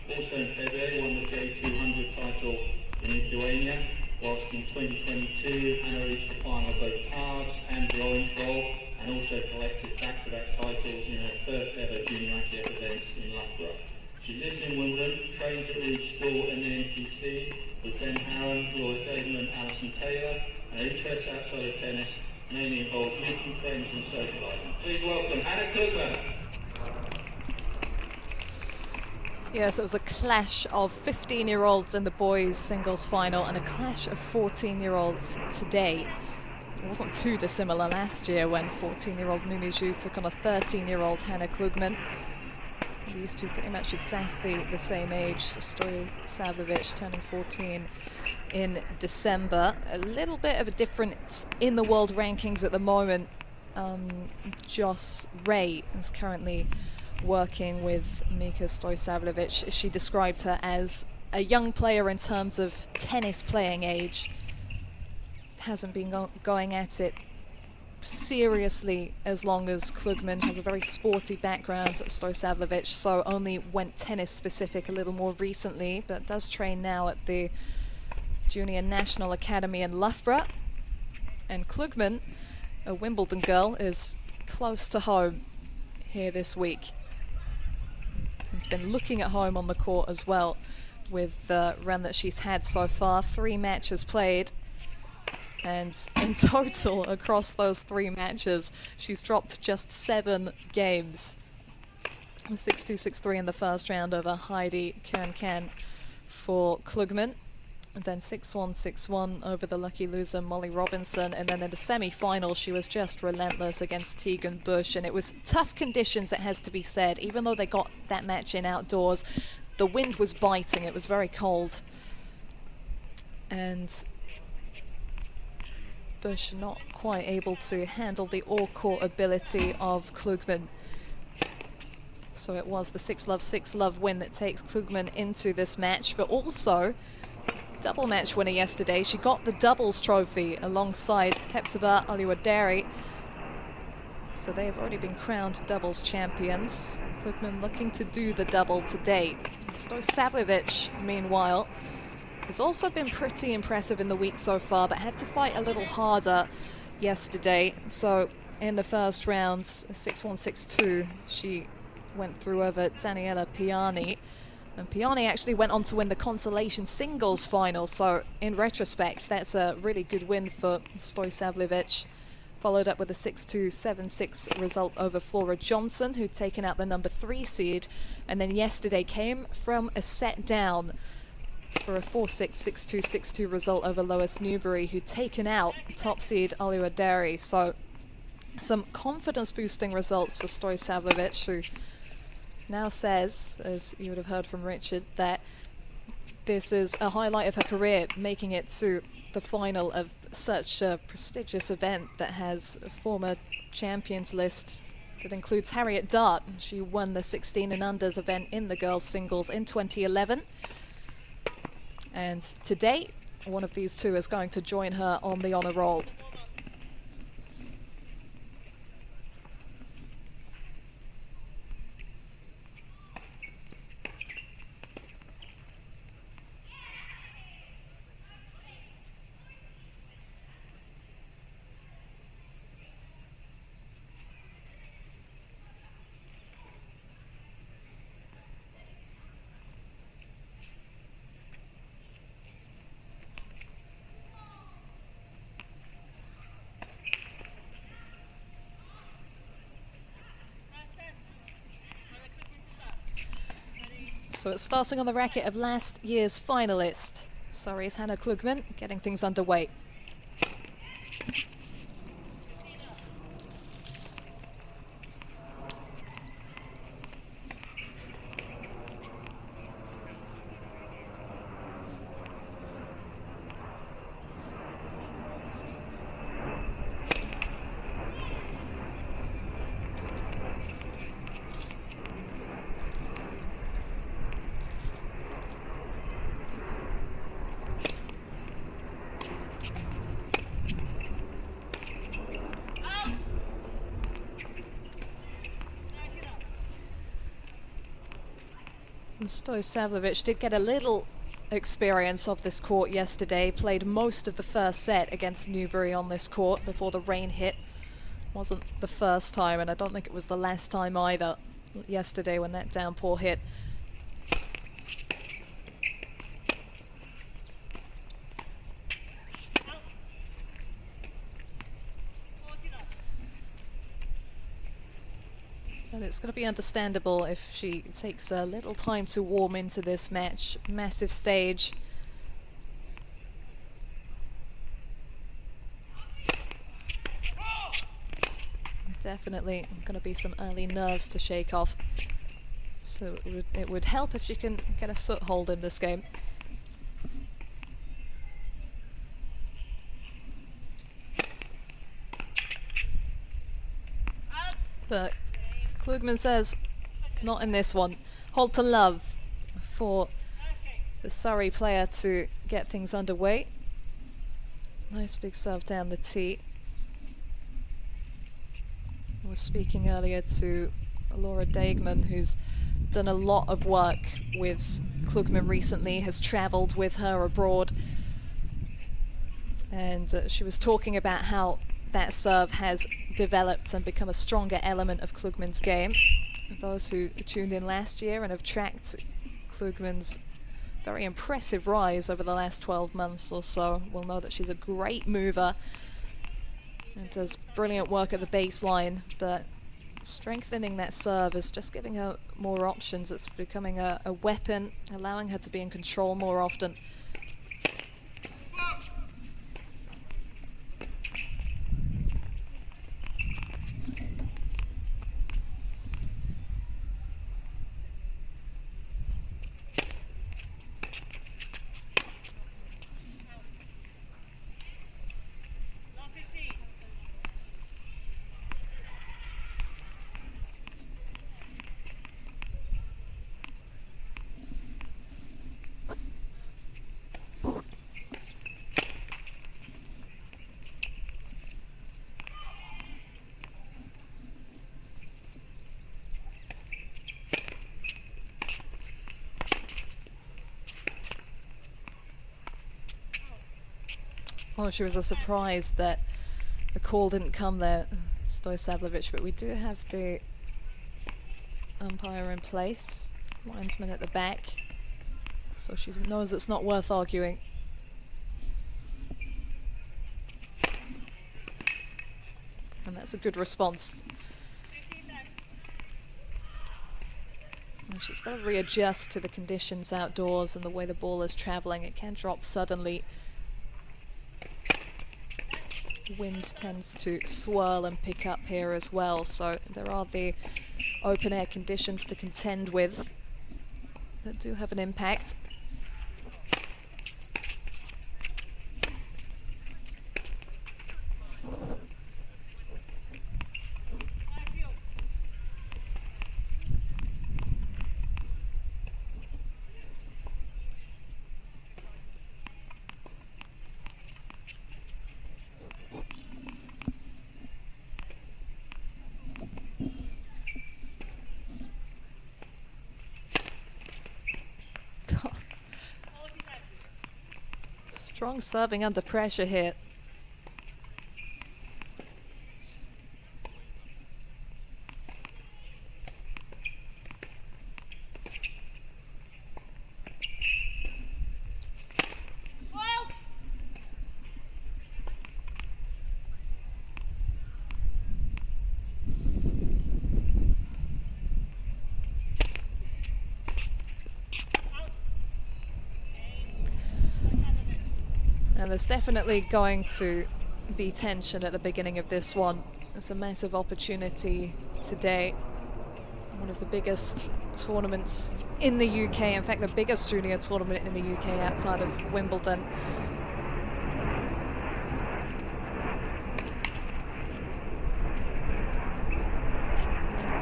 Also in February, won the J200 title in Lithuania, whilst in 2022 Anna reached the final of both Tards and the Orange Bowl, and also collected back-to-back titles in her first ever junior ITF events in Loughborough. She lives in Wimbledon, trains at Reed School in the NTC with Ben Harron, Laura David and Alison Taylor, and her interests outside of tennis mainly involves meeting friends and socialising. Please welcome Anna Klugman. Yes, it was a clash of 15-year-olds in the boys singles final and a clash of 14-year-olds today. It wasn't too dissimilar last year when 14-year-old Mimi Zhu took on a 13-year-old Hannah Klugman. These two pretty much exactly the same age. Stojslavljevic turning 14 in December. A little bit of a difference in the world rankings at the moment. Joss Ray is currently working with Mika Stojslavljevic. She described her as a young player in terms of tennis playing age. Hasn't been going at it seriously as long as Klugman. Has a very sporty background, Stojslavljevic, so only went tennis specific a little more recently, but does train now at the Junior National Academy in Loughborough. And Klugman, a Wimbledon girl, is close to home here this week. He's been looking at home on the court as well with the run that she's had so far. 3 matches played. And in total, across those 3 matches, she's dropped just 7 games. 6-2, 6-3 in the first round over Heidi Kern-Kan for Klugman. And then 6-1, 6-1 over the lucky loser Molly Robinson. And then in the semi-final, she was just relentless against Tegan Bush. And it was tough conditions, it has to be said. Even though they got that match in outdoors, the wind was biting. It was very cold. And Bush not quite able to handle the all-court ability of Klugman. So it was the 6-love, 6-love win that takes Klugman into this match, but also double match winner yesterday. She got the doubles trophy alongside Hepzibah Aliwaderi. So they have already been crowned doubles champions. Klugman looking to do the double today. Stojsavljevic, meanwhile, has also been pretty impressive in the week so far, but had to fight a little harder yesterday. So in the first round, 6-1, 6-2, she went through over Daniela Piani. And Piani actually went on to win the consolation singles final. So in retrospect, that's a really good win for Stojsavljevic. Followed up with a 6-2, 7-6 result over Flora Johnson, who'd taken out the number 3 seed. And then yesterday came from a set down for a 4-6, 6-2, 6-2 result over Lois Newbury, who'd taken out top seed Aliwaderi. So some confidence-boosting results for Stojsavljevic, who now says, as you would have heard from Richard, that this is a highlight of her career, making it to the final of such a prestigious event that has a former champions list that includes Harriet Dart. She won the 16 and unders event in the girls singles in 2011. And today, one of these two is going to join her on the honor roll. So it's starting on the racket of last year's finalist. Surrey's Hannah Klugman getting things underway. Stojsavljevic did get a little experience of this court yesterday, played most of the first set against Newbury on this court before the rain hit. Wasn't the first time, and I don't think it was the last time either, yesterday when that downpour hit. And it's going to be understandable if she takes a little time to warm into this match. Massive stage. Definitely going to be some early nerves to shake off. So it would help if she can get a foothold in this game. But Klugman says, not in this one. Hold to love for the Surrey player to get things underway. Nice big serve down the tee. I was speaking earlier to Laura Daegman, who's done a lot of work with Klugman recently, has travelled with her abroad. And she was talking about how that serve has developed and become a stronger element of Klugman's game. Those who tuned in last year and have tracked Klugman's very impressive rise over the last 12 months or so will know that she's a great mover and does brilliant work at the baseline, but strengthening that serve is just giving her more options. It's becoming a weapon, allowing her to be in control more often. Well, she was a surprise that the call didn't come there, Stojsavljevic, but we do have the umpire in place, linesman at the back, so she knows it's not worth arguing. And that's a good response. And she's got to readjust to the conditions outdoors and the way the ball is traveling. It can drop suddenly. Wind tends to swirl and pick up here as well, so there are the open air conditions to contend with that do have an impact. Strong serving under pressure here. And there's definitely going to be tension at the beginning of this one. It's a massive opportunity today. One of the biggest tournaments in the UK, in fact the biggest junior tournament in the UK outside of Wimbledon.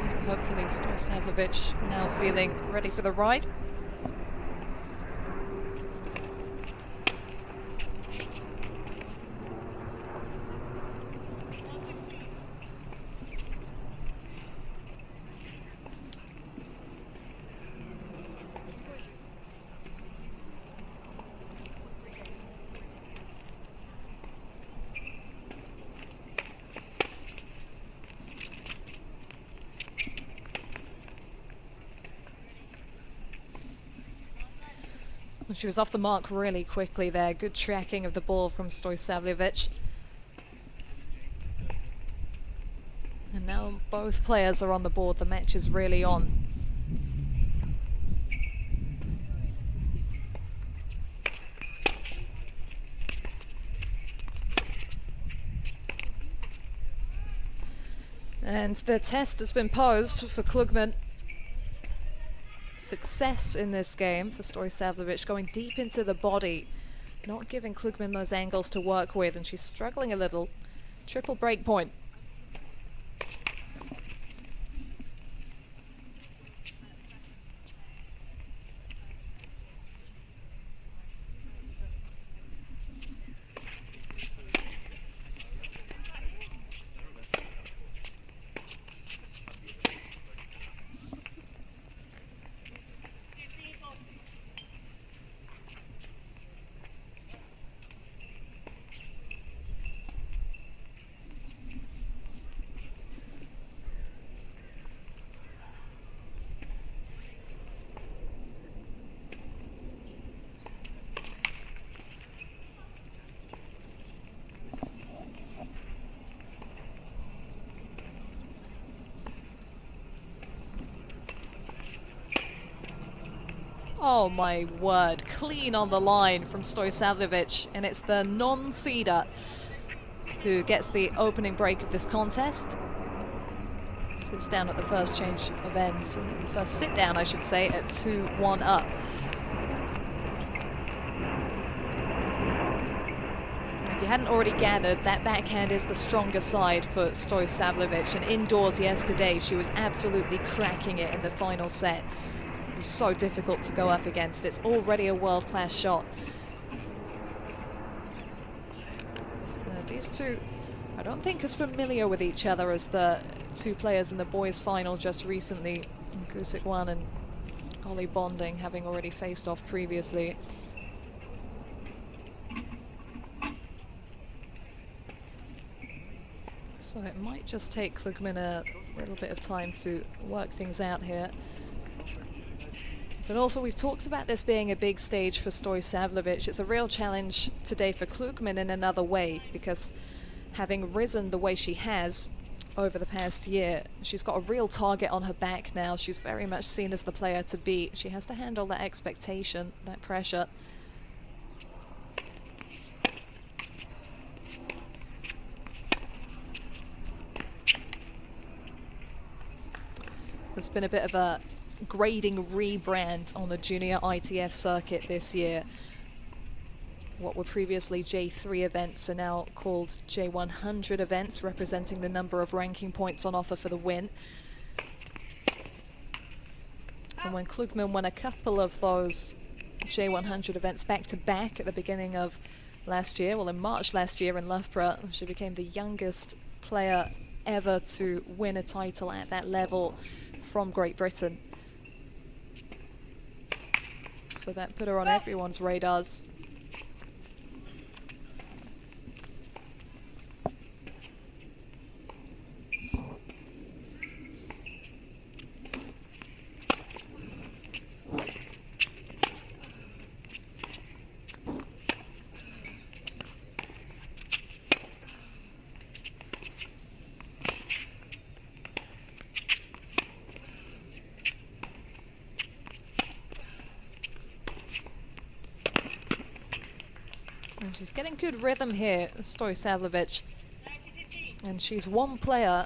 So hopefully Stojsavljevic now feeling ready for the ride. She was off the mark really quickly there. Good tracking of the ball from Stojsavljevic. And now both players are on the board. The match is really on. And the test has been posed for Klugman. Success in this game for Stojsavljevic, going deep into the body, not giving Klugman those angles to work with, and she's struggling a little. Triple break point. Oh my word, clean on the line from Stojsavljevic, and it's the non-seeder who gets the opening break of this contest. Sits down at the first change of ends, the first sit down I should say, at 2-1 up. If you hadn't already gathered, that backhand is the stronger side for Stojsavljevic, and indoors yesterday she was absolutely cracking it in the final set. It was so difficult to go up against. It's already a world-class shot. These two, I don't think, as familiar with each other as the two players in the boys' final just recently. Gusic-Wan and Ollie Bonding having already faced off previously. So it might just take Klugman a little bit of time to work things out here. But also, we've talked about this being a big stage for Stojsavljevic. It's a real challenge today for Klugman in another way, because having risen the way she has over the past year, she's got a real target on her back now. She's very much seen as the player to beat. She has to handle that expectation, that pressure. There's been a bit of a grading rebrand on the junior ITF circuit this year. What were previously J3 events are now called J100 events, representing the number of ranking points on offer for the win. And when Klugman won a couple of those J100 events back to back at the beginning of last year, well, in March last year in Loughborough, she became the youngest player ever to win a title at that level from Great Britain. So that put her on everyone's radars. And she's getting good rhythm here, Stojsavljevic. And she's one player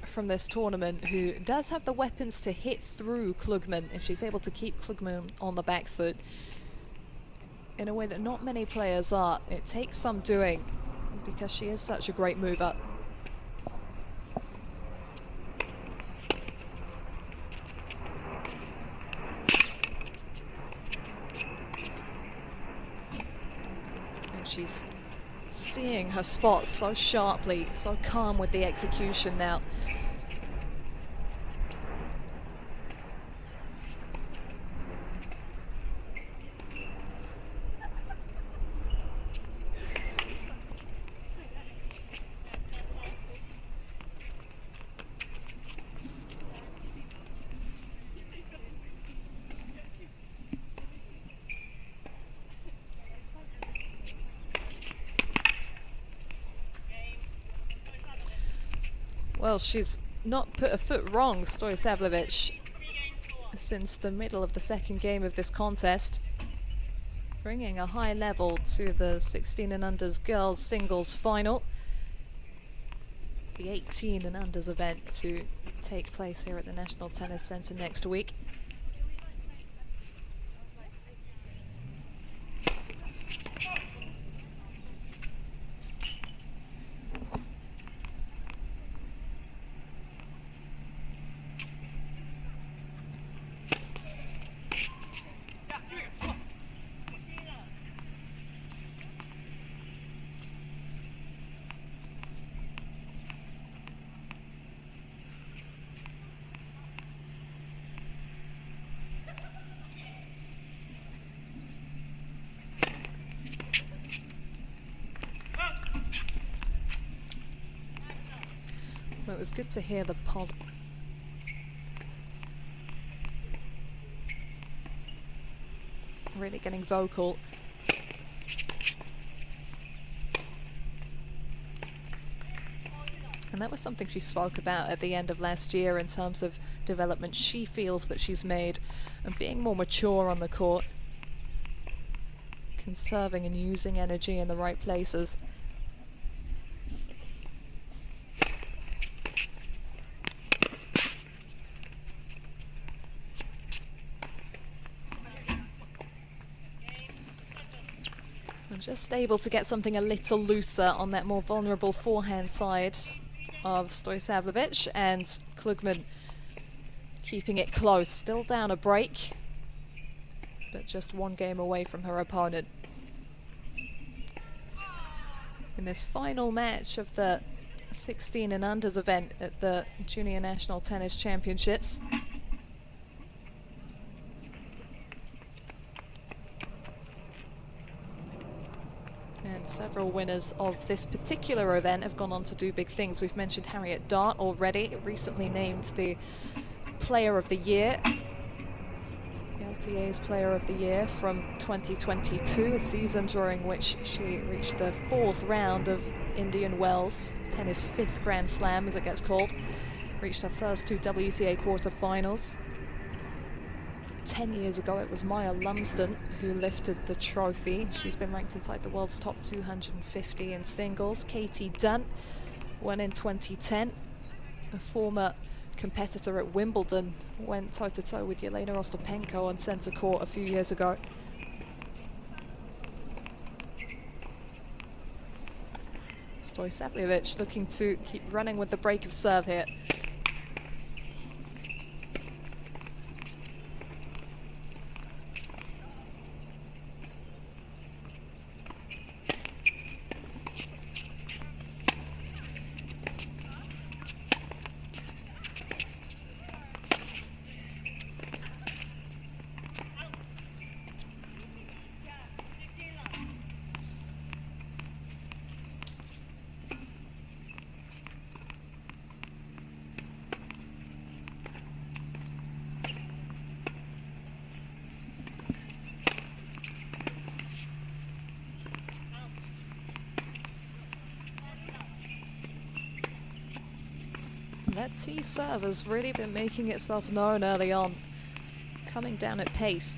from this tournament who does have the weapons to hit through Klugman if she's able to keep Klugman on the back foot in a way that not many players are. It takes some doing because she is such a great mover. She's seeing her spots so sharply, so calm with the execution now. Well, she's not put a foot wrong, Stojsavljevic, since the middle of the second game of this contest, bringing a high level to the 16 and unders girls singles final, the 18 and unders event to take place here at the National Tennis Centre next week. It was good to hear the positive. Really getting vocal. And that was something she spoke about at the end of last year in terms of development she feels that she's made and being more mature on the court, conserving and using energy in the right places. And just able to get something a little looser on that more vulnerable forehand side of Stojsavljevic, and Klugman keeping it close, still down a break, but just one game away from her opponent. In this final match of the 16 and unders event at the Junior National Tennis Championships. And several winners of this particular event have gone on to do big things. We've mentioned Harriet Dart already, recently named the Player of the Year, LTA's Player of the Year from 2022, a season during which she reached the 4th round of Indian Wells, tennis 5th Grand Slam as it gets called. Reached her first 2 WTA quarterfinals. 10 years ago it was Maya Lumsden who lifted the trophy. She's been ranked inside the world's top 250 in singles. Katie Dunn won in 2010. A former competitor at Wimbledon went toe-to-toe with Yelena Ostapenko on centre court a few years ago. Stojsavljevic looking to keep running with the break of serve here. That T serve has really been making itself known early on, coming down at pace.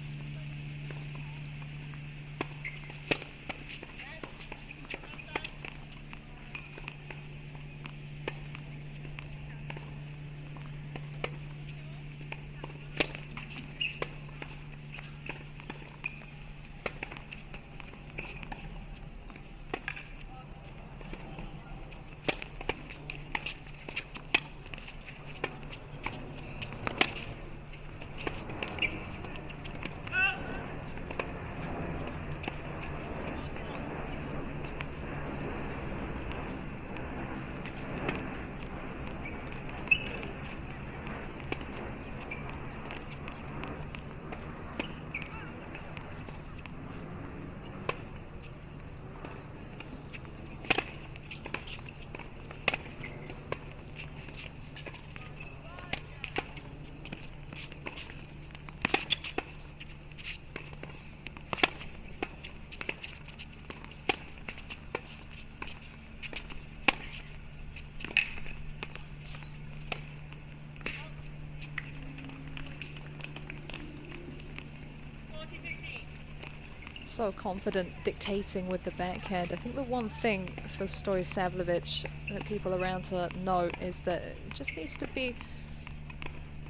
So confident dictating with the backhand. I think the one thing for Stojsavljevic that people around her know is that it just needs to be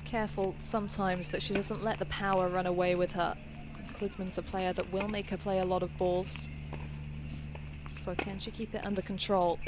careful sometimes that she doesn't let the power run away with her. Klugman's a player that will make her play a lot of balls. So can she keep it under control?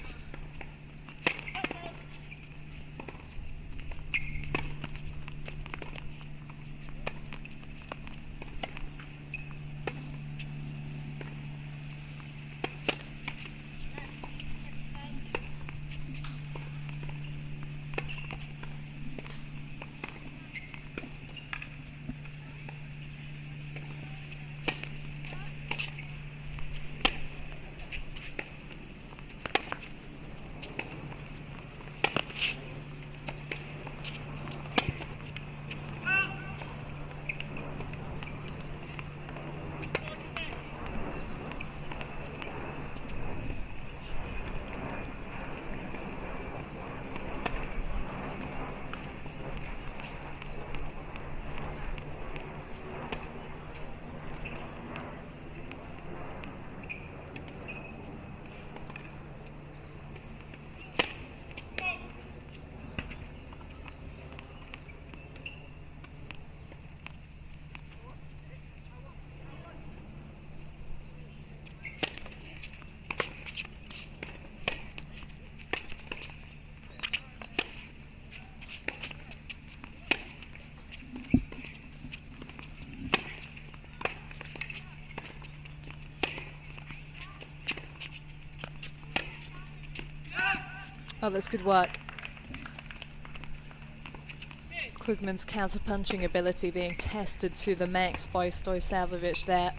Oh, that's good work. Klugman's counter-punching ability being tested to the max by Stojsavljevic there.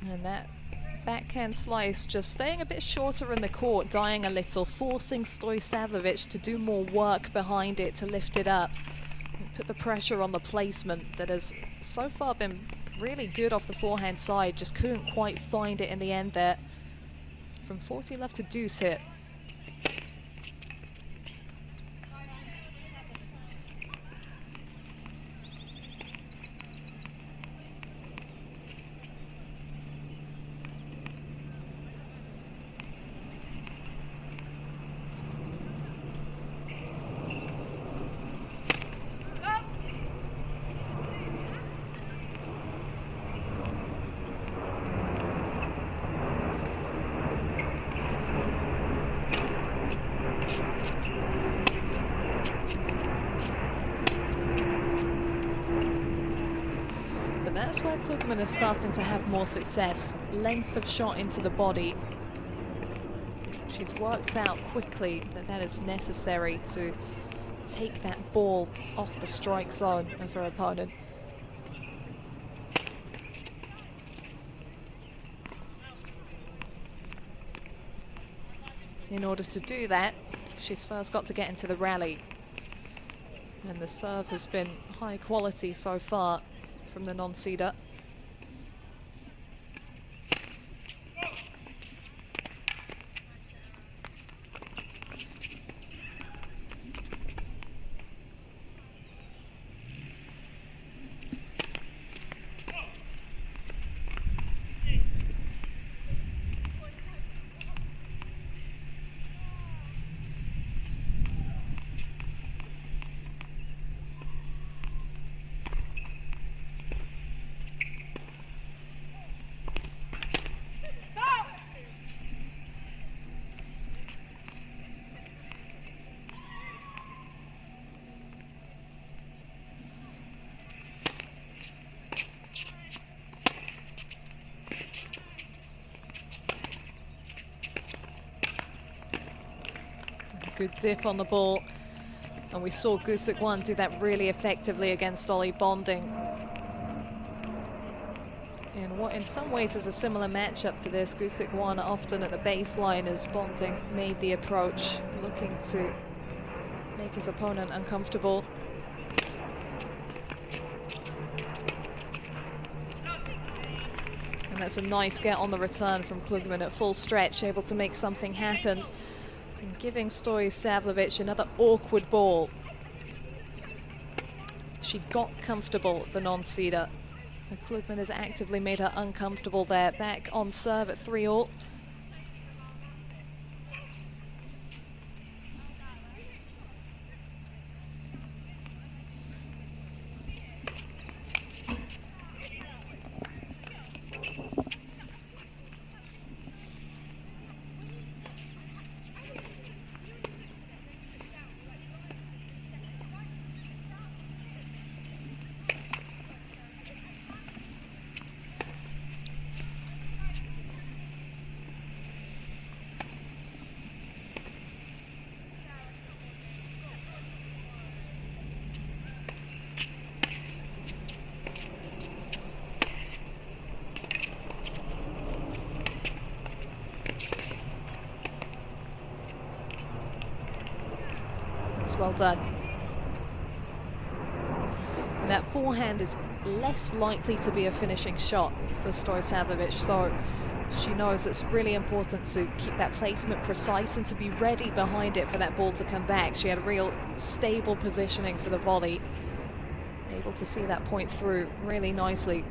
And that backhand slice just staying a bit shorter in the court, dying a little, forcing Stojsavljevic to do more work behind it to lift it up. And put the pressure on the placement that has so far been really good off the forehand side, just couldn't quite find it in the end there. From 40 left to deuce hit. That's where Klugman is starting to have more success. Length of shot into the body. She's worked out quickly that that is necessary to take that ball off the strike zone of her opponent. In order to do that, she's first got to get into the rally. And the serve has been high quality so far from the non-seeder. Good dip on the ball, and we saw Gusic-Wan do that really effectively against Ollie Bonding in what in some ways is a similar matchup to this. Gusic-Wan often at the baseline as Bonding made the approach, looking to make his opponent uncomfortable. And that's a nice get on the return from Klugman at full stretch, able to make something happen. And giving Stojsavljevic another awkward ball. She got comfortable, the non-seeder. Klugman has actively made her uncomfortable there. Back on serve at 3-all. Well done. And that forehand is less likely to be a finishing shot for Stojsavljevic, so she knows it's really important to keep that placement precise and to be ready behind it for that ball to come back. She had a real stable positioning for the volley, able to see that point through really nicely.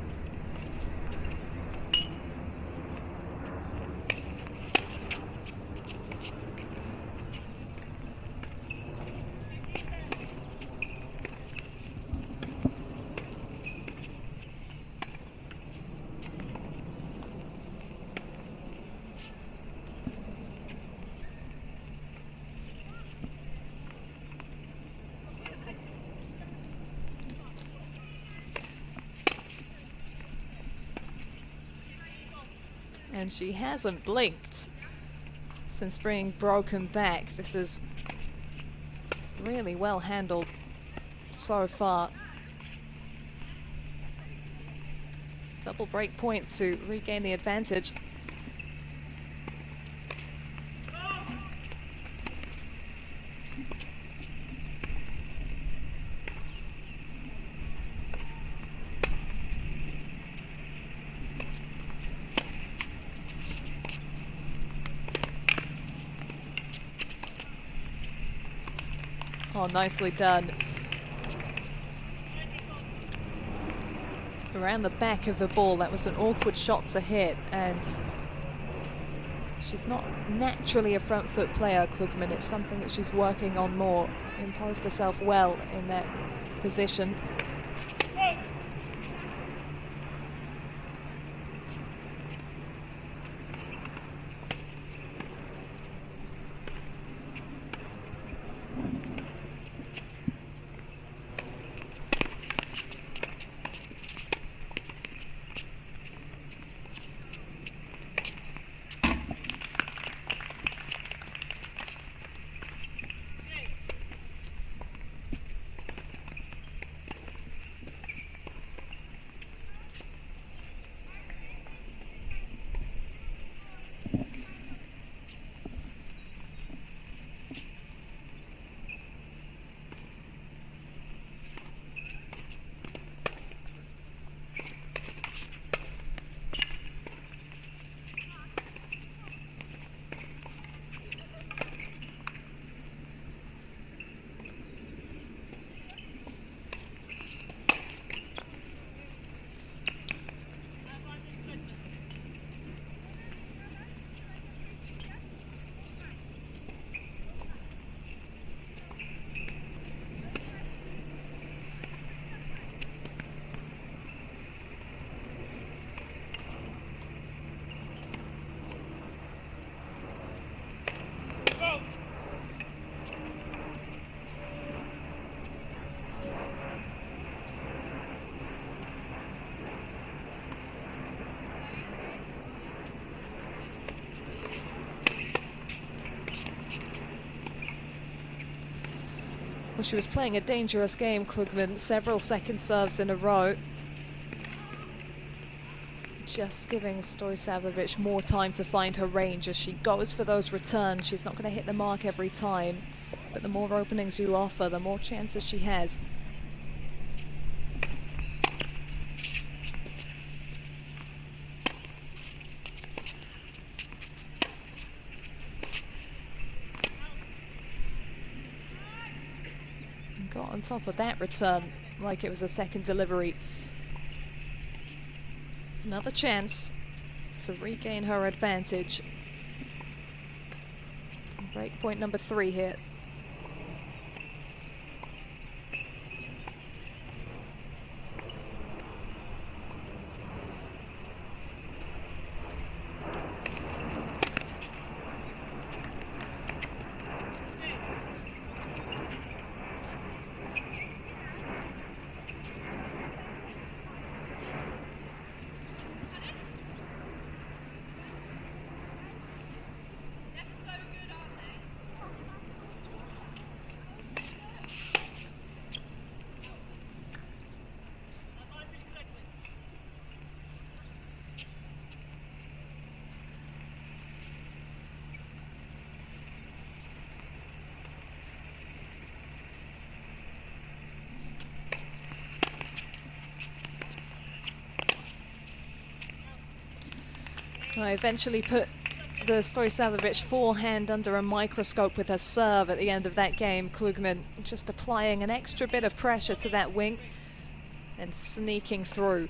And she hasn't blinked. since being broken back. This is really well handled so far. Double break point to regain the advantage. Oh, nicely done. Around the back of the ball, that was an awkward shot to hit, and she's not naturally a front foot player, Klugman. It's something that she's working on more. Imposed herself well in that position. Well, she was playing a dangerous game, Klugman, several second serves in a row. Just giving Stojsavljevic more time to find her range as she goes for those returns. She's not going to hit the mark every time, but the more openings you offer, the more chances she has. Got on top of that return like it was a second delivery. Another chance to regain her advantage. Break point number 3 here. I eventually put the Stojsavljevic forehand under a microscope with her serve at the end of that game. Klugman just applying an extra bit of pressure to that wing and sneaking through.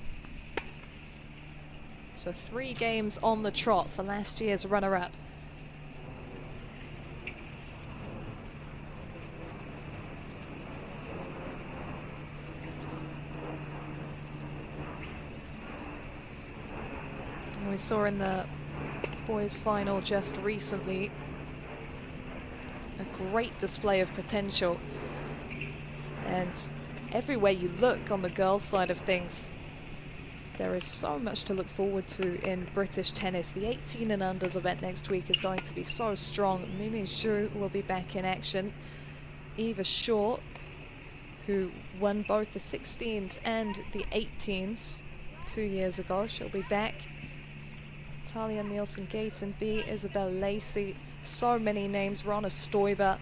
So 3 games on the trot for last year's runner-up. We saw in the boys' final just recently a great display of potential, and everywhere you look on the girls' side of things, There is so much to look forward to in British tennis. The 18 and unders event next week is going to be so strong. Mimi Zhu will be back in action. Eva Shaw, who won both the 16s and the 18s 2 years ago, she'll be back. Talia Nielsen, Gaten B, Isabel Lacey, so many names. Ronna Stoiber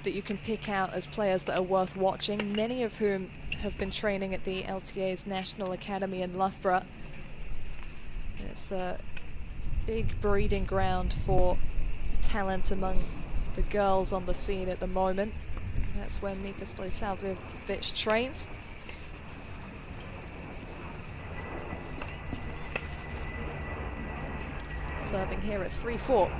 that you can pick out as players that are worth watching, many of whom have been training at the LTA's National Academy in Loughborough. It's a big breeding ground for talent among the girls on the scene at the moment. That's where Mika Stojsavljevic trains. Serving here at 3-4.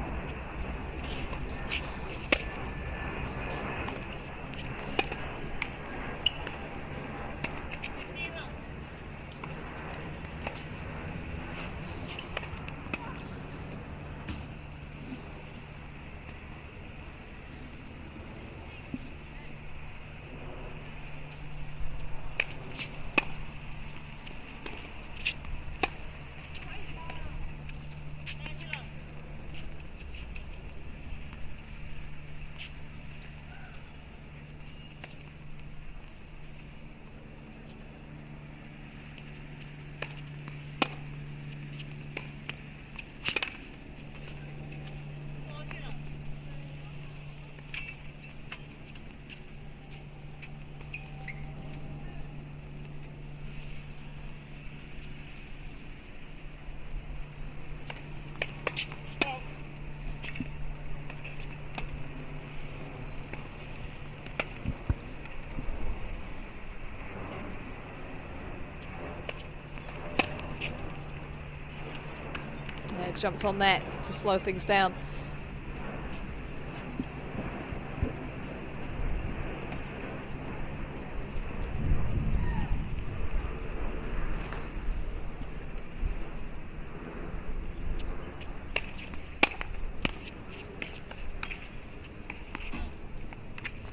Jumped on that to slow things down.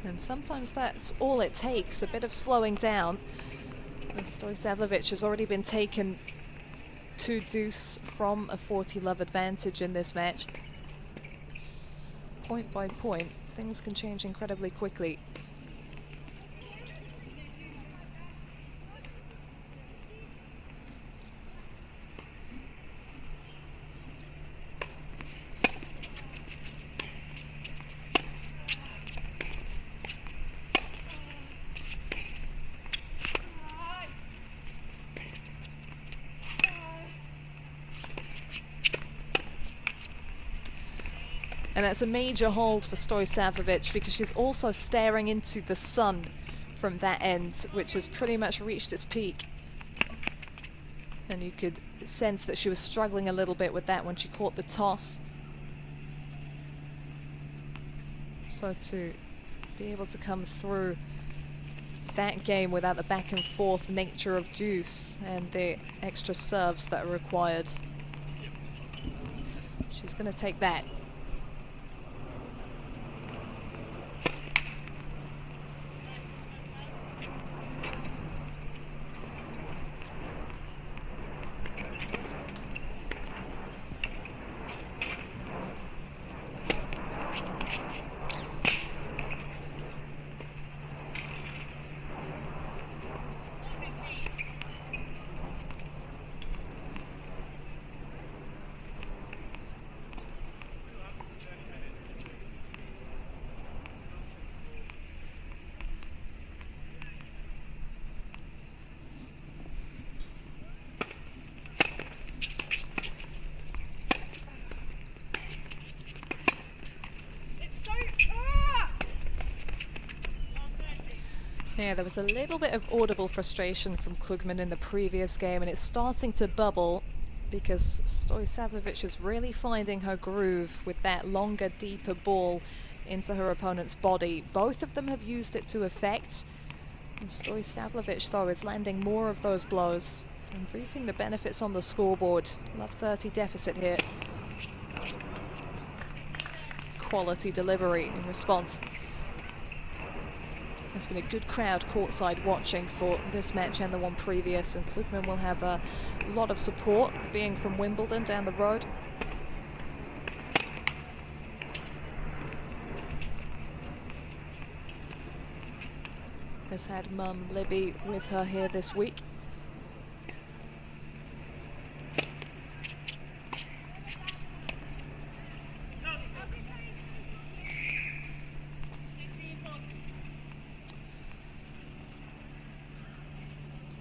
And sometimes that's all it takes, a bit of slowing down. Stojsavljevic has already been taken 2 deuce from a 40-love advantage in this match. Point by point, things can change incredibly quickly. And that's a major hold for Stojsavljevic because she's also staring into the sun from that end, which has pretty much reached its peak. And you could sense that she was struggling a little bit with that when she caught the toss. So to be able to come through that game without the back and forth nature of deuce and the extra serves that are required. She's going to take that. Yeah, there was a little bit of audible frustration from Klugman in the previous game, and it's starting to bubble because Stojsavljevic is really finding her groove with that longer, deeper ball into her opponent's body. Both of them have used it to effect. And Stojsavljevic, though, is landing more of those blows and reaping the benefits on the scoreboard. Love 30 deficit here. Quality delivery in response. There's been a good crowd courtside watching for this match and the one previous, and Klugman will have a lot of support being from Wimbledon down the road. Has had mum Libby with her here this week.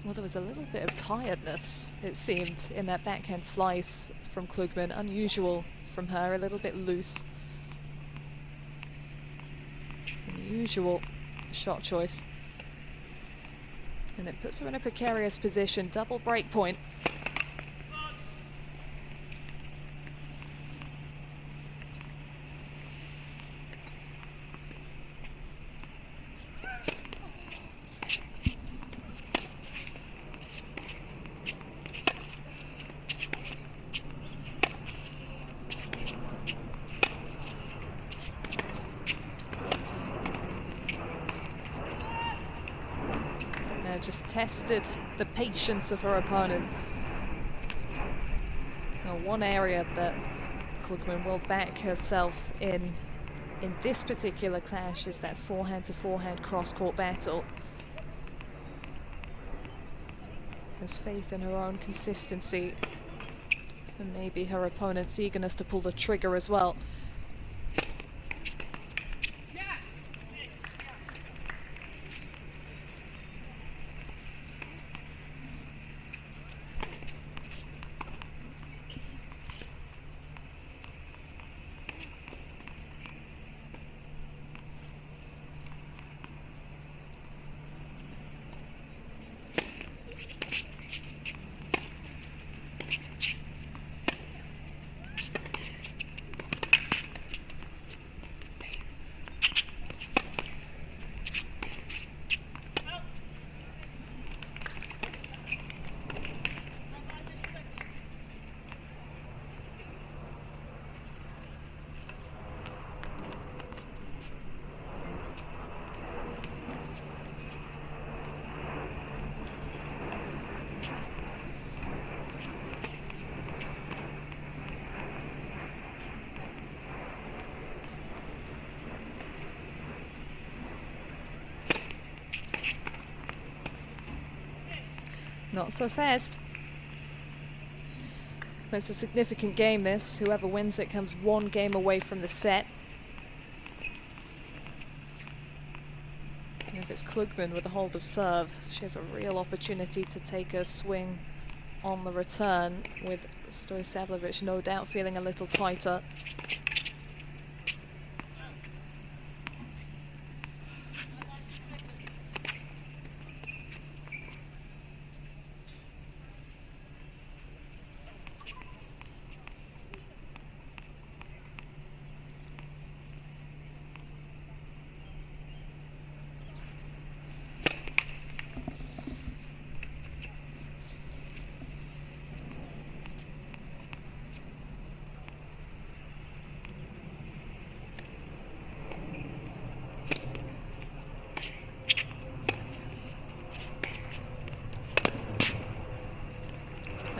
Well, there was a little bit of tiredness, it seemed, in that backhand slice from Klugman. Unusual from her, a little bit loose. Unusual shot choice. And it puts her in a precarious position. Double break point. Just tested the patience of her opponent. Now, one area that Klugman will back herself in this particular clash is that forehand to forehand cross-court battle. Has faith in her own consistency and maybe her opponent's eagerness to pull the trigger as well. Not so fast. It's a significant game, this. Whoever wins it comes one game away from the set. And if it's Klugman with a hold of serve, she has a real opportunity to take a swing on the return, with Stojsavljevic no doubt feeling a little tighter.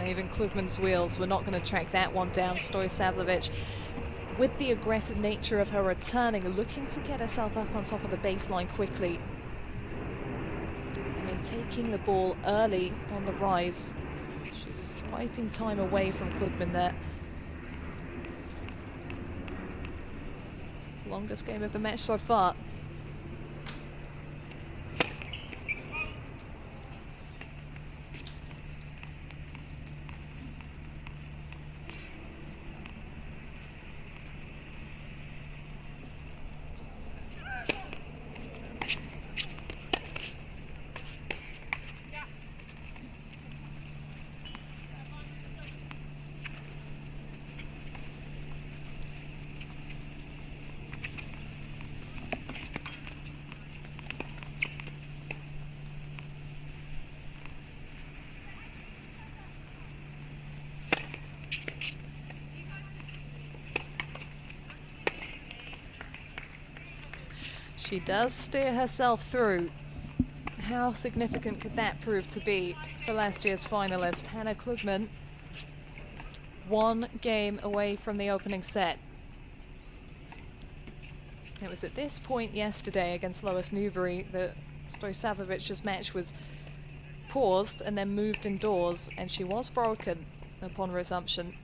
Even Klugman's wheels were not going to track that one down. Stojsavljevic, with the aggressive nature of her returning, looking to get herself up on top of the baseline quickly. And then taking the ball early on the rise. She's swiping time away from Klugman there. Longest game of the match so far. She does steer herself through. How significant could that prove to be for last year's finalist, Hannah Klugman? 1 game away from the opening set. It was at this point yesterday against Lois Newbury that Stojsavlovic's match was paused and then moved indoors, and she was broken upon resumption.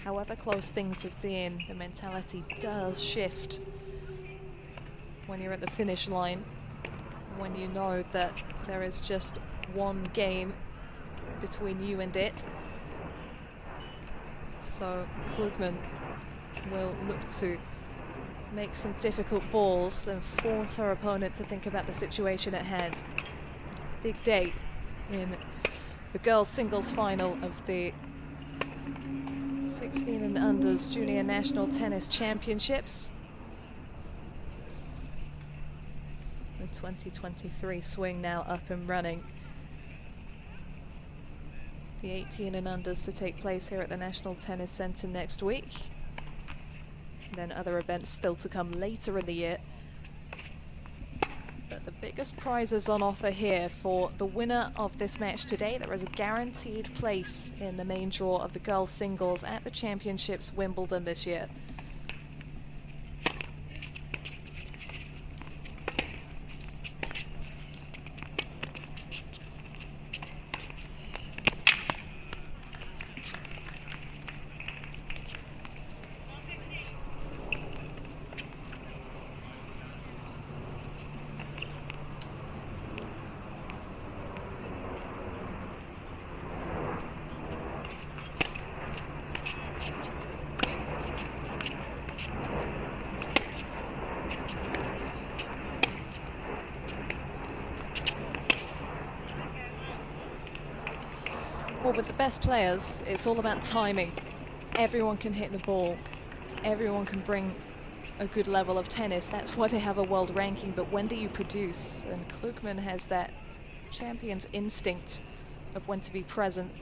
However close things have been, the mentality does shift when you're at the finish line, when you know that there is just 1 game between you and it. So Klugman will look to make some difficult balls and force her opponent to think about the situation at hand. Big day in the girls singles final of the 16 and unders Junior National Tennis Championships. The 2023 swing now up and running. The 18 and unders to take place here at the National Tennis Centre next week. And then other events still to come later in the year. But the biggest prizes on offer here for the winner of this match today. There is a guaranteed place in the main draw of the girls singles at the Championships Wimbledon this year. Well, with the best players, it's all about timing. Everyone can hit the ball. Everyone can bring a good level of tennis. That's why they have a world ranking. But when do you produce? And Klugman has that champion's instinct of when to be present.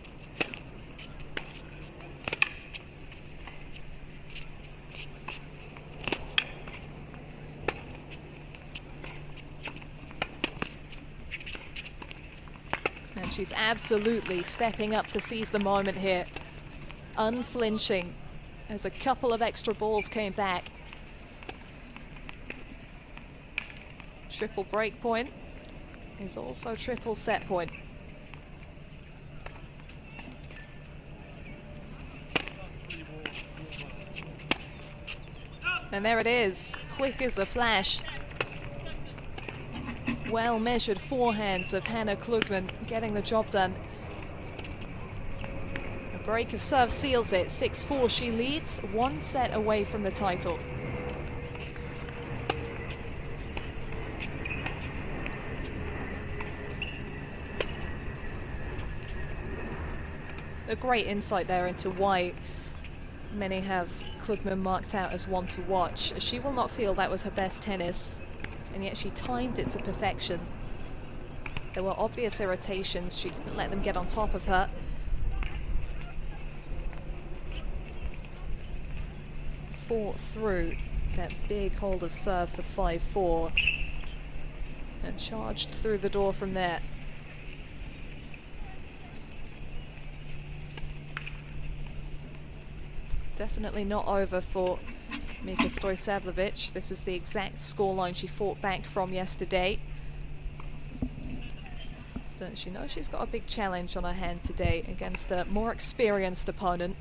And she's absolutely stepping up to seize the moment here. Unflinching as a couple of extra balls came back. Triple break point is also triple set point. And there it is, quick as a flash. Well measured forehands of Hannah Klugman getting the job done. A break of serve seals it. 6-4 she leads, 1 set away from the title. A great insight there into why many have Klugman marked out as one to watch. She will not feel that was her best tennis, and yet she timed it to perfection. There were obvious irritations. She didn't let them get on top of her. Fought through that big hold of serve for 5-4 and charged through the door from there. Definitely not over for Mika Stojsavlovic. This is the exact scoreline she fought back from yesterday. But she knows she's got a big challenge on her hand today against a more experienced opponent.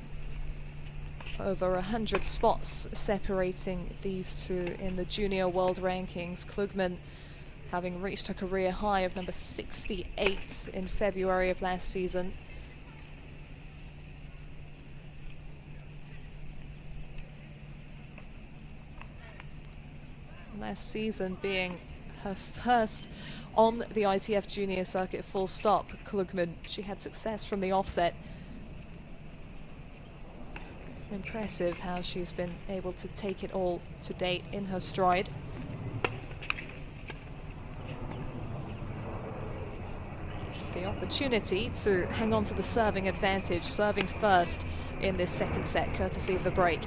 Over 100 spots separating these two in the junior world rankings. Klugman having reached her career high of number 68 in February of last season. Last season being her first on the ITF junior circuit full stop. Klugman, she had success from the offset. Impressive how she's been able to take it all to date in her stride. The opportunity to hang on to the serving advantage, serving first in this second set, courtesy of the break.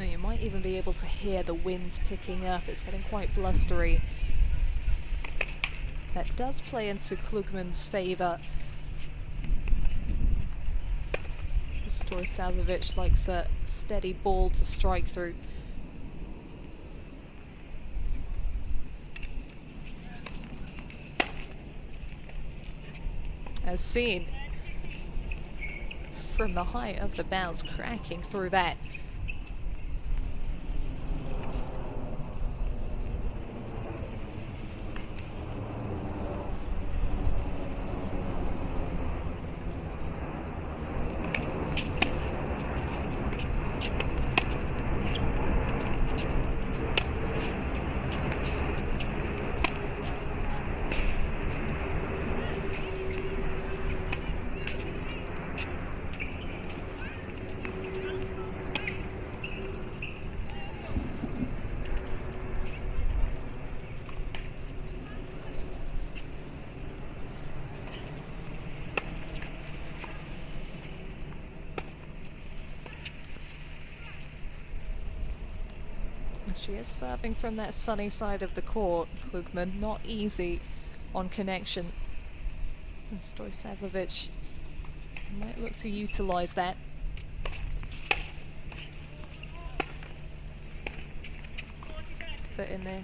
Now you might even be able to hear the wind picking up. It's getting quite blustery. That does play into Klugman's favour. Stojsavovic likes a steady ball to strike through. As seen from the height of the bounce, cracking through that. She is serving from that sunny side of the court, Klugman. Not easy on connection. And Stojsavovic might look to utilise that. But in the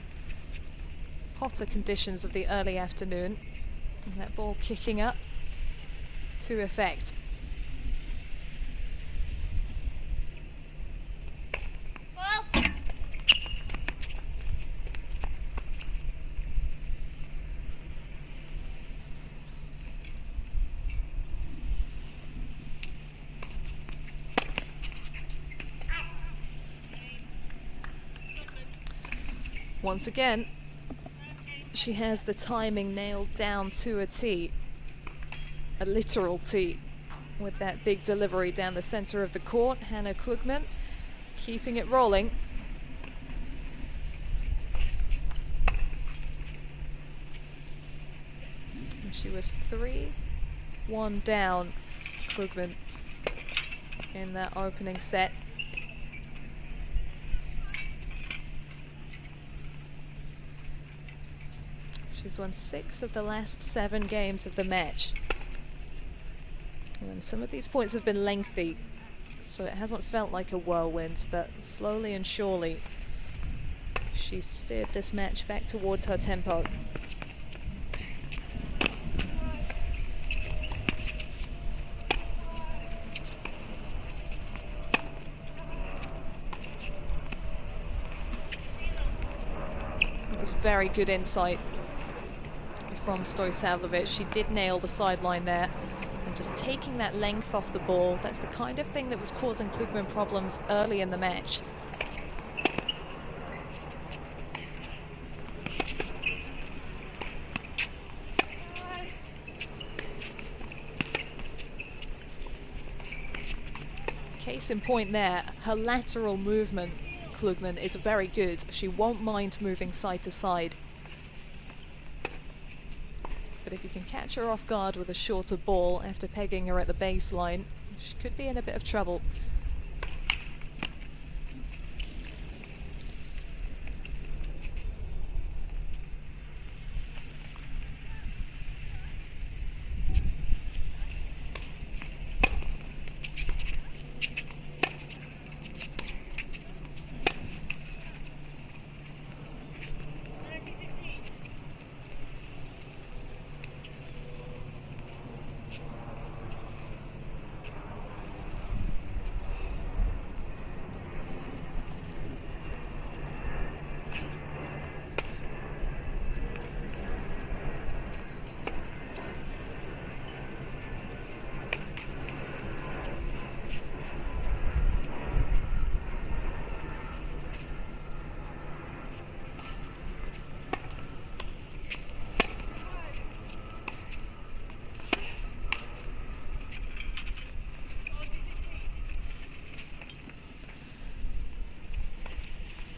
hotter conditions of the early afternoon, and that ball kicking up to effect. Once again, she has the timing nailed down to a T, a literal T, with that big delivery down the centre of the court. Hannah Klugman keeping it rolling. And she was 3-1 down, Klugman, in that opening set. She's won 6 of the last 7 games of the match. And some of these points have been lengthy, so it hasn't felt like a whirlwind, but slowly and surely she's steered this match back towards her tempo. That was very good insight from Stojsavovic. She did nail the sideline there, and just taking that length off the ball, that's the kind of thing that was causing Klugman problems early in the match. Case in point there, her lateral movement, Klugman, is very good. She won't mind moving side to side. But if you can catch her off guard with a shorter ball after pegging her at the baseline, she could be in a bit of trouble.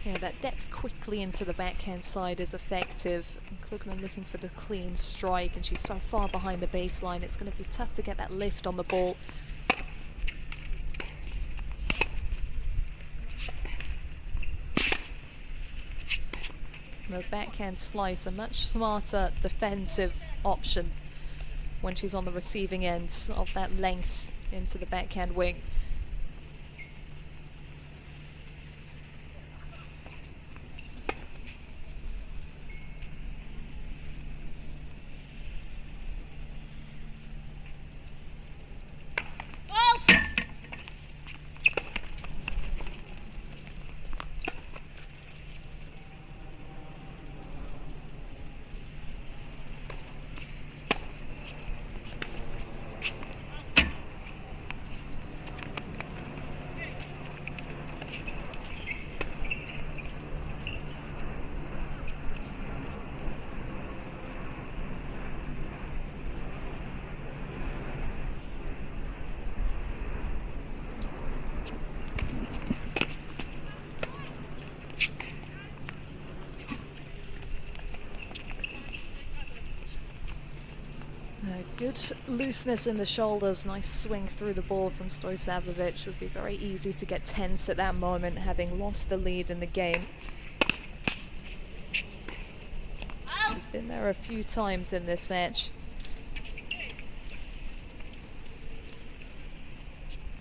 Yeah, that depth quickly into the backhand side is effective. Klugman looking for the clean strike, and she's so far behind the baseline, it's going to be tough to get that lift on the ball. The backhand slice, a much smarter defensive option when she's on the receiving end of that length into the backhand wing. Good looseness in the shoulders, nice swing through the ball from Stojsavljevic. Would be very easy to get tense at that moment, having lost the lead in the game. She's been there a few times in this match.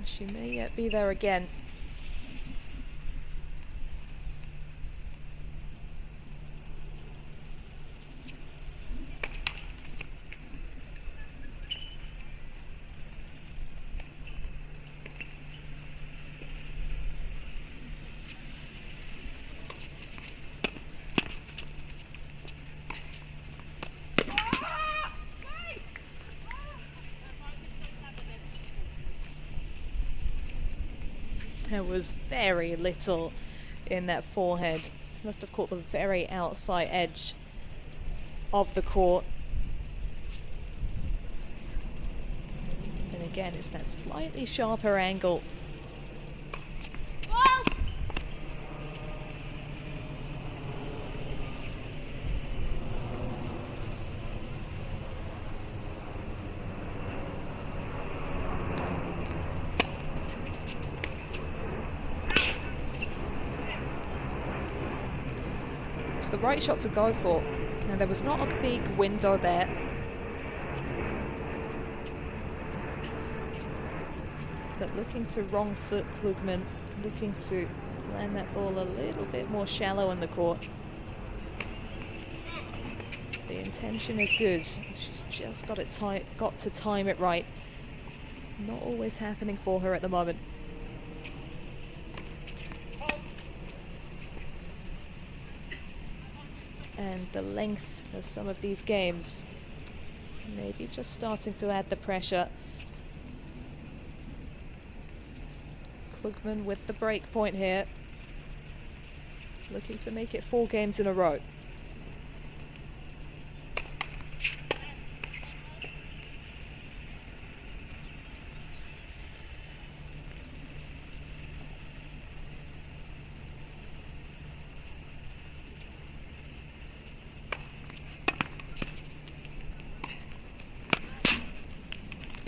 She may yet be there again. There was very little in that forehand. Must have caught the very outside edge of the court. And again, it's that slightly sharper angle. It's the right shot to go for. And there was not a big window there. But looking to wrong foot Klugman, looking to land that ball a little bit more shallow in the court. The intention is good. She's just got to time it right. Not always happening for her at the moment. And the length of some of these games maybe just starting to add the pressure. Klugman with the break point here, looking to make it 4 games in a row.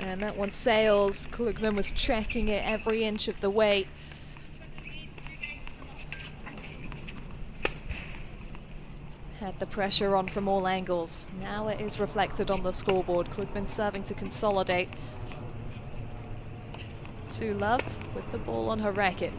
And that one sails. Klugman was tracking it every inch of the way. Had the pressure on from all angles. Now it is reflected on the scoreboard. Klugman serving to consolidate. 2-love with the ball on her racket.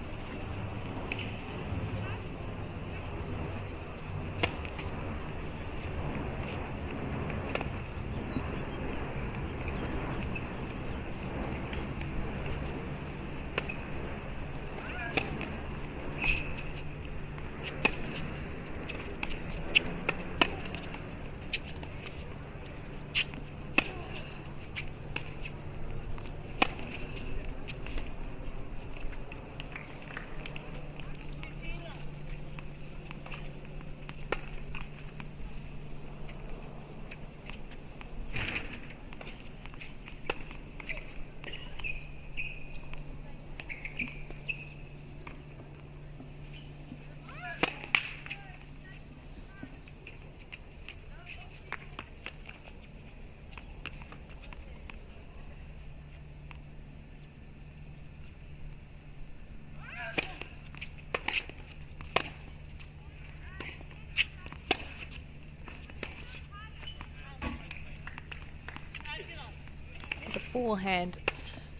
forehand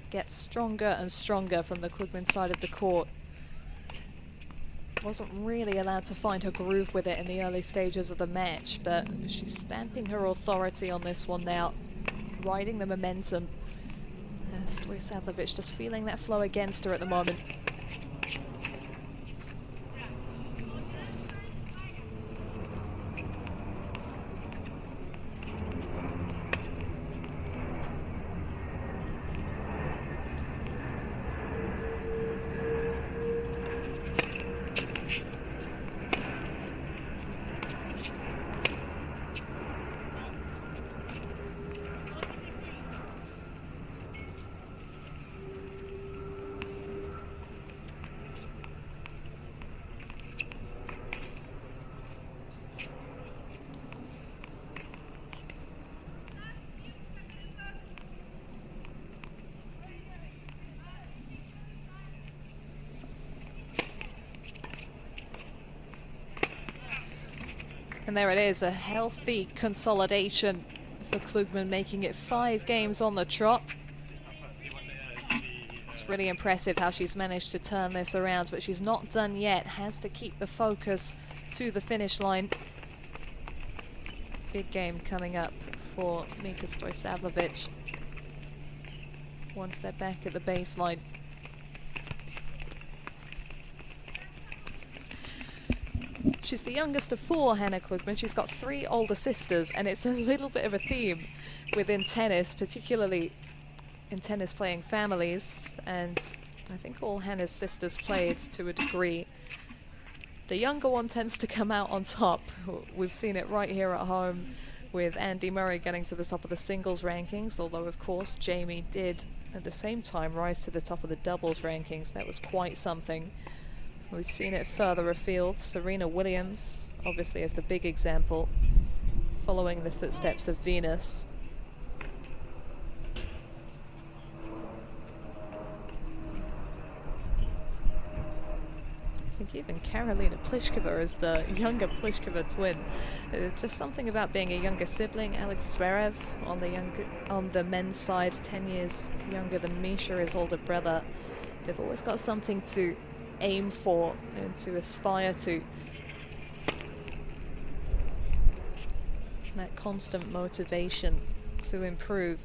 gets stronger and stronger from the Klugman side of the court. Wasn't really allowed to find her groove with it in the early stages of the match, but she's stamping her authority on this one now, riding the momentum. Stojsavljevic just feeling that flow against her at the moment. And there it is, a healthy consolidation for Klugman, making it 5 games on the trot. It's really impressive how she's managed to turn this around, but she's not done yet. Has to keep the focus to the finish line. Big game coming up for Mika Stojsavljevic. Once they're back at the baseline. She's the youngest of 4, Hannah Klugman. She's got 3 older sisters, and it's a little bit of a theme within tennis, particularly in tennis playing families, and I think all Hannah's sisters played to a degree. The younger one tends to come out on top. We've seen it right here at home with Andy Murray getting to the top of the singles rankings, although of course Jamie did at the same time rise to the top of the doubles rankings. That was quite something. We've seen it further afield. Serena Williams, obviously, as the big example, following the footsteps of Venus. I think even Karolina Pliskova is the younger Pliskova twin. There's just something about being a younger sibling. Alex Zverev on the men's side, 10 years younger than Misha, his older brother. They've always got something to aim for and to aspire to. That constant motivation to improve.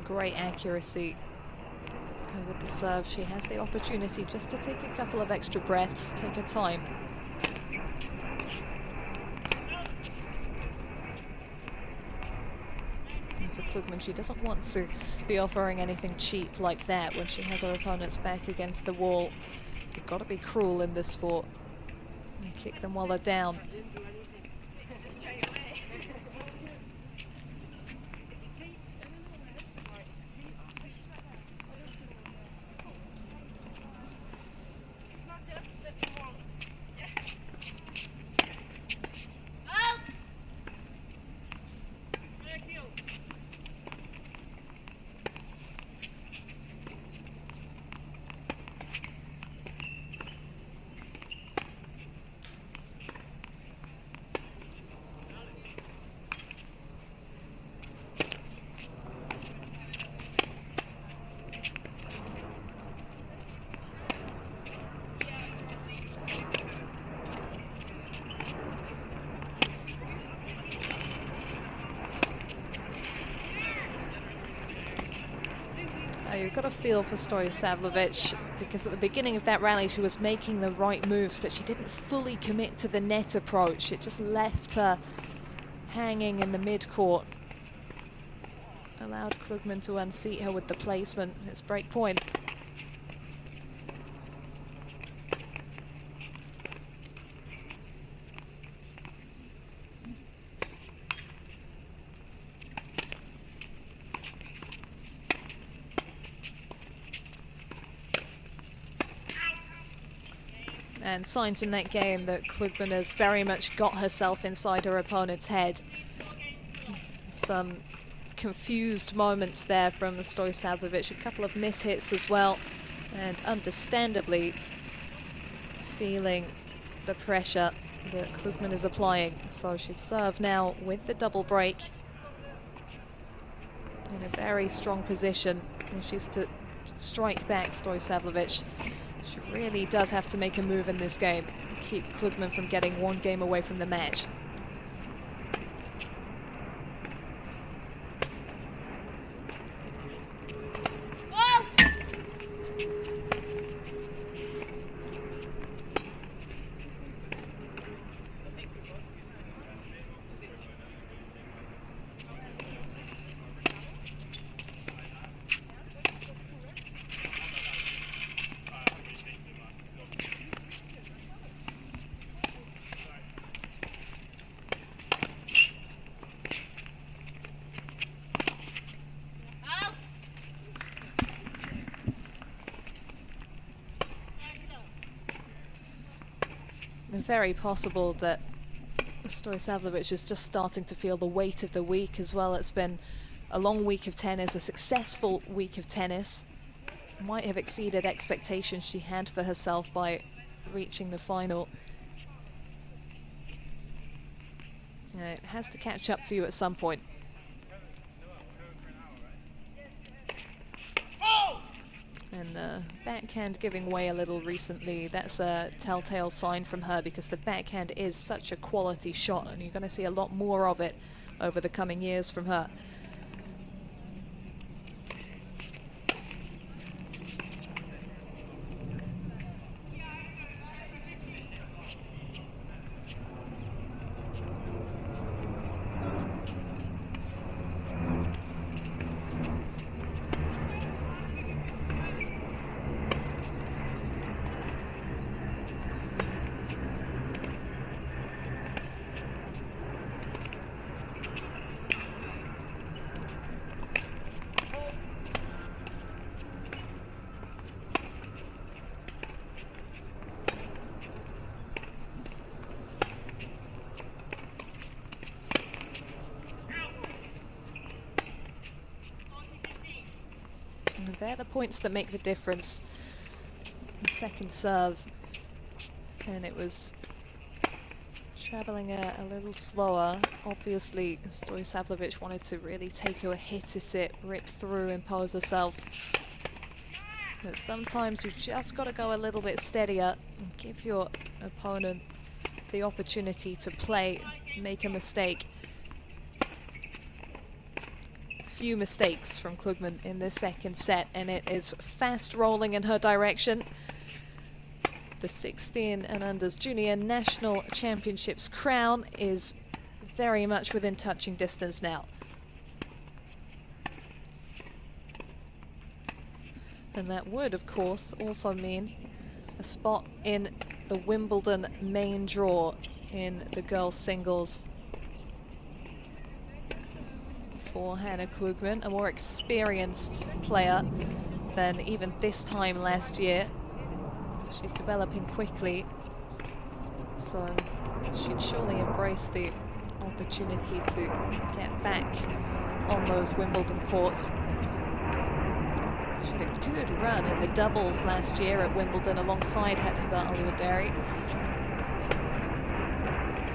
Great accuracy with the serve. She has the opportunity just to take a couple of extra breaths, take her time. And for Klugman, she doesn't want to be offering anything cheap like that when she has her opponent's back against the wall. You've got to be cruel in this sport and kick them while they're down. You've got a feel for Stojsavljevic, because at the beginning of that rally she was making the right moves, but she didn't fully commit to the net approach. It just left her hanging in the mid-court. Allowed Klugman to unseat her with the placement. It's break point. And signs in that game that Klugman has very much got herself inside her opponent's head. Some confused moments there from Stojsavljevic, a couple of mishits as well, and understandably feeling the pressure that Klugman is applying. So she's served now with the double break in a very strong position, and she's to strike back Stojsavljevic. She really does have to make a move in this game, keep Klugman from getting one game away from the match. Very possible that Stojsavljevic is just starting to feel the weight of the week as well. It's been a long week of tennis, a successful week of tennis. Might have exceeded expectations she had for herself by reaching the final. It has to catch up to you at some point. And the backhand giving way a little recently, that's a telltale sign from her, because the backhand is such a quality shot and you're going to see a lot more of it over the coming years from her. They're the points that make the difference. The second serve, and it was traveling a little slower. Obviously, Stojsavljevic wanted to really take her a hit at it, rip through, impose herself. But sometimes you've just got to go a little bit steadier and give your opponent the opportunity to play, make a mistake. Few mistakes from Klugman in this second set, and it is fast rolling in her direction. The 16 and unders Junior National Championships crown is very much within touching distance now. And that would, of course, also mean a spot in the Wimbledon main draw in the girls' singles for Hannah Klugman, a more experienced player than even this time last year. She's developing quickly, so she'd surely embrace the opportunity to get back on those Wimbledon courts. She had a good run in the doubles last year at Wimbledon alongside Hepzibah Aliwaderi.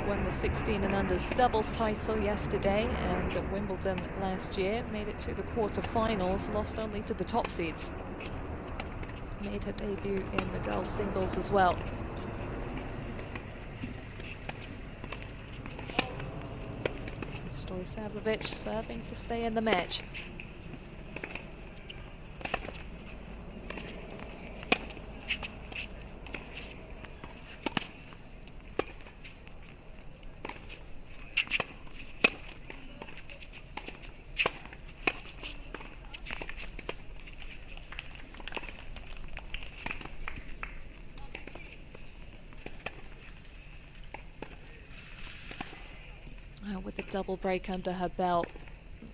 Won the 16 and unders doubles title yesterday, and at Wimbledon last year made it to the quarterfinals, lost only to the top seeds. Made her debut in the girls singles as well. Stojsavljevic serving to stay in the match. with a double break under her belt.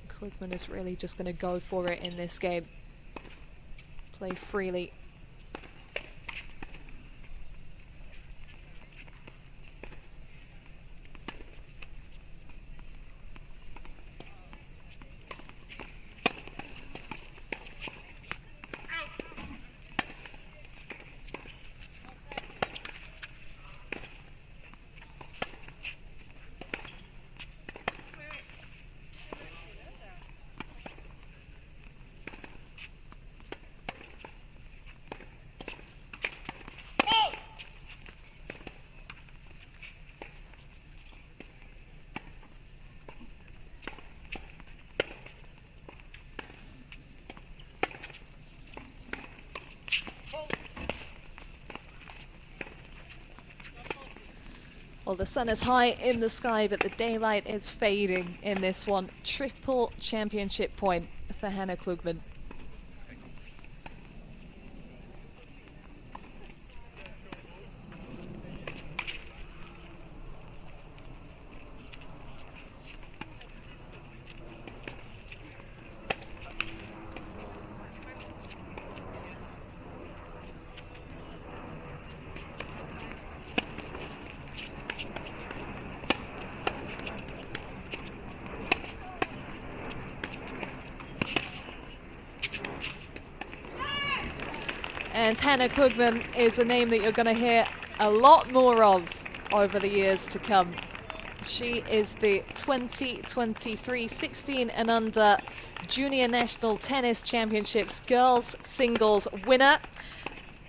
Klugman is really just going to go for it in this game. Play freely. Well, the sun is high in the sky, but the daylight is fading in this one. Triple championship point for Hannah Klugman. And Hannah Klugman is a name that you're going to hear a lot more of over the years to come. She is the 2023 16 and under Junior National Tennis Championships girls singles winner.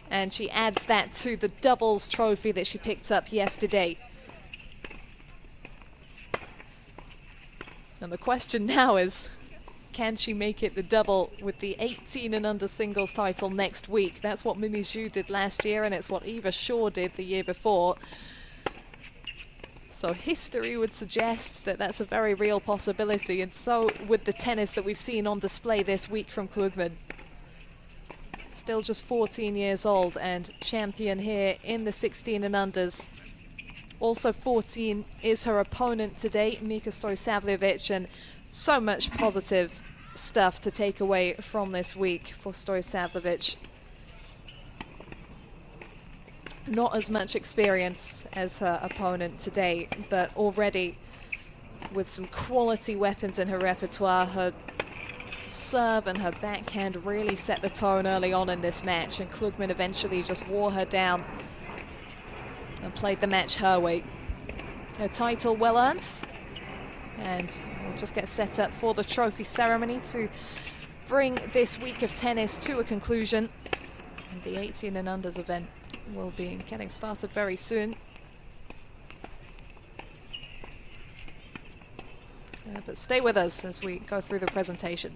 And she adds that to the doubles trophy that she picked up yesterday. And the question now is, can she make it the double with the 18 and under singles title next week? That's what Mimi Zhu did last year, and it's what Eva Shaw did the year before. So history would suggest that that's a very real possibility, and so would the tennis that we've seen on display this week from Klugman. Still just 14 years old and champion here in the 16 and unders. Also 14 is her opponent today, Mika Stojsavljevic, and so much positive stuff to take away from this week for Stojsavljevic. Not as much experience as her opponent today, but already with some quality weapons in her repertoire. Her serve and her backhand really set the tone early on in this match, and Klugman eventually just wore her down and played the match her way. Her title well earned. And we'll just get set up for the trophy ceremony to bring this week of tennis to a conclusion. And the 18 and unders event will be getting started very soon. But stay with us as we go through the presentation.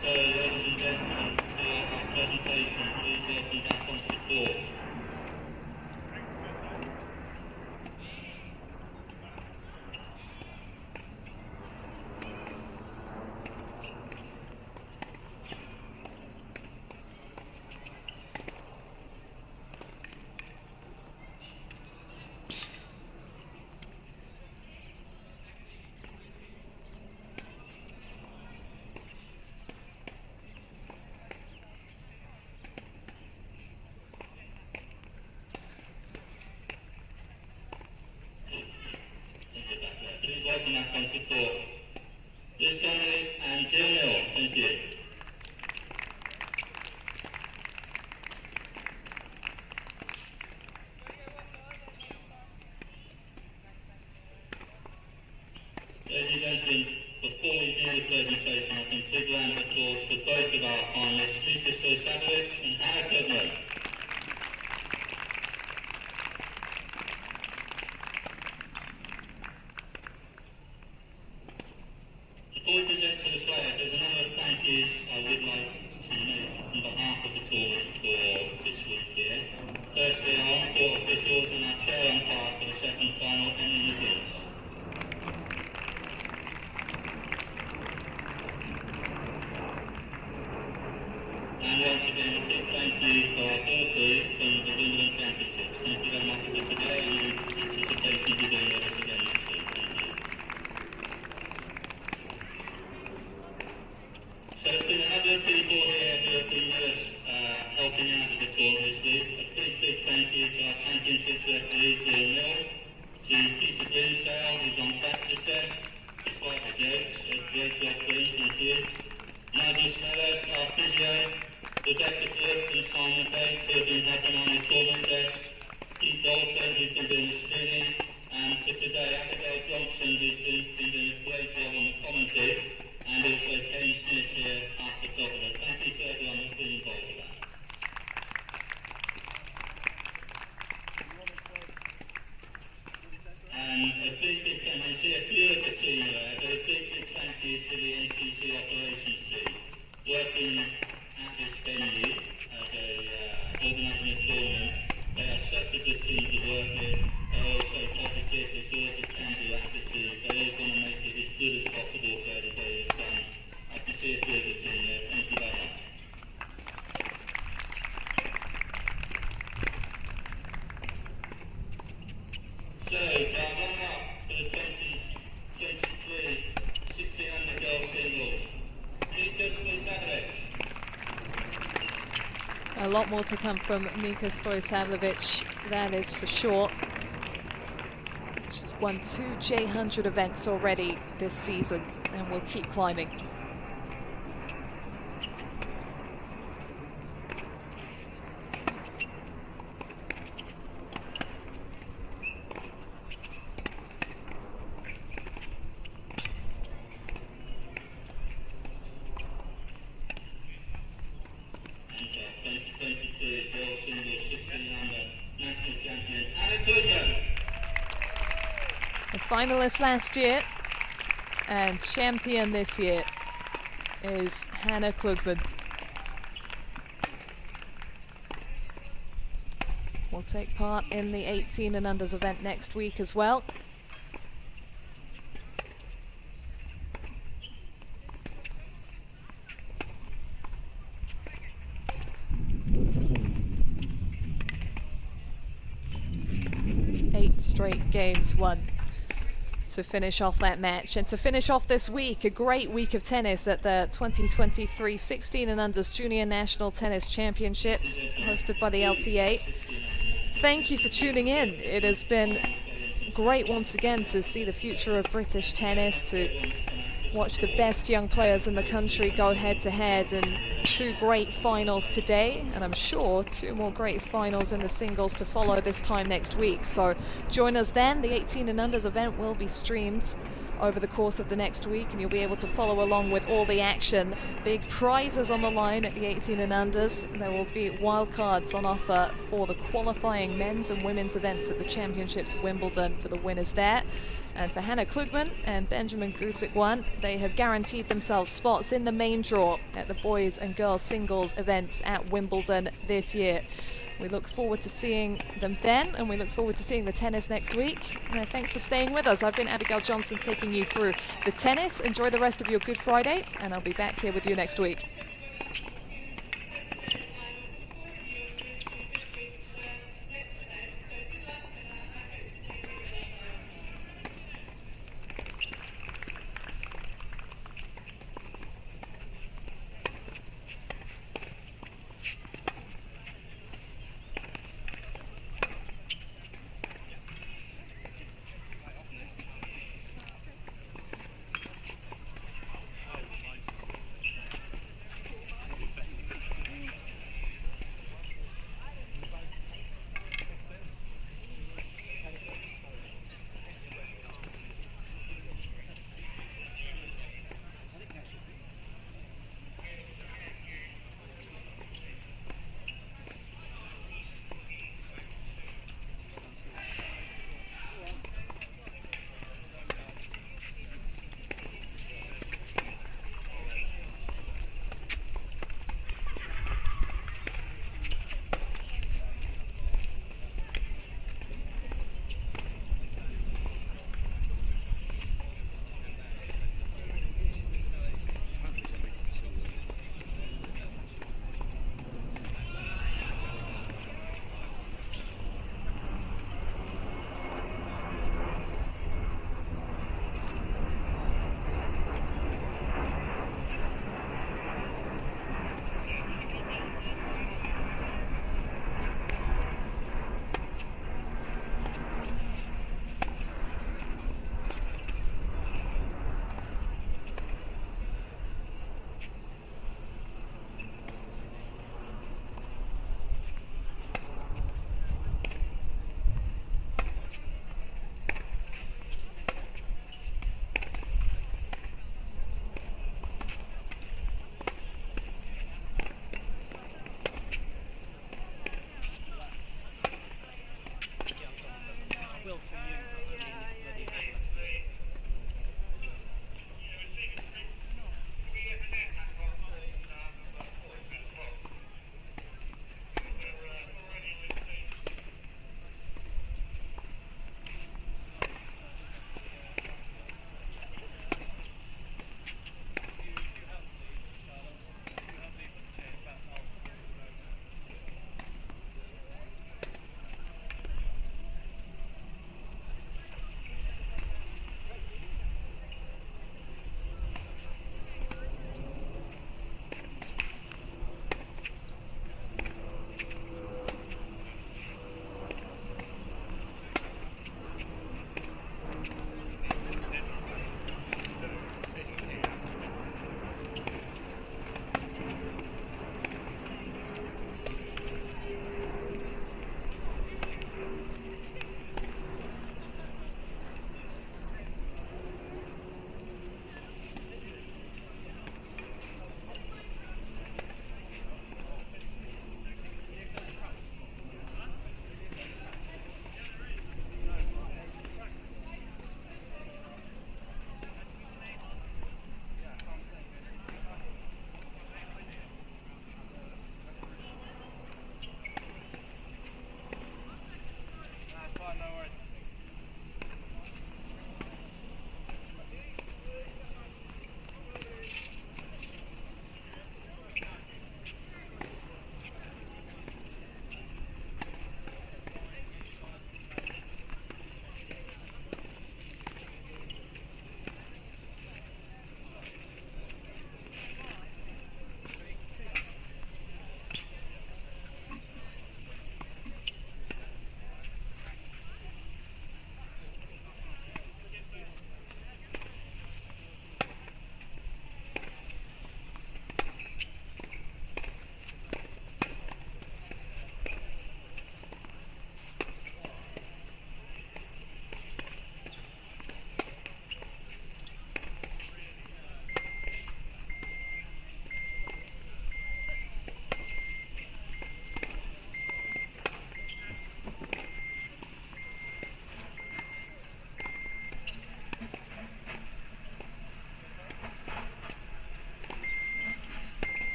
So, ladies and gentlemen, for our presentation, please be back onto the court. welcome back onto court. Liz Donnelly and Jill Mill, thank you. Ladies and gentlemen, before we do the presentation, I think big round of applause for both of our finalists, Mika Stoysavovich and Hannah Klugman. Before we present to the players, there's a number of thank yous I would like to make on behalf of the tournament for this week here. Firstly, our on-court officials and our chair umpire for the second final, Emily McGinnis. And once again, a big thank you for our whole crew from the Wimbledon Championships. Thank you very much for today and anticipation to doing with us again next week. Thank you. So there's been a number of people here who have been with us helping out with the tournament this week. A big thank you to our championships referee, Jill Mill, to Peter Grimsdale, who's on practice desk, despite the jokes. A great job, Green, thank you. Nigel Smellers, our physio, Rebecca Brooke and Simon Bates, who have been helping on the tournament desk, Pete Dalton, who's been doing the spinning, and for today, Abigail Johnson, who's been doing a great job on the commentary, and also Kenny Smith here at the top of it. Thank you to everyone who's been involved with that. And a big thank you, I see a few of the team there, but a big thank you to the NTC operations team, working at this venue as organising a tournament. They are such a good team to work with. They're also positive. There's always a can-do attitude. They always want to make it as good as possible for everybody that's done. I can see a few of the team there. Thank you very much. So, our run-up for the 2023 16 under girls singles. Mika Stoysavovich. A lot more to come from Mika Stoysavovich, that is for sure. She's won 2 J100 events already this season and will keep climbing. The finalist last year and champion this year is Hannah Klugman. Will take part in the 18 and unders event next week as well. Straight games won to finish off that match. And to finish off this week, a great week of tennis at the 2023 16 and unders Junior National Tennis Championships hosted by the LTA. Thank you for tuning in. It has been great once again to see the future of British tennis, to watch the best young players in the country go head to head, and 2 great finals today, and I'm sure 2 more great finals in the singles to follow this time next week. So join us then. The 18 and unders event will be streamed over the course of the next week, and you'll be able to follow along with all the action. Big prizes on the line at the 18 and unders. There will be wildcards on offer for the qualifying men's and women's events at the Championships Wimbledon for the winners there. And for Hannah Klugman and Benjamin Gusic-Wan, they have guaranteed themselves spots in the main draw at the boys and girls singles events at Wimbledon this year. We look forward to seeing them then, and we look forward to seeing the tennis next week. Thanks for staying with us. I've been Abigail Johnson taking you through the tennis. Enjoy the rest of your Good Friday, and I'll be back here with you next week.